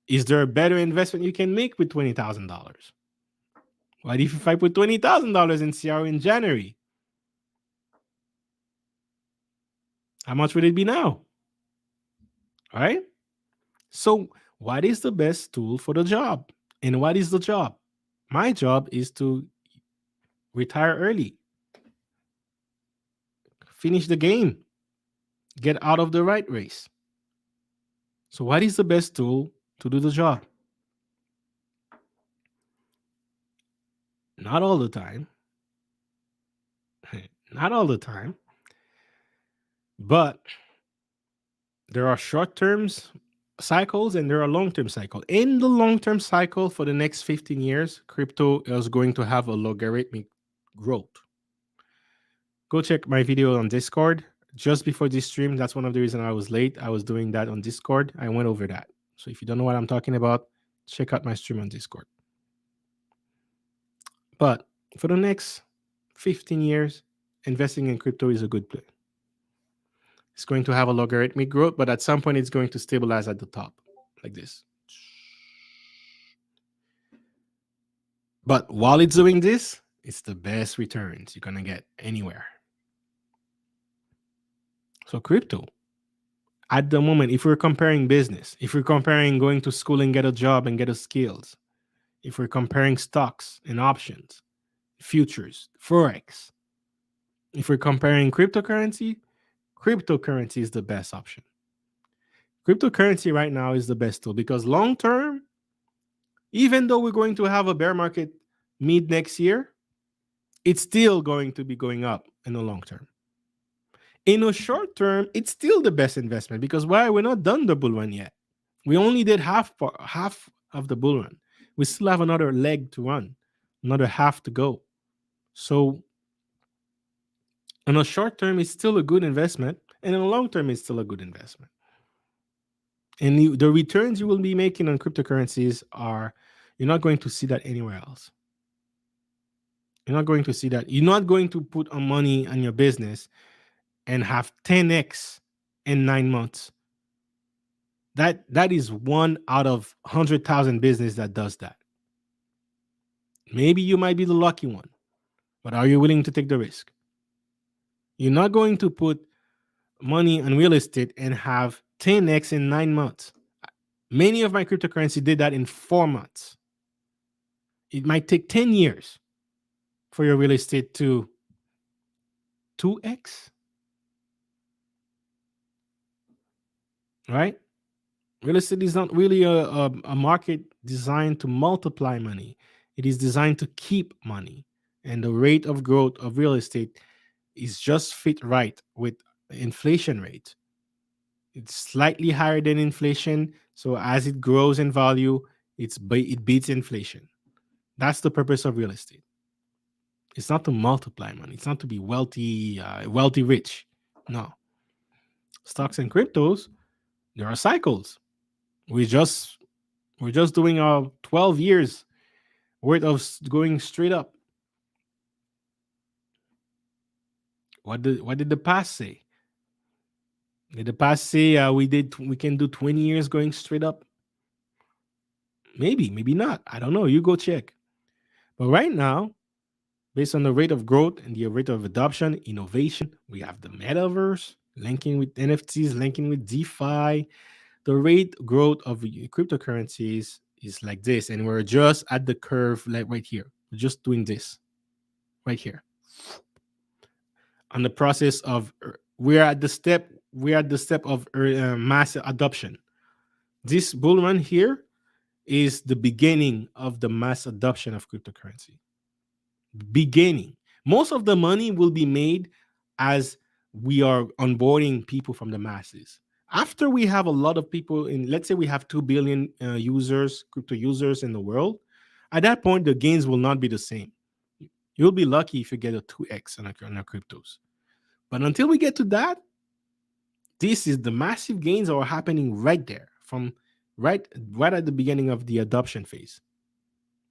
Is there a better investment you can make with $20,000? What if I put $20,000 in CRO in January? How much would it be now? All right. So, what is the best tool for the job? And what is the job? My job is to retire early, finish the game, get out of the right race. So, what is the best tool to do the job? Not all the time, not all the time, but there are short terms cycles and there are long term cycles. In the long term cycle for the next 15 years, crypto is going to have a logarithmic growth. Go check my video on Discord just before this stream. That's one of the reasons I was late. I was doing that on Discord. I went over that. So if you don't know what I'm talking about, check out my stream on Discord. But for the next 15 years, investing in crypto is a good play. It's going to have a logarithmic growth, but at some point it's going to stabilize at the top like this. But while it's doing this, it's the best returns you're going to get anywhere. So crypto, at the moment, if we're comparing business, if we're comparing going to school and get a job and get a skills, if we're comparing stocks and options, futures, forex, if we're comparing cryptocurrency is the best option. Cryptocurrency right now is the best tool because long term, even though we're going to have a bear market mid next year, it's still going to be going up in the long term. In the short term, it's still the best investment because why? We're not done the bull run yet. We only did half of the bull run. We still have another leg to run, another half to go. So in the short term, it's still a good investment, and in the long term, it's still a good investment. And the returns you will be making on cryptocurrencies are, you're not going to see that anywhere else. You're not going to see that. You're not going to put money on your business and have 10x in 9 months. That is one out of 100,000 business that does that. Maybe you might be the lucky one, but are you willing to take the risk? You're not going to put money on real estate and have 10x in 9 months. Many of my cryptocurrency did that in 4 months. It might take 10 years for your real estate to 2x, right? Real estate is not really a market designed to multiply money. It is designed to keep money. And the rate of growth of real estate is just fit right with inflation rate. It's slightly higher than inflation. So as it grows in value, it beats inflation. That's the purpose of real estate. It's not to multiply money. It's not to be wealthy rich. No. Stocks and cryptos, there are cycles. We're just doing our 12 years worth of going straight up. What did the past say? Did the past say we can do 20 years going straight up? Maybe not. I don't know. You go check. But right now, based on the rate of growth and the rate of adoption, innovation, we have the metaverse linking with NFTs, linking with DeFi. The rate growth of cryptocurrencies is like this, and we're just at the curve, like right here. We're just doing this right here. On the process of, we're at the step of mass adoption. This bull run here is the beginning of the mass adoption of cryptocurrency. Beginning. Most of the money will be made as we are onboarding people from the masses. After we have a lot of people let's say we have 2 billion crypto users in the world, at that point, the gains will not be the same. You'll be lucky if you get a 2x on our cryptos. But until we get to that, this is the massive gains are happening right there from right at the beginning of the adoption phase,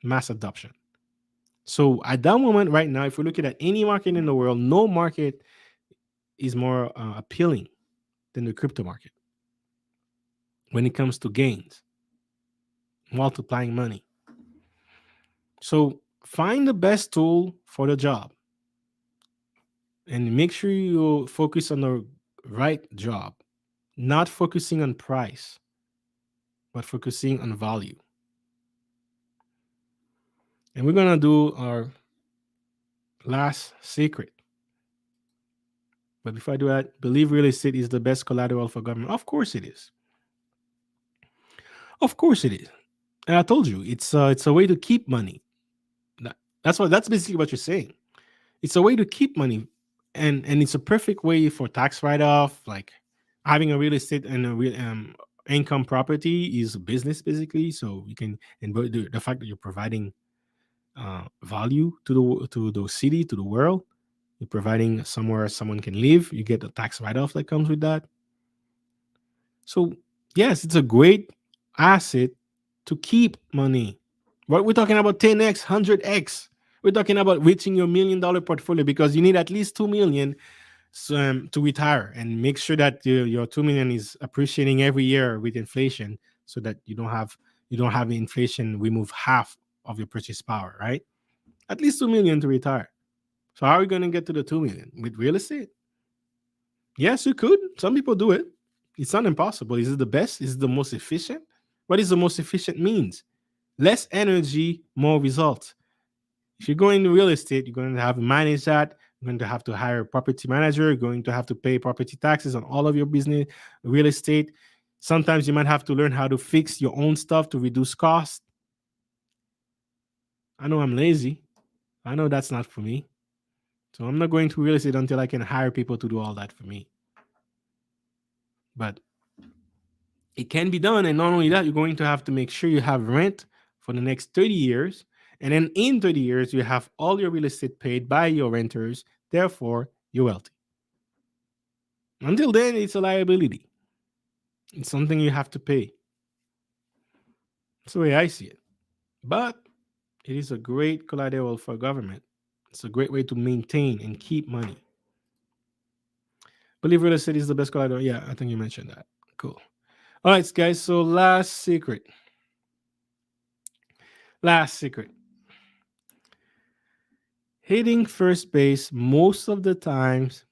mass adoption. So at that moment right now, if we're looking at any market in the world, no market is more appealing than the crypto market when it comes to gains, multiplying money. So find the best tool for the job and make sure you focus on the right job, not focusing on price, but focusing on value. And we're going to do our last secret. But before I do that, believe real estate is the best collateral for government. Of course it is. Of course it is. And I told you, it's a way to keep money. That's basically what you're saying. It's a way to keep money, and it's a perfect way for tax write off. Like having a real estate and a real income property is a business basically. So you can, and the fact that you're providing value to the city, to the world, you're providing somewhere someone can live. You get the tax write off that comes with that. So yes, it's a great asset to keep money. But we're talking about 10x, 100x. We're talking about reaching your $1 million portfolio because you need at least 2 million to retire, and make sure that your 2 million is appreciating every year with inflation, so that you don't have inflation remove half of your purchase power, right? At least 2 million to retire. So how are we going to get to the 2 million with real estate? Yes, you could. Some people do it. It's not impossible. Is it the best? Is it the most efficient? What is the most efficient means? Less energy, more results. If you're going to real estate, you're going to have to manage that. You're going to have to hire a property manager. You're going to have to pay property taxes on all of your business, real estate. Sometimes you might have to learn how to fix your own stuff to reduce cost. I know I'm lazy. I know that's not for me. So I'm not going to real estate until I can hire people to do all that for me. But it can be done. And not only that, you're going to have to make sure you have rent for the next 30 years. And then in 30 years, you have all your real estate paid by your renters. Therefore, you're wealthy. Until then, it's a liability. It's something you have to pay. That's the way I see it. But it is a great collateral for government. It's a great way to maintain and keep money. Believe real estate is the best collateral. Yeah, I think you mentioned that. Cool. All right, guys. So last secret. Last secret. Hitting first base most of the times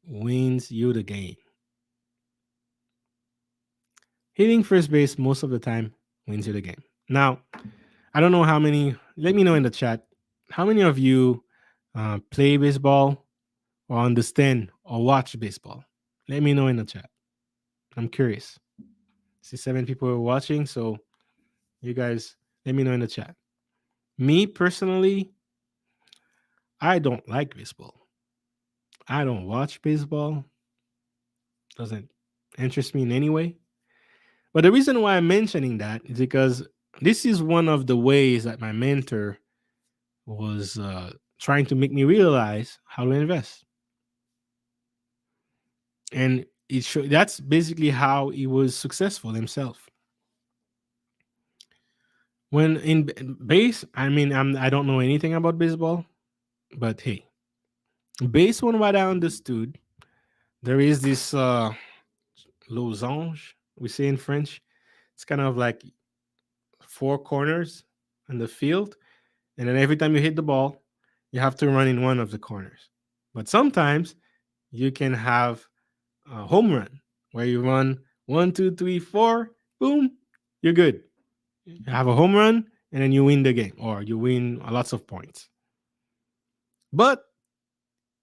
wins you the game. Hitting first base most of the time wins you the game. Now, I don't know how many, let me know in the chat, how many of you play baseball or understand or watch baseball? Let me know in the chat. I'm curious. See 7 people are watching, so you guys, let me know in the chat. Me personally, I don't like baseball. I don't watch baseball. Doesn't interest me in any way. But the reason why I'm mentioning that is because this is one of the ways that my mentor was trying to make me realize how to invest. And that's basically how he was successful himself. When in base, I mean, I don't know anything about baseball, but hey, based on what I understood, there is this losange, we say in French. It's kind of like 4 corners in the field, and then every time you hit the ball, you have to run in one of the corners. But sometimes you can have a home run where you run 1, 2, 3, 4, boom, you're good. You have a home run, and then you win the game, or you win lots of points. But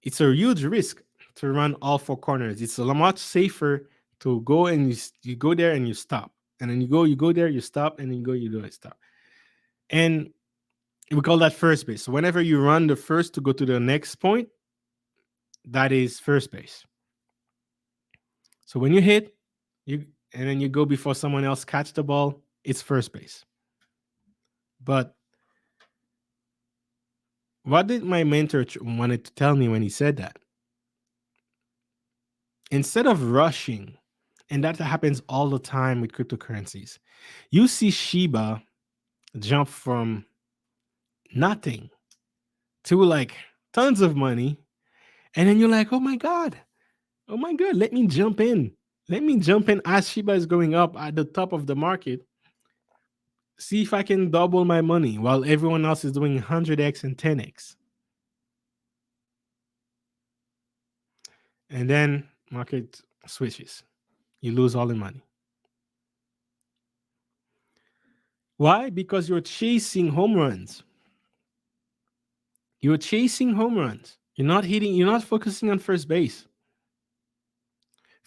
it's a huge risk to run all 4 corners. It's a lot much safer to go and you go there and you stop, and then you go there, you stop, and then you go, you do it, stop. And we call that first base. So whenever you run the first to go to the next point, that is first base. So when you hit, you and then you go before someone else catch the ball, it's first base. But what did my mentor wanted to tell me when he said that? Instead of rushing, and that happens all the time with cryptocurrencies, you see Shiba jump from nothing to like tons of money, and then you're like, oh my god, let me jump in. Let me jump in as Shiba is going up at the top of the market. See if I can double my money while everyone else is doing 100x and 10x. And then market switches. You lose all the money. Why? Because you're chasing home runs. You're chasing home runs. You're not focusing on first base.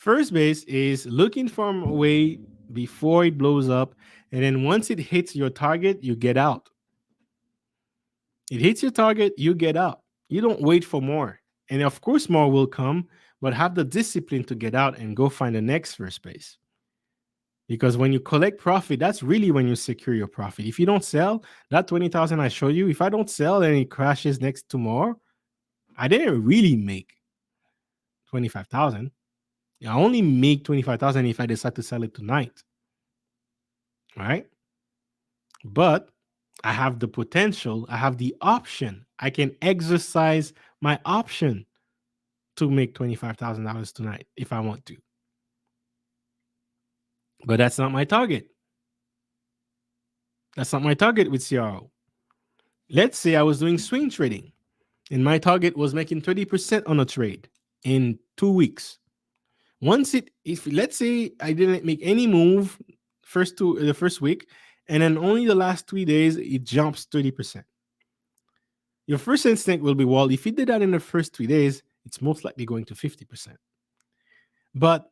First base is looking for a way before it blows up, and then once it hits your target, you get out. It hits your target, you get out. You don't wait for more. And of course, more will come, but have the discipline to get out and go find the next first base. Because when you collect profit, that's really when you secure your profit. If you don't sell that 20,000 I showed you, if I don't sell and it crashes next tomorrow, I didn't really make 25,000. I only make 25,000 if I decide to sell it tonight. Right? But I have the potential, I have the option. I can exercise my option to make $25,000 tonight if I want to. But that's not my target. That's not my target with CRO. Let's say I was doing swing trading and my target was making 30% on a trade in 2 weeks. Once it, if let's say I didn't make any move the first week, and then only the last 3 days it jumps 30%. Your first instinct will be, well, if you did that in the first 3 days, it's most likely going to 50%. But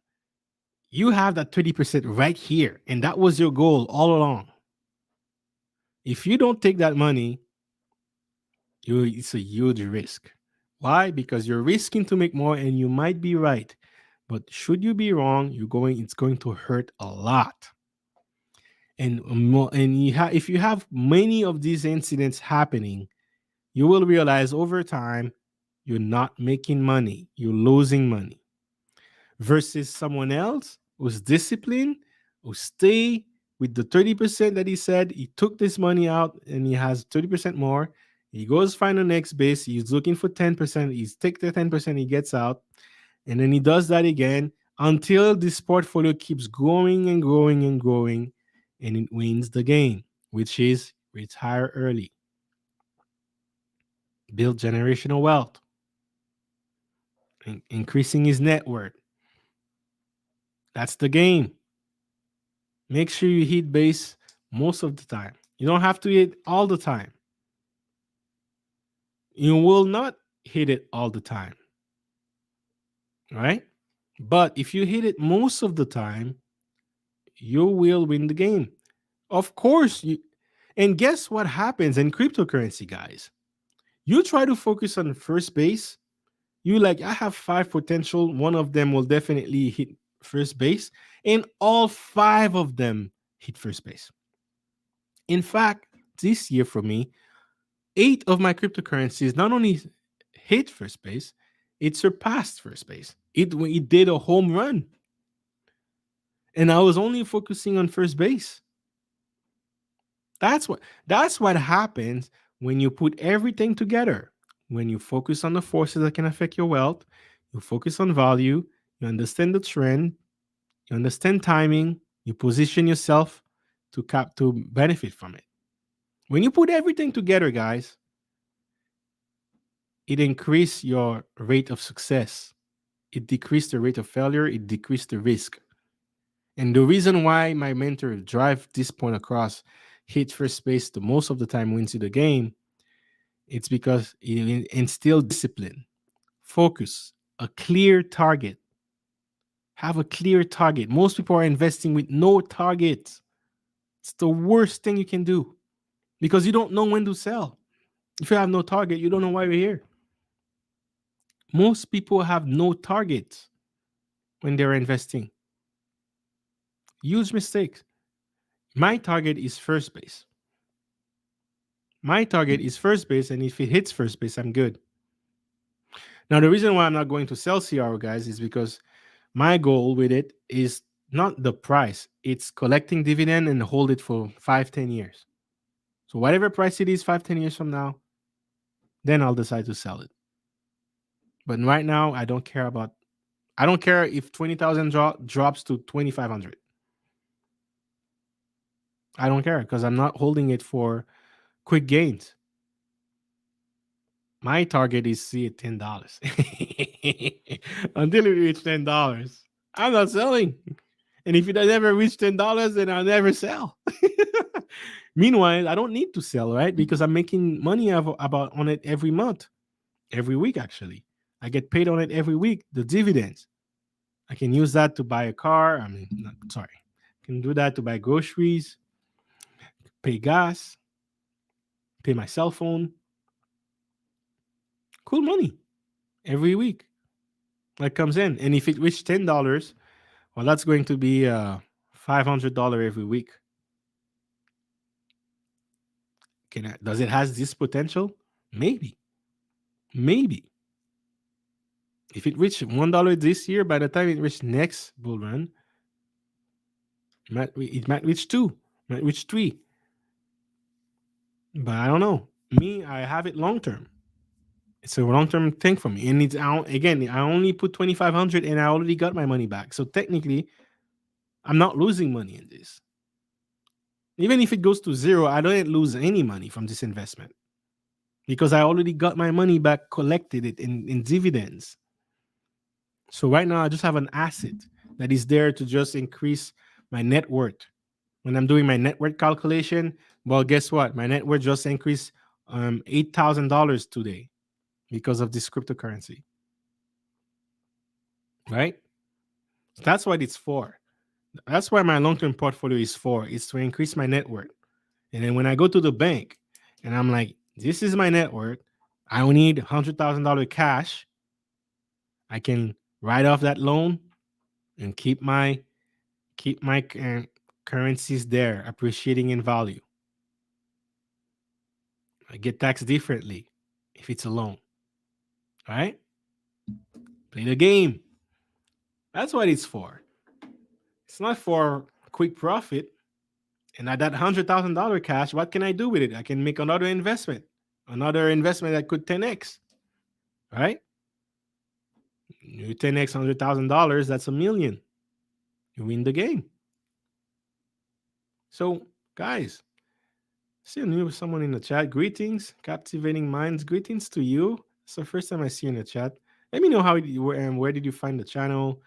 you have that 30% right here, and that was your goal all along. If you don't take that money, it's a huge risk. Why? Because you're risking to make more, and you might be right. But should you be wrong, it's going to hurt a lot. And if you have many of these incidents happening, you will realize over time you're not making money, you're losing money. Versus someone else who's disciplined, who stay with the 30% that he said, he took this money out and he has 30% more. He goes find the next base, he's looking for 10%, he's take the 10%, he gets out, and then he does that again until this portfolio keeps growing and growing and growing, and it wins the game, which is retire early, build generational wealth, increasing his net worth. That's the game. Make sure you hit base most of the time. You don't have to hit all the time. You will not hit it all the time. Right? But if you hit it most of the time, you will win the game. Of course, and guess what happens in cryptocurrency, guys? You try to focus on first base. You like, I have 5 potential. One of them will definitely hit first base, and all 5 of them hit first base. In fact, this year for me, 8 of my cryptocurrencies not only hit first base, it surpassed first base. It did a home run. And I was only focusing on first base. That's what happens when you put everything together. When you focus on the forces that can affect your wealth, you focus on value, you understand the trend, you understand timing, you position yourself to benefit from it. When you put everything together, guys, it increases your rate of success. It decreases the rate of failure. It decreases the risk. And the reason why my mentor drive this point across, hit first base the most of the time, wins you the game, it's because it instills discipline, focus, a clear target. Have a clear target. Most people are investing with no target. It's the worst thing you can do because you don't know when to sell. If you have no target, you don't know why you're here. Most people have no target when they're investing. Huge mistake. My target is first base. My target is first base, and if it hits first base, I'm good. Now, the reason why I'm not going to sell CRO, guys, is because my goal with it is not the price. It's collecting dividend and hold it for 5-10 years. So whatever price it is 5-10 years from now, then I'll decide to sell it. But right now, I don't care if 20,000 drops to 2,500. I don't care because I'm not holding it for quick gains. My target is see it $10. Until it reaches $10, I'm not selling. And if it never reach $10, then I'll never sell. Meanwhile, I don't need to sell, right? Because I'm making money on it every month, every week, actually. I get paid on it every week, the dividends. I can use that to buy a car. I mean, not, sorry. I can do that to buy groceries, pay gas, pay my cell phone. Cool money every week that comes in. And if it reaches $10, well, that's going to be $500 every week. Does it has this potential? Maybe, maybe. If it reached $1 this year, by the time it reaches next bull run, it might reach two, might reach three. But I don't know. Me, I have it long term. It's a long term thing for me, and again, I only put 2,500, and I already got my money back. So technically, I'm not losing money in this. Even if it goes to zero, I don't lose any money from this investment because I already got my money back, collected it in dividends. So right now, I just have an asset that is there to just increase my net worth. When I'm doing my net worth calculation, well, guess what? My net worth just increased $8,000 today because of this cryptocurrency, right? That's what it's for. That's why my long-term portfolio is for. It's to increase my net worth. And then when I go to the bank and I'm like, this is my net worth, I only need $100,000 cash, I can write off that loan and keep my currencies there appreciating in value. I get taxed differently if it's a loan. All right? Play the game. That's what it's for. It's not for quick profit. And at that $100,000 cash, what can I do with it? I can make another investment that could 10x, right? You 10x $100,000, that's a million. You win the game. So, guys, see someone in the chat. Greetings, captivating minds. Greetings to you. It's the first time I see you in the chat. Let me know how you were and where did you find the channel.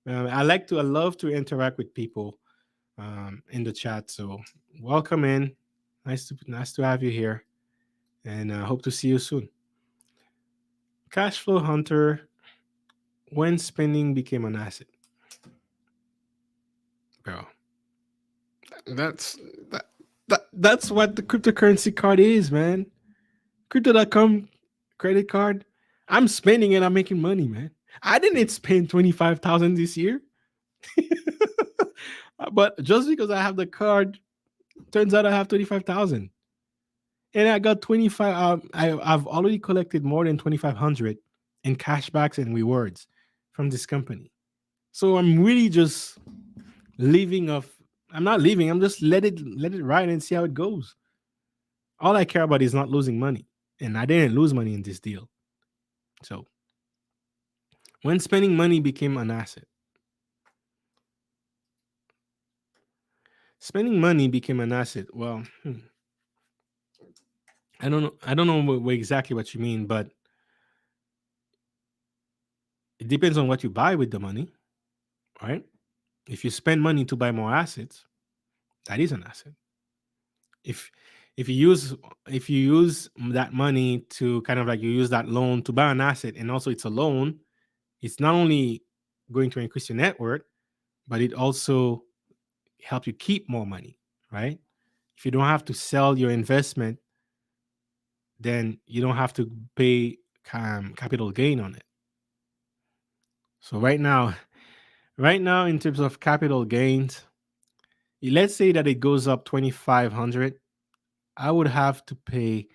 I love to interact with people in the chat. So welcome in. Nice to have you here, and I hope to see you soon. Cashflow Hunter. When spending became an asset, bro. That's what the cryptocurrency card is, man. Crypto.com credit card. I'm spending and I'm making money, man. I didn't spend 25,000 this year. But just because I have the card, turns out I have 25,000. And I got 25. I've already collected more than 2,500 in cashbacks and rewards from this company. So I'm really just living off. I'm not leaving. I'm just let it ride and see how it goes. All I care about is not losing money. And I didn't lose money in this deal. So when spending money became an asset, spending money became an asset. Well, I don't know. I don't know exactly what you mean, but it depends on what you buy with the money, right? If you spend money to buy more assets, that is an asset. If if you use that money to kind of like you use that loan to buy an asset, and also it's a loan, it's not only going to increase your net worth, but it also help you keep more money, right? If you don't have to sell your investment, then you don't have to pay capital gain on it. So right now, in terms of capital gains, let's say that it goes up 2,500, I would have to pay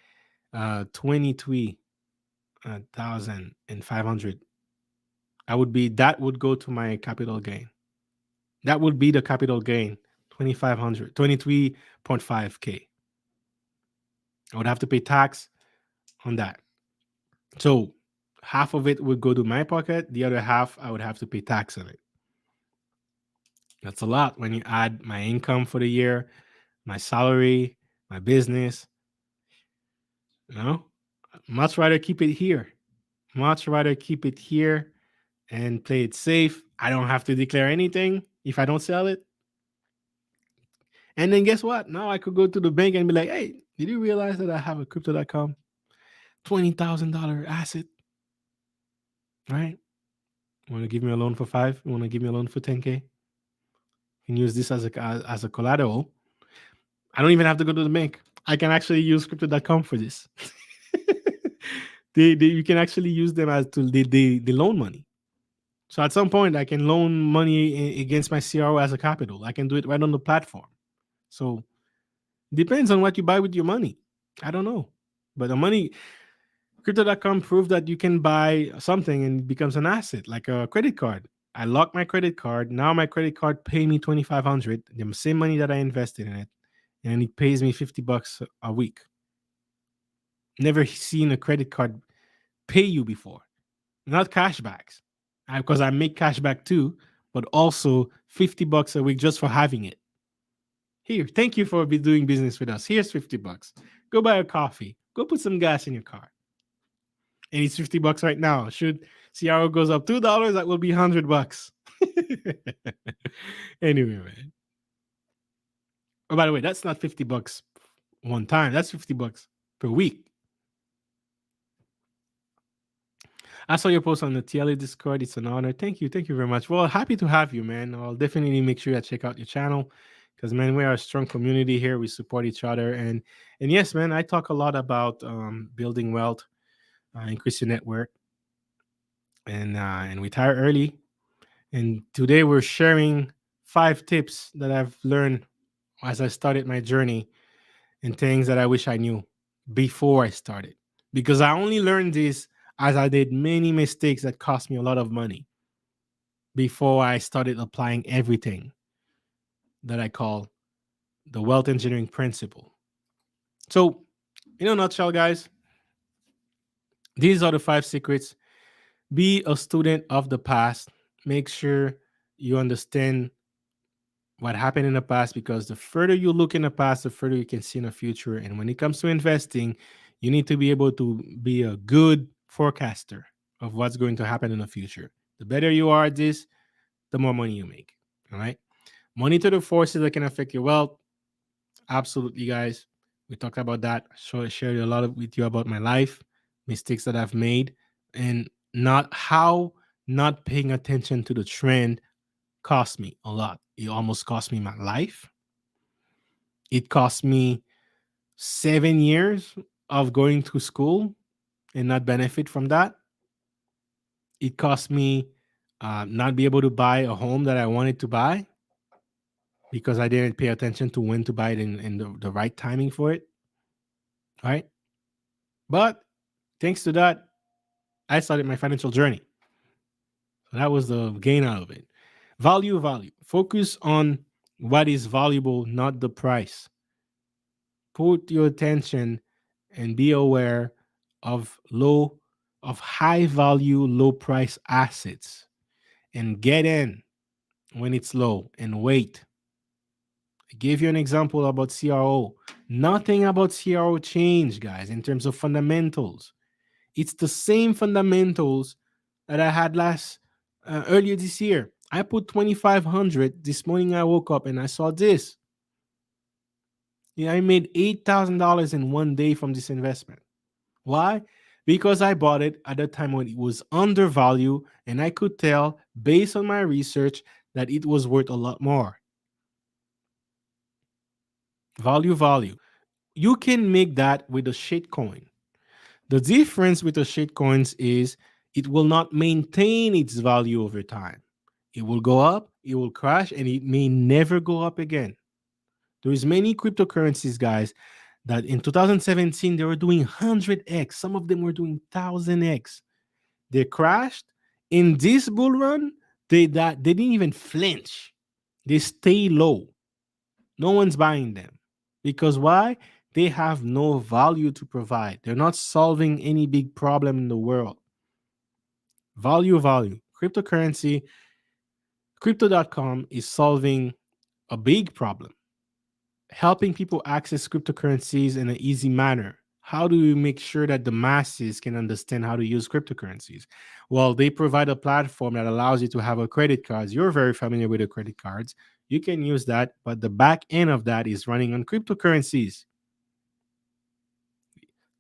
23,500. That would go to my capital gain. That would be the capital gain, 2,500, 23.5K. I would have to pay tax on that. So half of it would go to my pocket. The other half, I would have to pay tax on it. That's a lot when you add my income for the year, my salary, my business. You know, much rather keep it here. Much rather keep it here and play it safe. I don't have to declare anything if I don't sell it. And then guess what? Now I could go to the bank and be like, hey, did you realize that I have a crypto.com $20,000 asset? Right? Want to give me a loan for five? You want to give me a loan for 10K? You can use this as a collateral. I don't even have to go to the bank. I can actually use crypto.com for this. You can actually use them as to the loan money. So at some point, I can loan money against my CRO as a capital. I can do it right on the platform. So depends on what you buy with your money. I don't know. But the money, crypto.com proved that you can buy something and it becomes an asset, like a credit card. I lock my credit card. Now my credit card pay me 2,500, the same money that I invested in it, and it pays me $50 a week. Never seen a credit card pay you before. Not cashbacks, because I make cashback too, but also $50 a week just for having it. Here, thank you for doing business with us. Here's $50. Go buy a coffee. Go put some gas in your car. And it's $50 right now. Should CRO goes up $2, that will be $100. Anyway, man. Oh, by the way, that's not $50 one time. That's $50 per week. I saw your post on the TLA Discord. It's an honor. Thank you. Thank you very much. Well, happy to have you, man. I'll definitely make sure I check out your channel because, man, we are a strong community here. We support each other. And yes, man, I talk a lot about building wealth, increase your network, and retire early. And today we're sharing 5 tips that I've learned as I started my journey and things that I wish I knew before I started. Because I only learned this as I did many mistakes that cost me a lot of money before I started applying everything that I call the wealth engineering principle. So, in a nutshell, guys, these are the 5 secrets. Be a student of the past. Make sure you understand what happened in the past, because the further you look in the past, the further you can see in the future. And when it comes to investing, you need to be able to be a good forecaster of what's going to happen in the future. The better you are at this, the more money you make. All right. Monitor the forces that can affect your wealth. Absolutely, guys. We talked about that. So I shared a lot with you about my life, mistakes that I've made, and not paying attention to the trend cost me a lot. It almost cost me my life. It cost me 7 years of going to school and not benefit from that. It cost me not be able to buy a home that I wanted to buy because I didn't pay attention to when to buy it and the right timing for it. All right. But thanks to that, I started my financial journey. So that was the gain out of it. Value. Focus on what is valuable, not the price. Put your attention and be aware of high value, low price assets and get in when it's low and wait. I gave you an example about CRO. Nothing about CRO changed, guys, in terms of fundamentals. It's the same fundamentals that I had earlier this year. I put 2,500. This morning I woke up and I saw this. Yeah, I made $8,000 in one day from this investment. Why? Because I bought it at a time when it was undervalued, and I could tell based on my research that it was worth a lot more. Value. You can make that with a shitcoin. The difference with the shitcoins is it will not maintain its value over time. It will go up, it will crash, and it may never go up again. There is many cryptocurrencies, guys, that in 2017 they were doing 100x. Some of them were doing 1000x. They crashed. In this bull run, they didn't even flinch. They stay low. No one's buying them. Because why? They have no value to provide. They're not solving any big problem in the world. Value. Cryptocurrency, crypto.com is solving a big problem, helping people access cryptocurrencies in an easy manner. How do we make sure that the masses can understand how to use cryptocurrencies? Well, they provide a platform that allows you to have a credit card. You're very familiar with the credit cards. You can use that, but the back end of that is running on cryptocurrencies.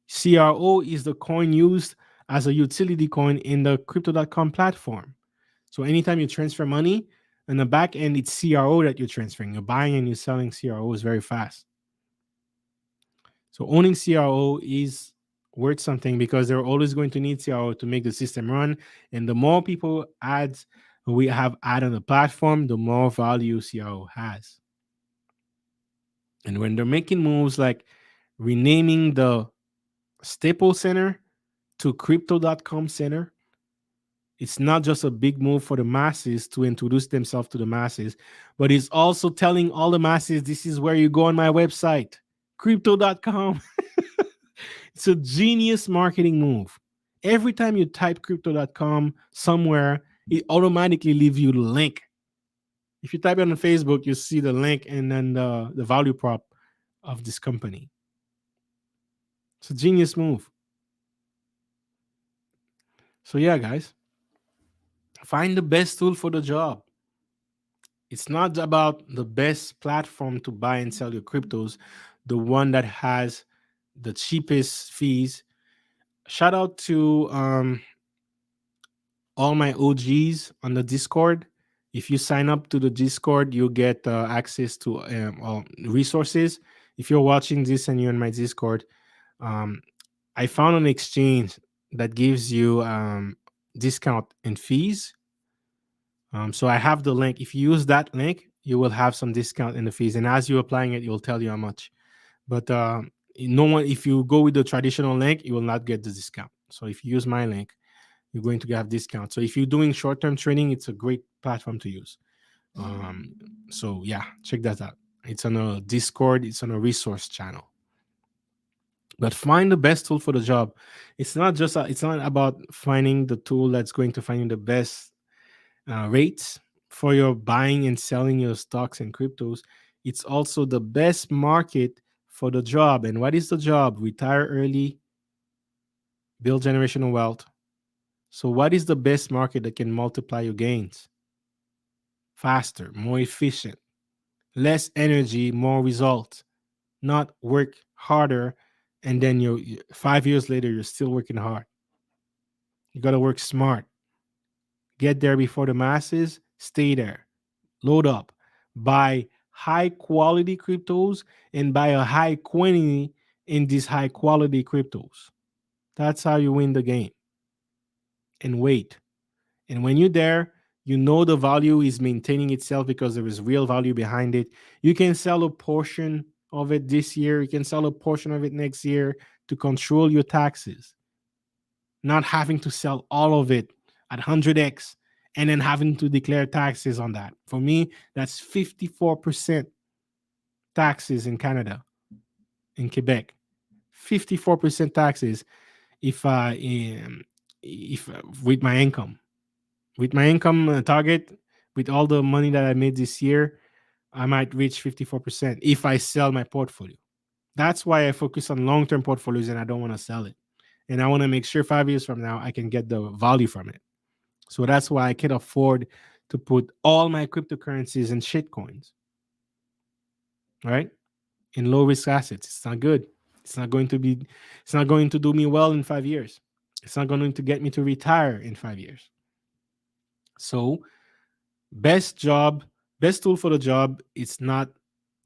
CRO is the coin used as a utility coin in the crypto.com platform. So anytime you transfer money, in the back end, it's CRO that you're transferring. You're buying and you're selling CROs very fast. So owning CRO is worth something because they're always going to need CRO to make the system run. And the more people ads we have add on the platform, the more value CRO has. And when they're making moves like renaming the Staple Center to Crypto.com Center, it's not just a big move for the masses to introduce themselves to the masses, but it's also telling all the masses this is where you go on my website, Crypto.com. It's a genius marketing move. Every time you type Crypto.com somewhere, it automatically leaves you the link. If you type it on Facebook, you see the link and then the value prop of this company. It's a genius move. So yeah, guys, find the best tool for the job. It's not about the best platform to buy and sell your cryptos, the one that has the cheapest fees. Shout out to all my OGs on the Discord. If you sign up to the Discord, you'll get access to resources. If you're watching this and you're in my Discord, um, I found an exchange that gives you discount and fees. So I have the link. If you use that link, you will have some discount in the fees. And as you're applying it, it will tell you how much. But no one, if you go with the traditional link, you will not get the discount. So if you use my link, you're going to have discount. So if you're doing short-term trading, it's a great platform to use. So yeah, check that out. It's on a Discord. It's on a resource channel. But find the best tool for the job. It's not just it's not about finding the tool that's going to find you the best rates for your buying and selling your stocks and cryptos. It's also the best market for the job. And what is the job? Retire early, build generational wealth. So what is the best market that can multiply your gains? Faster, more efficient, less energy, more results. Not work harder and then you're 5 years later you're still working hard. You got to work smart. Get there before the masses, stay there. Load up, buy high quality cryptos, and buy a high quantity in these high quality cryptos. That's how you win the game. And wait. And when you're there, you know the value is maintaining itself because there is real value behind it. You can sell a portion of it this year, you can sell a portion of it next year to control your taxes, not having to sell all of it at 100x and then having to declare taxes on that. For me, that's 54% taxes in Canada, in Quebec. 54% taxes if if with my income. With my income target, with all the money that I made this year, I might reach 54% if I sell my portfolio. That's why I focus on long-term portfolios and I don't want to sell it. And I want to make sure 5 years from now I can get the value from it. So that's why I can afford to put all my cryptocurrencies in shitcoins, right? In low risk assets. It's not good. It's not going to be, it's not going to do me well in 5 years. It's not going to get me to retire in 5 years. So, best job, best tool for the job, it's not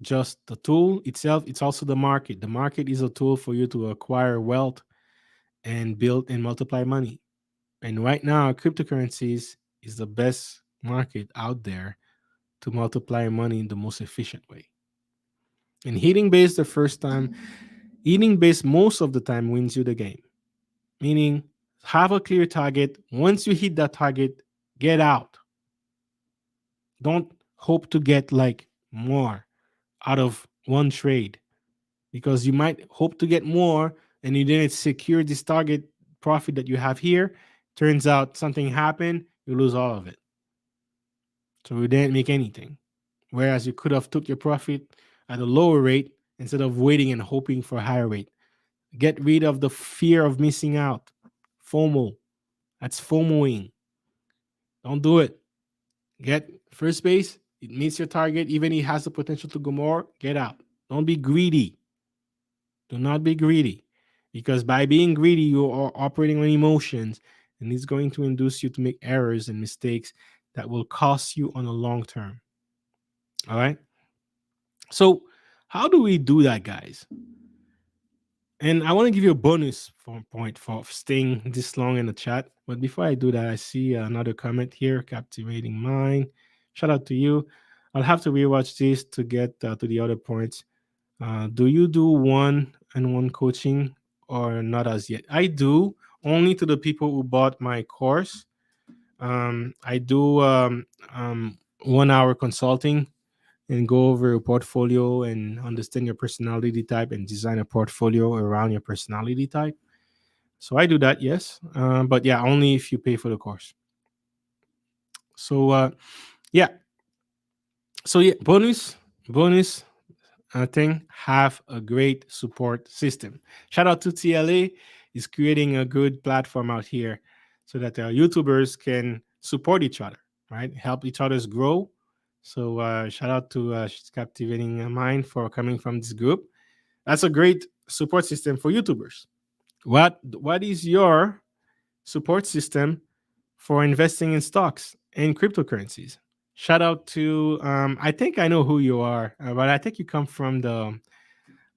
just the tool itself, it's also the market. The market is a tool for you to acquire wealth and build and multiply money. And right now, cryptocurrencies is the best market out there to multiply money in the most efficient way. And hitting base the first time, hitting base most of the time wins you the game. Meaning, have a clear target. Once you hit that target, get out. Don't hope to get like more out of one trade because you might hope to get more and you didn't secure this target profit that you have here. Turns out something happened, you lose all of it. So you didn't make anything. Whereas you could have took your profit at a lower rate instead of waiting and hoping for a higher rate. Get rid of the fear of missing out. FOMO. That's FOMOing. Don't do it. Get first base. It meets your target. Even if it has the potential to go more, get out. Don't be greedy. Do not be greedy. Because by being greedy, you are operating on emotions. and it's going to induce you to make errors and mistakes that will cost you on a long term. All right. So, how do we do that, guys? And I want to give you a bonus point for staying this long in the chat. But before I do that, I see another comment here, captivating mind. Shout out to you. I'll have to rewatch this to get to the other points. Do you do one-on-one coaching or not as yet? I do, only to the people who bought my course. I do 1 hour consulting and go over your portfolio and understand your personality type and design a portfolio around your personality type. So I do that, yes. But yeah, only if you pay for the course. So yeah. So yeah, bonus thing, have a great support system. Shout out to TLA, is creating a good platform out here so that YouTubers can support each other, right? Help each other's grow. So shout out to Captivating Mind for coming from this group. That's a great support system for YouTubers. What is your support system for investing in stocks and cryptocurrencies? Shout out to I think I know who you are, but I think you come from the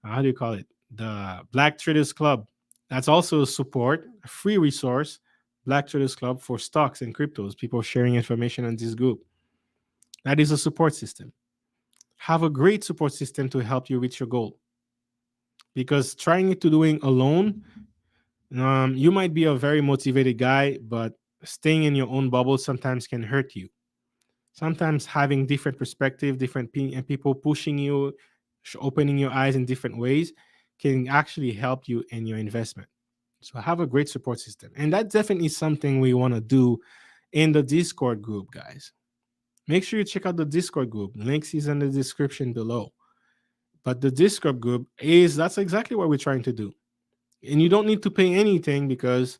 how do you call it? The Black Traders Club. That's also support, a free resource, Black Traders Club for stocks and cryptos, people sharing information on this group. That is a support system. Have a great support system to help you reach your goal. Because trying to doing alone, you might be a very motivated guy, but staying in your own bubble sometimes can hurt you. Sometimes having different perspective, and people pushing you, opening your eyes in different ways, can actually help you in your investment. So have a great support system, and that's definitely something we want to do in the Discord group, guys. Make sure you check out the Discord group. Links is in the description below. But the Discord group that's exactly what we're trying to do, and you don't need to pay anything because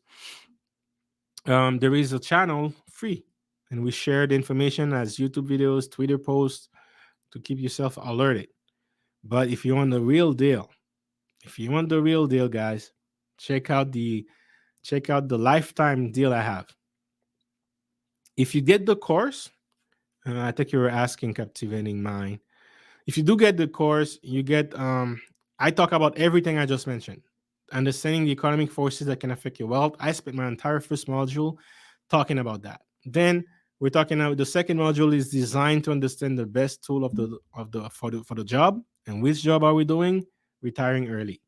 there is a channel free, and we share the information as YouTube videos, Twitter posts to keep yourself alerted. But if you want the real deal, guys, check out the lifetime deal I have. If you get the course, I think you were asking, Captivating Mind. If you do get the course, you get I talk about everything I just mentioned. Understanding the economic forces that can affect your wealth. I spent my entire first module talking about that. Then we're talking about the second module is designed to understand the best tool for the job. And which job are we doing? Retiring early.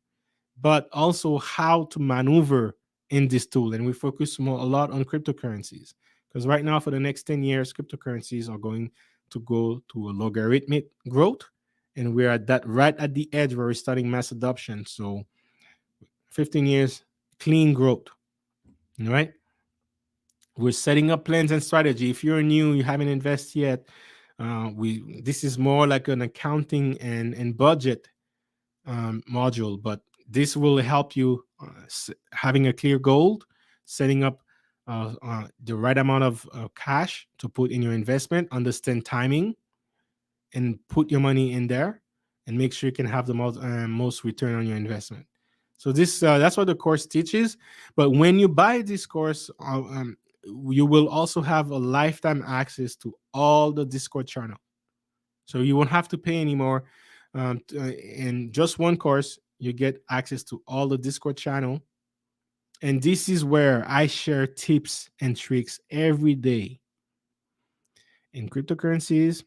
But also how to maneuver in this tool. And we focus a lot on cryptocurrencies. Because right now, for the next 10 years, cryptocurrencies are going to go to a logarithmic growth. And we're right at the edge where we're starting mass adoption. So 15 years, clean growth. All right. We're setting up plans and strategy. If you're new, you haven't invested yet, this is more like an accounting and budget module, but this will help you having a clear goal, setting up the right amount of cash to put in your investment, understand timing, and put your money in there, and make sure you can have the most return on your investment. So that's what the course teaches. But when you buy this course, you will also have a lifetime access to all the Discord channel. So you won't have to pay anymore. In just one course, you get access to all the Discord channel. And this is where I share tips and tricks every day. In cryptocurrencies,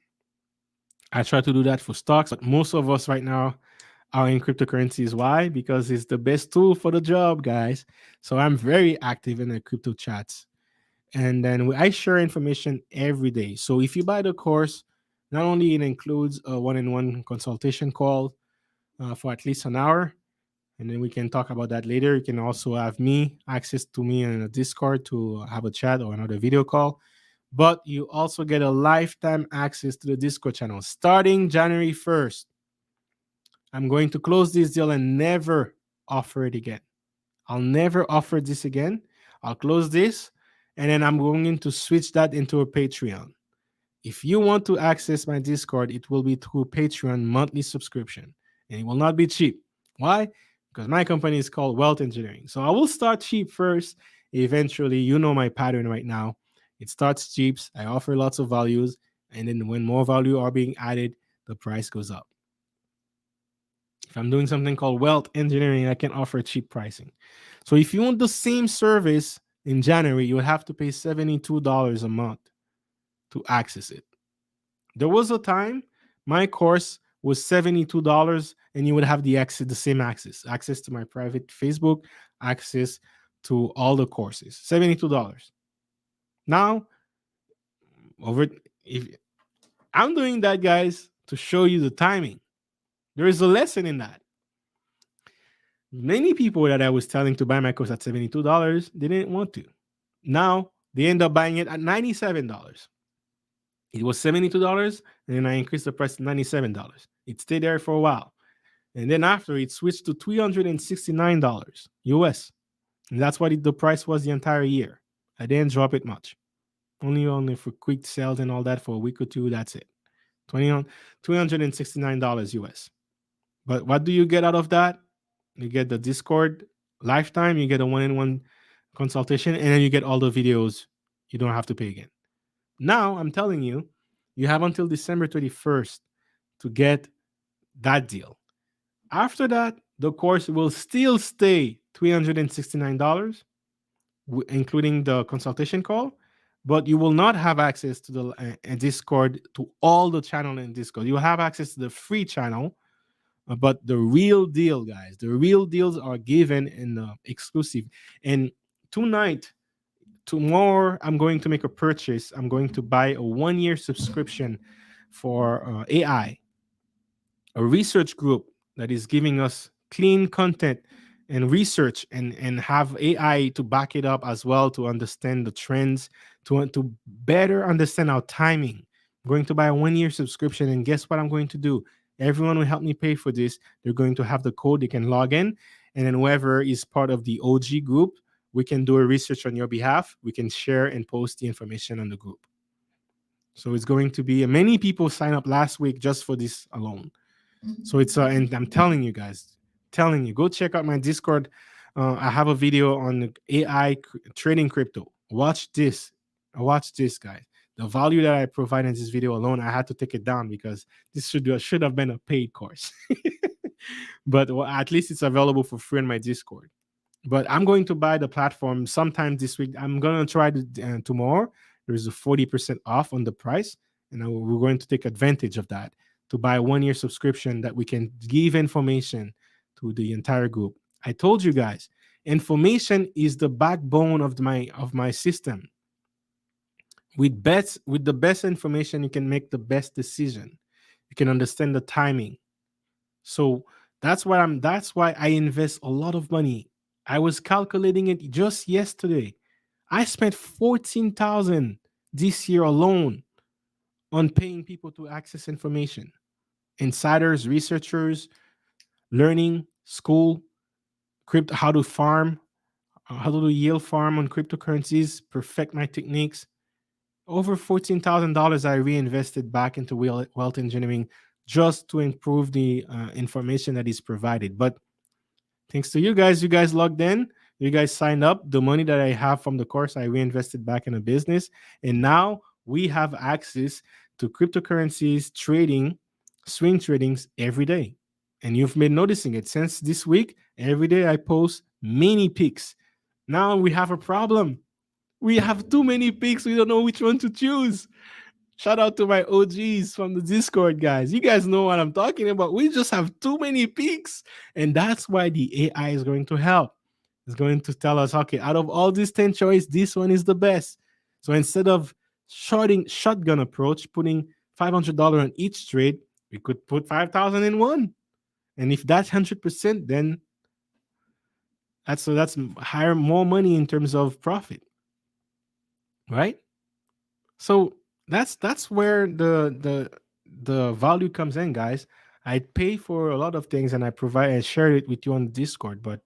I try to do that for stocks, but most of us right now are in cryptocurrencies. Why? Because it's the best tool for the job, guys. So I'm very active in the crypto chats. And then I share information every day. So if you buy the course, not only it includes a one-on-one consultation call for at least an hour, and then we can talk about that later. You can also have access to me in a Discord to have a chat or another video call. But you also get a lifetime access to the Discord channel starting January 1st. I'm going to close this deal and never offer it again. I'll never offer this again. I'll close this, and then I'm going to switch that into a Patreon. If you want to access my Discord, it will be through Patreon monthly subscription, and it will not be cheap. Why? Because my company is called Wealth Engineering. So I will start cheap first, Eventually, you know my pattern right now. It starts cheap. I offer lots of values, and then when more value are being added, the price goes up. If I'm doing something called wealth engineering, I can offer cheap pricing. So if you want the same service in January, you would have to pay $72 a month to access it. There was a time my course was $72 and you would have the same access to my private Facebook, access to all the courses. $72. Now, over if I'm doing that, guys, to show you the timing. There is a lesson in that. Many people that I was telling to buy my course at $72, they didn't want to. Now they end up buying it at $97. It was $72, and then I increased the price to $97. It stayed there for a while. And then after it switched to $369 US. And that's what the price was the entire year. I didn't drop it much. Only for quick sales and all that for a week or two. That's it. $269 US. But what do you get out of that? You get the Discord lifetime, you get a one-on-one consultation, and then you get all the videos. You don't have to pay again. Now, I'm telling you, you have until December 31st to get that deal. After that, the course will still stay $369, including the consultation call, but you will not have access to the Discord, to all the channel in Discord. You will have access to the free channel, but the real deal, guys, the real deals are given in exclusive. And tomorrow, I'm going to make a purchase. I'm going to buy a 1-year subscription for AI, a research group that is giving us clean content and research, and have AI to back it up as well, to understand the trends, to better understand our timing. I'm going to buy a 1-year subscription, and guess what I'm going to do? Everyone will help me pay for this. They're going to have the code. They can log in, and then whoever is part of the OG group, we can do a research on your behalf. We can share and post the information on the group. So it's going to be many people sign up last week just for this alone. So it's and I'm telling you guys, go check out my Discord. I have a video on AI trading crypto. Watch this, guys. The value that I provide in this video alone, I had to take it down because this should have been a paid course. But at least it's available for free in my Discord. But I'm going to buy the platform sometime this week. I'm going to try tomorrow. There's a 40% off on the price, and we're going to take advantage of that to buy a 1-year subscription that we can give information to the entire group. I told you guys, information is the backbone of my system. With the best information, you can make the best decision. You can understand the timing. So that's why I invest a lot of money. I was calculating it just yesterday. I spent $14,000 this year alone on paying people to access information. Insiders, researchers, learning, school, crypto, how to farm, how to do yield farm on cryptocurrencies, perfect my techniques. Over $14,000 I reinvested back into wealth engineering just to improve the information that is provided. But thanks to you guys logged in, you guys signed up. The money that I have from the course, I reinvested back in a business. And now we have access to cryptocurrencies trading, swing tradings every day. And you've been noticing it since this week. Every day I post many picks. Now we have a problem. We have too many picks. We don't know which one to choose. Shout out to my OGs from the Discord, guys. You guys know what I'm talking about. We just have too many picks. And that's why the AI is going to help. It's going to tell us, okay, out of all these 10 choices, this one is the best. So instead of shotgun approach, putting $500 on each trade, we could put 5,000 in one. And if that's 100%, then that's higher, more money in terms of profit. Right? So that's where the value comes in, guys. I pay for a lot of things and I share it with you on Discord, but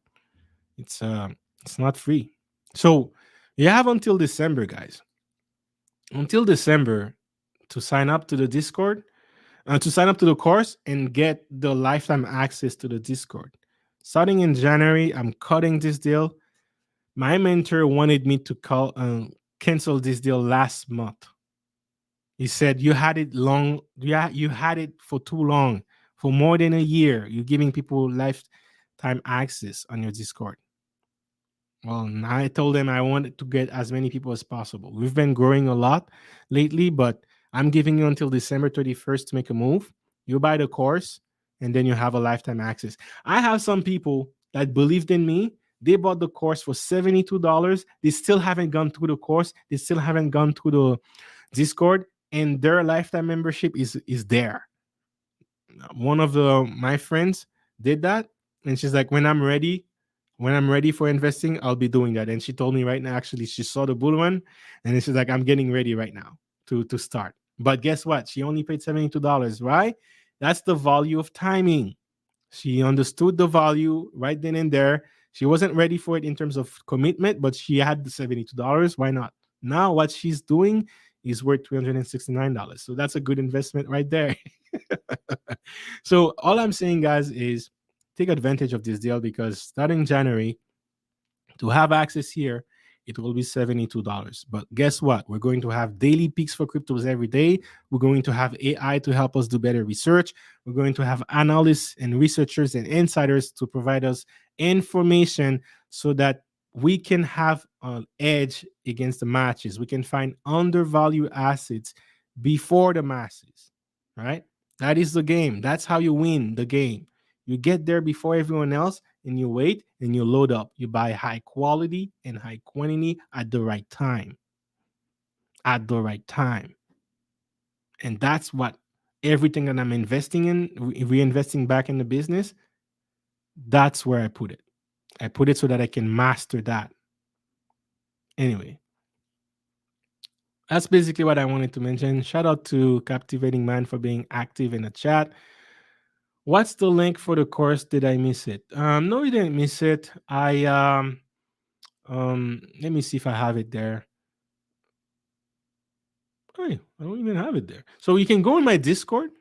it's not free. So you have until December, guys. Until December to sign up to the Discord, to sign up to the course and get the lifetime access to the Discord. Starting in January, I'm cutting this deal My mentor wanted me to cancel this deal last month. He said you had it long. Yeah, you had it for too long, for more than a year. You're giving people lifetime access on your Discord. Well, I told them I wanted to get as many people as possible. We've been growing a lot lately, but I'm giving you until December 31st to make a move. You buy the course, and then you have a lifetime access. I have some people that believed in me. They bought the course for $72. They still haven't gone through the course. They still haven't gone through the Discord, and their lifetime membership is there. One of the my friends did that, and she's like, when I'm ready for investing, I'll be doing that. And she told me right now, actually, she saw the bull one, and then she's like, I'm getting ready right now to start. But guess what? She only paid $72. Right? That's the value of timing. She understood the value right then and there. She wasn't ready for it in terms of commitment, but she had the $72. Why not? Now what she's doing is worth $369. So that's a good investment right there. So all I'm saying, guys, is take advantage of this deal because starting January, to have access here, it will be $72. But guess what? We're going to have daily peaks for cryptos every day. We're going to have AI to help us do better research. We're going to have analysts and researchers and insiders to provide us information so that we can have an edge against the matches. We can find undervalued assets before the masses, right? That is the game. That's how you win the game. You get there before everyone else and you wait and you load up. You buy high quality and high quantity at the right time. At the right time. And that's what everything that I'm investing in, reinvesting back in the business, that's where I put it. I put it so that I can master that. Anyway, that's basically what I wanted to mention. Shout out to Captivating Man for being active in the chat. What's the link for the course? Did I miss it? No, you didn't miss it. Let me see if I have it there. Hey, I don't even have it there. So you can go in my Discord.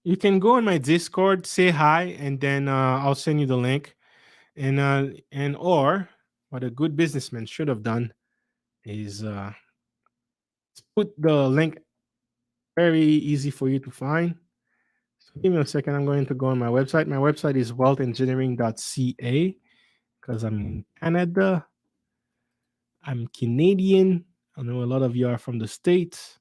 You can go in my Discord, say hi, and then I'll send you the link. And or what a good businessman should have done is put the link very easy for you to find. So give me a second. I'm going to go on my website. My website is wealthengineering.ca because I'm in Canada. I'm Canadian. I know a lot of you are from the States.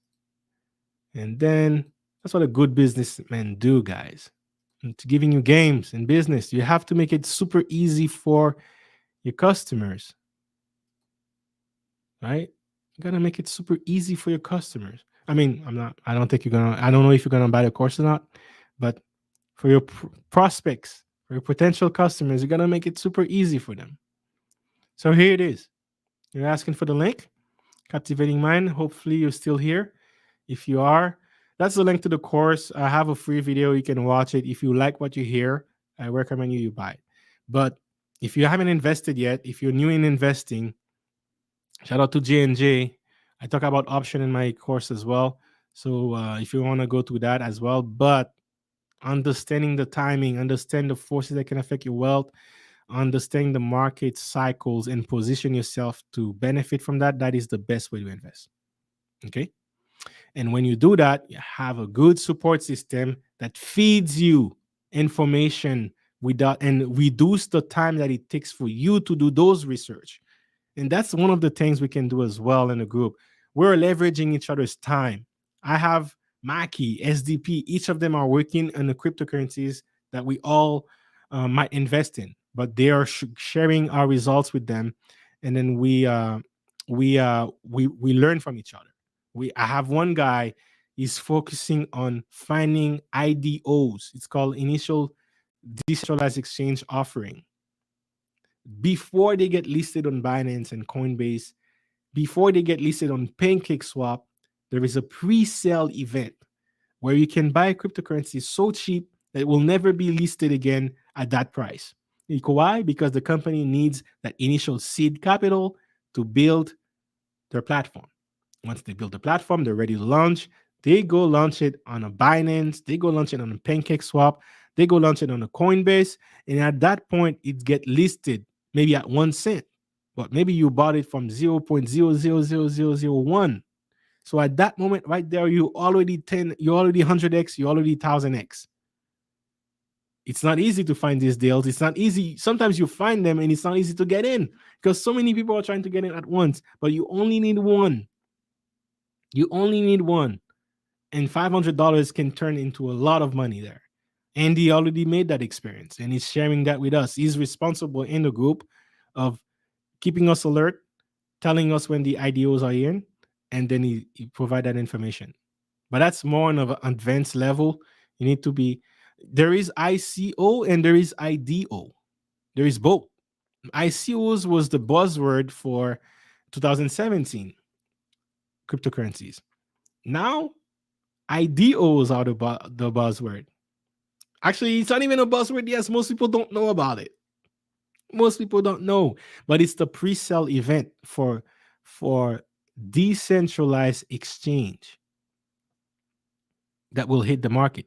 And then that's what a good businessman do, guys. And to giving you games in business, you have to make it super easy for your customers, right? You gotta make it super easy for your customers. I mean, I don't think I don't know if you're gonna buy the course or not, but for your prospects, for your potential customers, you gotta make it super easy for them. So here it is. You're asking for the link, Captivating Mind. Hopefully you're still here. If you are, that's the link to the course. I have a free video. You can watch it. If you like what you hear, I recommend you buy it. But if you haven't invested yet, if you're new in investing, shout out to J&J. I talk about option in my course as well. So if you want to go through that as well, but understanding the timing, understand the forces that can affect your wealth, understanding the market cycles and position yourself to benefit from that, that is the best way to invest. Okay. And when you do that, you have a good support system that feeds you information without and reduce the time that it takes for you to do those research. And that's one of the things we can do as well in the group. We're leveraging each other's time. I have Maki, SDP, each of them are working on the cryptocurrencies that we all might invest in, but they are sharing our results with them. And then we learn from each other. I have one guy, he's focusing on finding IDOs. It's called initial decentralized exchange offering. Before they get listed on Binance and Coinbase, before they get listed on PancakeSwap, there is a pre-sale event where you can buy cryptocurrency so cheap that it will never be listed again at that price. Why? Because the company needs that initial seed capital to build their platform. Once they build the platform, they're ready to launch. They go launch it on a Binance. They go launch it on a PancakeSwap. They go launch it on a Coinbase. And at that point, it get listed maybe at 1 cent. but maybe you bought it from 0.000001. So at that moment right there, you already 100x, you already 1000x. It's not easy to find these deals. It's not easy. Sometimes you find them and it's not easy to get in because so many people are trying to get in at once, but you only need one. You only need one. And $500 can turn into a lot of money there. Andy already made that experience and he's sharing that with us. He's responsible in the group of keeping us alert, telling us when the IDOs are in, and then he provide that information. But that's more on an advanced level. You need to be, there is ICO and there is IDO. There is both. ICOs was the buzzword for 2017 cryptocurrencies. Now, IDOs are the buzzword. Actually, it's not even a buzzword. Yes, most people don't know about it. Most people don't know, but it's the pre-sale event for decentralized exchange that will hit the market.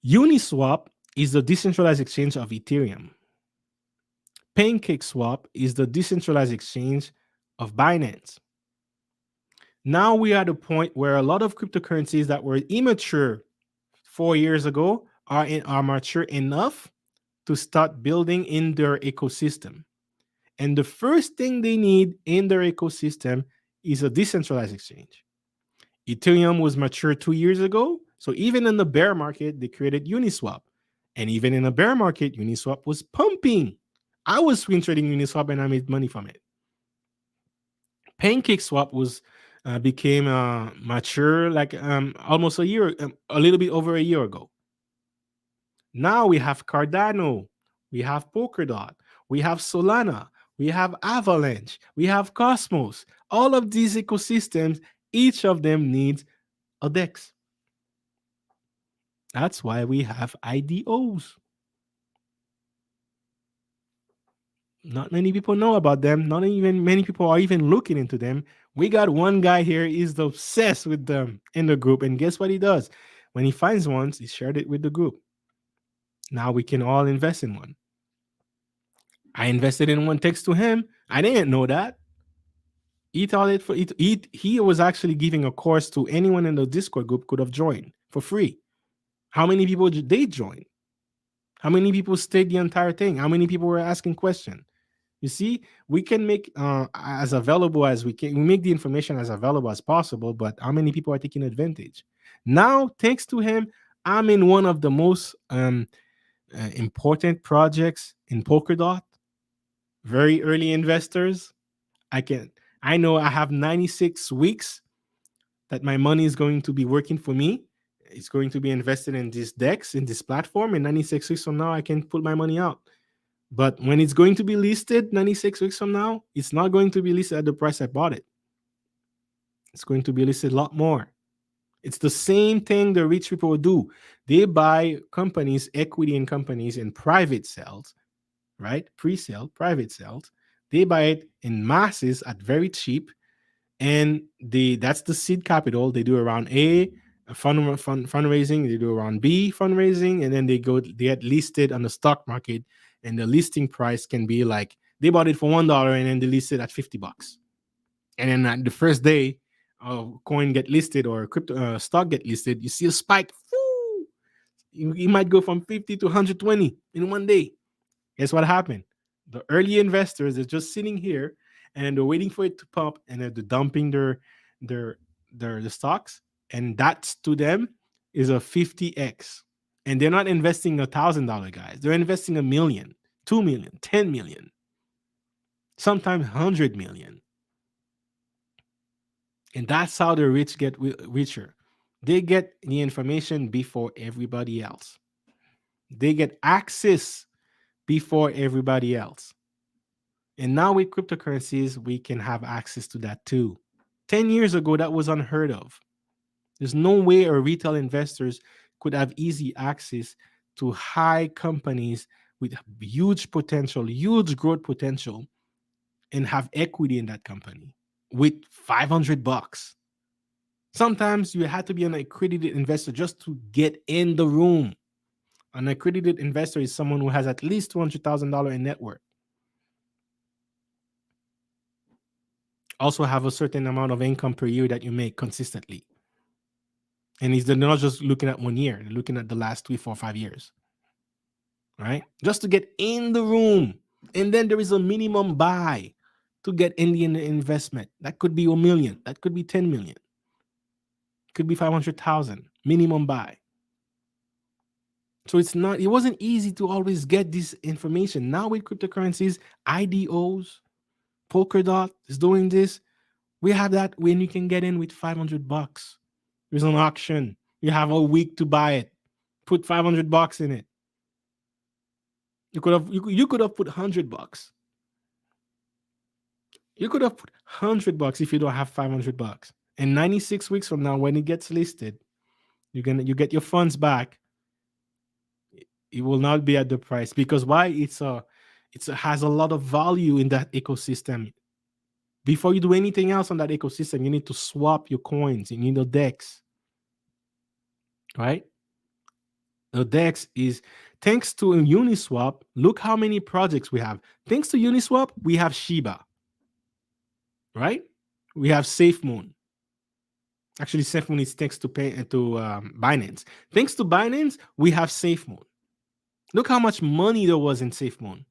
Uniswap is the decentralized exchange of Ethereum. PancakeSwap is the decentralized exchange of Binance. Now we are at a point where a lot of cryptocurrencies that were immature 4 years ago are mature enough to start building in their ecosystem. And the first thing they need in their ecosystem is a decentralized exchange. Ethereum was mature 2 years ago. So even in the bear market, they created Uniswap. And even in a bear market, Uniswap was pumping. I was swing trading Uniswap and I made money from it. PancakeSwap was became mature like almost a little bit over a year ago. Now we have Cardano, we have Polkadot, we have Solana, we have Avalanche, we have Cosmos. All of these ecosystems, each of them needs a DEX. That's why we have IDOs. Not many people know about them. Not even many people are even looking into them. We got one guy here, he's obsessed with them in the group. And guess what he does? When he finds one, he shared it with the group. Now we can all invest in one. I invested in one thanks to him. I didn't know that. He thought it for he was actually giving a course to anyone in the Discord group could have joined for free. How many people did they join? How many people stayed the entire thing? How many people were asking questions? You see, we can make as available as we can. We make the information as available as possible, but how many people are taking advantage? Now, thanks to him, I'm in one of the most important projects in Polkadot. Very early investors. I know I have 96 weeks that my money is going to be working for me. It's going to be invested in this DEX, in this platform. And 96 weeks from now, I can put my money out. But when it's going to be listed 96 weeks from now, it's not going to be listed at the price I bought it. It's going to be listed a lot more. It's the same thing the rich people do. They buy companies, equity in companies, in private sales, right? Pre-sale, private sales. They buy it in masses at very cheap. And that's the seed capital. They do around fundraising, they do around B fundraising, and then they get listed on the stock market, and the listing price can be like they bought it for $1 and then they listed at $50. And then at the first day coin get listed or crypto stock get listed, you see a spike. Woo! You might go from 50 to 120 in one day. Guess what happened? The early investors are just sitting here and they're waiting for it to pump, and they're dumping their stocks, and that's to them is a 50x. And they're not investing $1,000, guys. They're investing $1 million, 2 million, 10 million, sometimes 100 million. And that's how the rich get richer. They get the information before everybody else. They get access before everybody else. And now with cryptocurrencies, we can have access to that too. 10 years ago, that was unheard of. There's no way our retail investors could have easy access to high companies with huge potential, huge growth potential, and have equity in that company with $500. Sometimes you had to be an accredited investor just to get in the room. An accredited investor is someone who has at least $200,000 in net worth. also have a certain amount of income per year that you make consistently. And they're not just looking at 1 year, they're looking at the last 3, 4, 5 years, right? Just to get in the room. And then there is a minimum buy to get in the investment. That could be 1 million, that could be 10 million, could be 500,000 minimum buy. So it wasn't easy to always get this information. Now with cryptocurrencies, IDOs, Polkadot is doing this. We have that when you can get in with $500. There's an auction. You have a week to buy it. Put $500 in it. You could have put $100. You could have put $100 if you don't have $500. And 96 weeks from now, when it gets listed, you get your funds back. It will not be at the price, because why? Has a lot of value in that ecosystem. Before you do anything else on that ecosystem, you need to swap your coins. You need a DEX, right? The DEX is, thanks to Uniswap. Look how many projects we have. Thanks to Uniswap, we have Shiba, right? We have SafeMoon. Actually, SafeMoon is thanks to Binance. Thanks to Binance, we have SafeMoon. Look how much money there was in SafeMoon.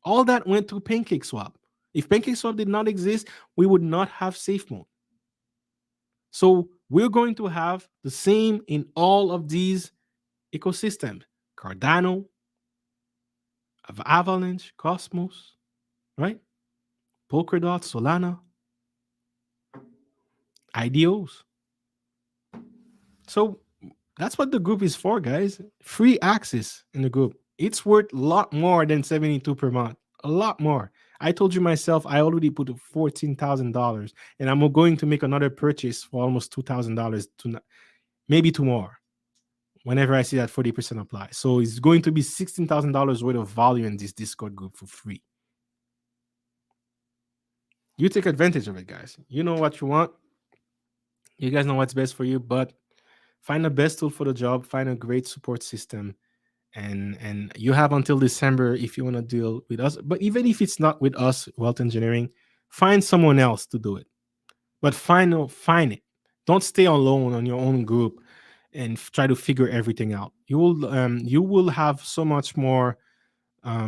All that went to PancakeSwap. If PancakeSwap did not exist, we would not have SafeMoon. So we're going to have the same in all of these ecosystems. Cardano, Avalanche, Cosmos, right? Polkadot, Solana, IDOs. So that's what the group is for, guys. Free access in the group. It's worth a lot more than $72 per month. A lot more. I told you myself, I already put $14,000, and I'm going to make another purchase for almost $2,000 maybe tomorrow, whenever I see that 40% apply. So it's going to be $16,000 worth of value in this Discord group for free. You take advantage of it, guys. You know what you want. You guys know what's best for you, but find the best tool for the job. Find a great support system. And you have until December if you want to deal with us. But even if it's not with us, Wealth Engineering, find someone else to do it. But find it. Don't stay alone on your own group and try to figure everything out. You will have so much more.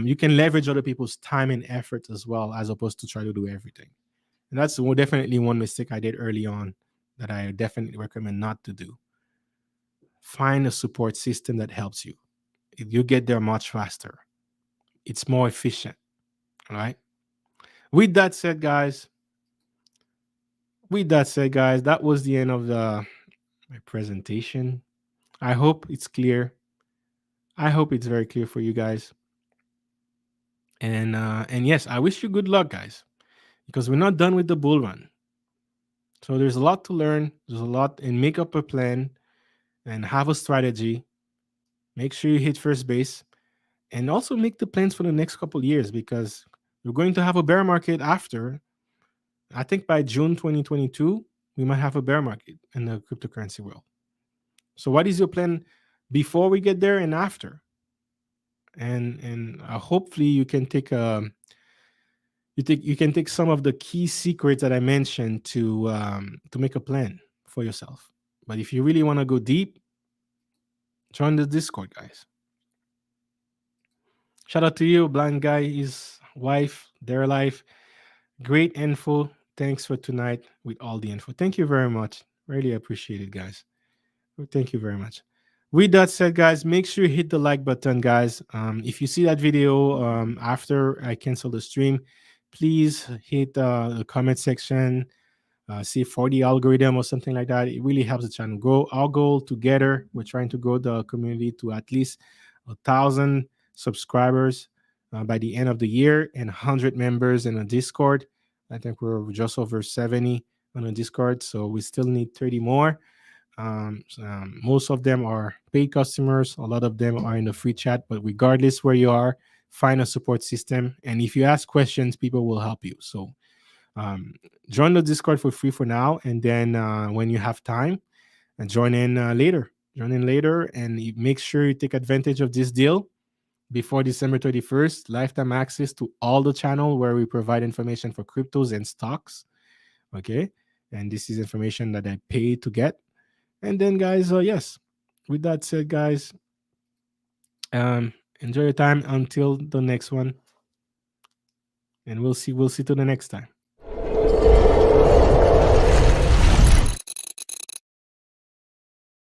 You can leverage other people's time and effort as well, as opposed to try to do everything. And that's definitely one mistake I did early on that I definitely recommend not to do. Find a support system that helps you. You get there much faster. It's more efficient. All right. With that said, guys, that was the end of my presentation. I hope it's clear. I hope it's very clear for you guys. And yes, I wish you good luck, guys, because we're not done with the bull run. So there's a lot to learn. There's a lot, and make up a plan and have a strategy. Make sure you hit first base, and also make the plans for the next couple of years, because we're going to have a bear market after. I think by June 2022, we might have a bear market in the cryptocurrency world. So what is your plan before we get there and after? And hopefully you can take you can take some of the key secrets that I mentioned to make a plan for yourself. But if you really want to go deep, join the Discord, guys. Shout out to you, blind guy, his wife, their life. Great info. Thanks for tonight with all the info. Thank you very much. Really appreciate it, guys. Thank you very much. With that said, guys, make sure you hit the like button, guys. If you see that video after I cancel the stream, please hit the comment section. See for the algorithm or something like that. It really helps the channel grow. Our goal together, we're trying to grow the community to at least 1,000 subscribers by the end of the year, and 100 members in a Discord. I think we're just over 70 on a Discord, so we still need 30 more. Most of them are paid customers. A lot of them are in the free chat, but regardless where you are, find a support system. And if you ask questions, people will help you. So join the Discord for free for now. And then when you have time, join in later. Join in later, and make sure you take advantage of this deal before December 31st. Lifetime access to all the channel where we provide information for cryptos and stocks. Okay, and this is information that I pay to get. And then, guys, yes. With that said, guys, enjoy your time until the next one, and we'll see. We'll see to the next time.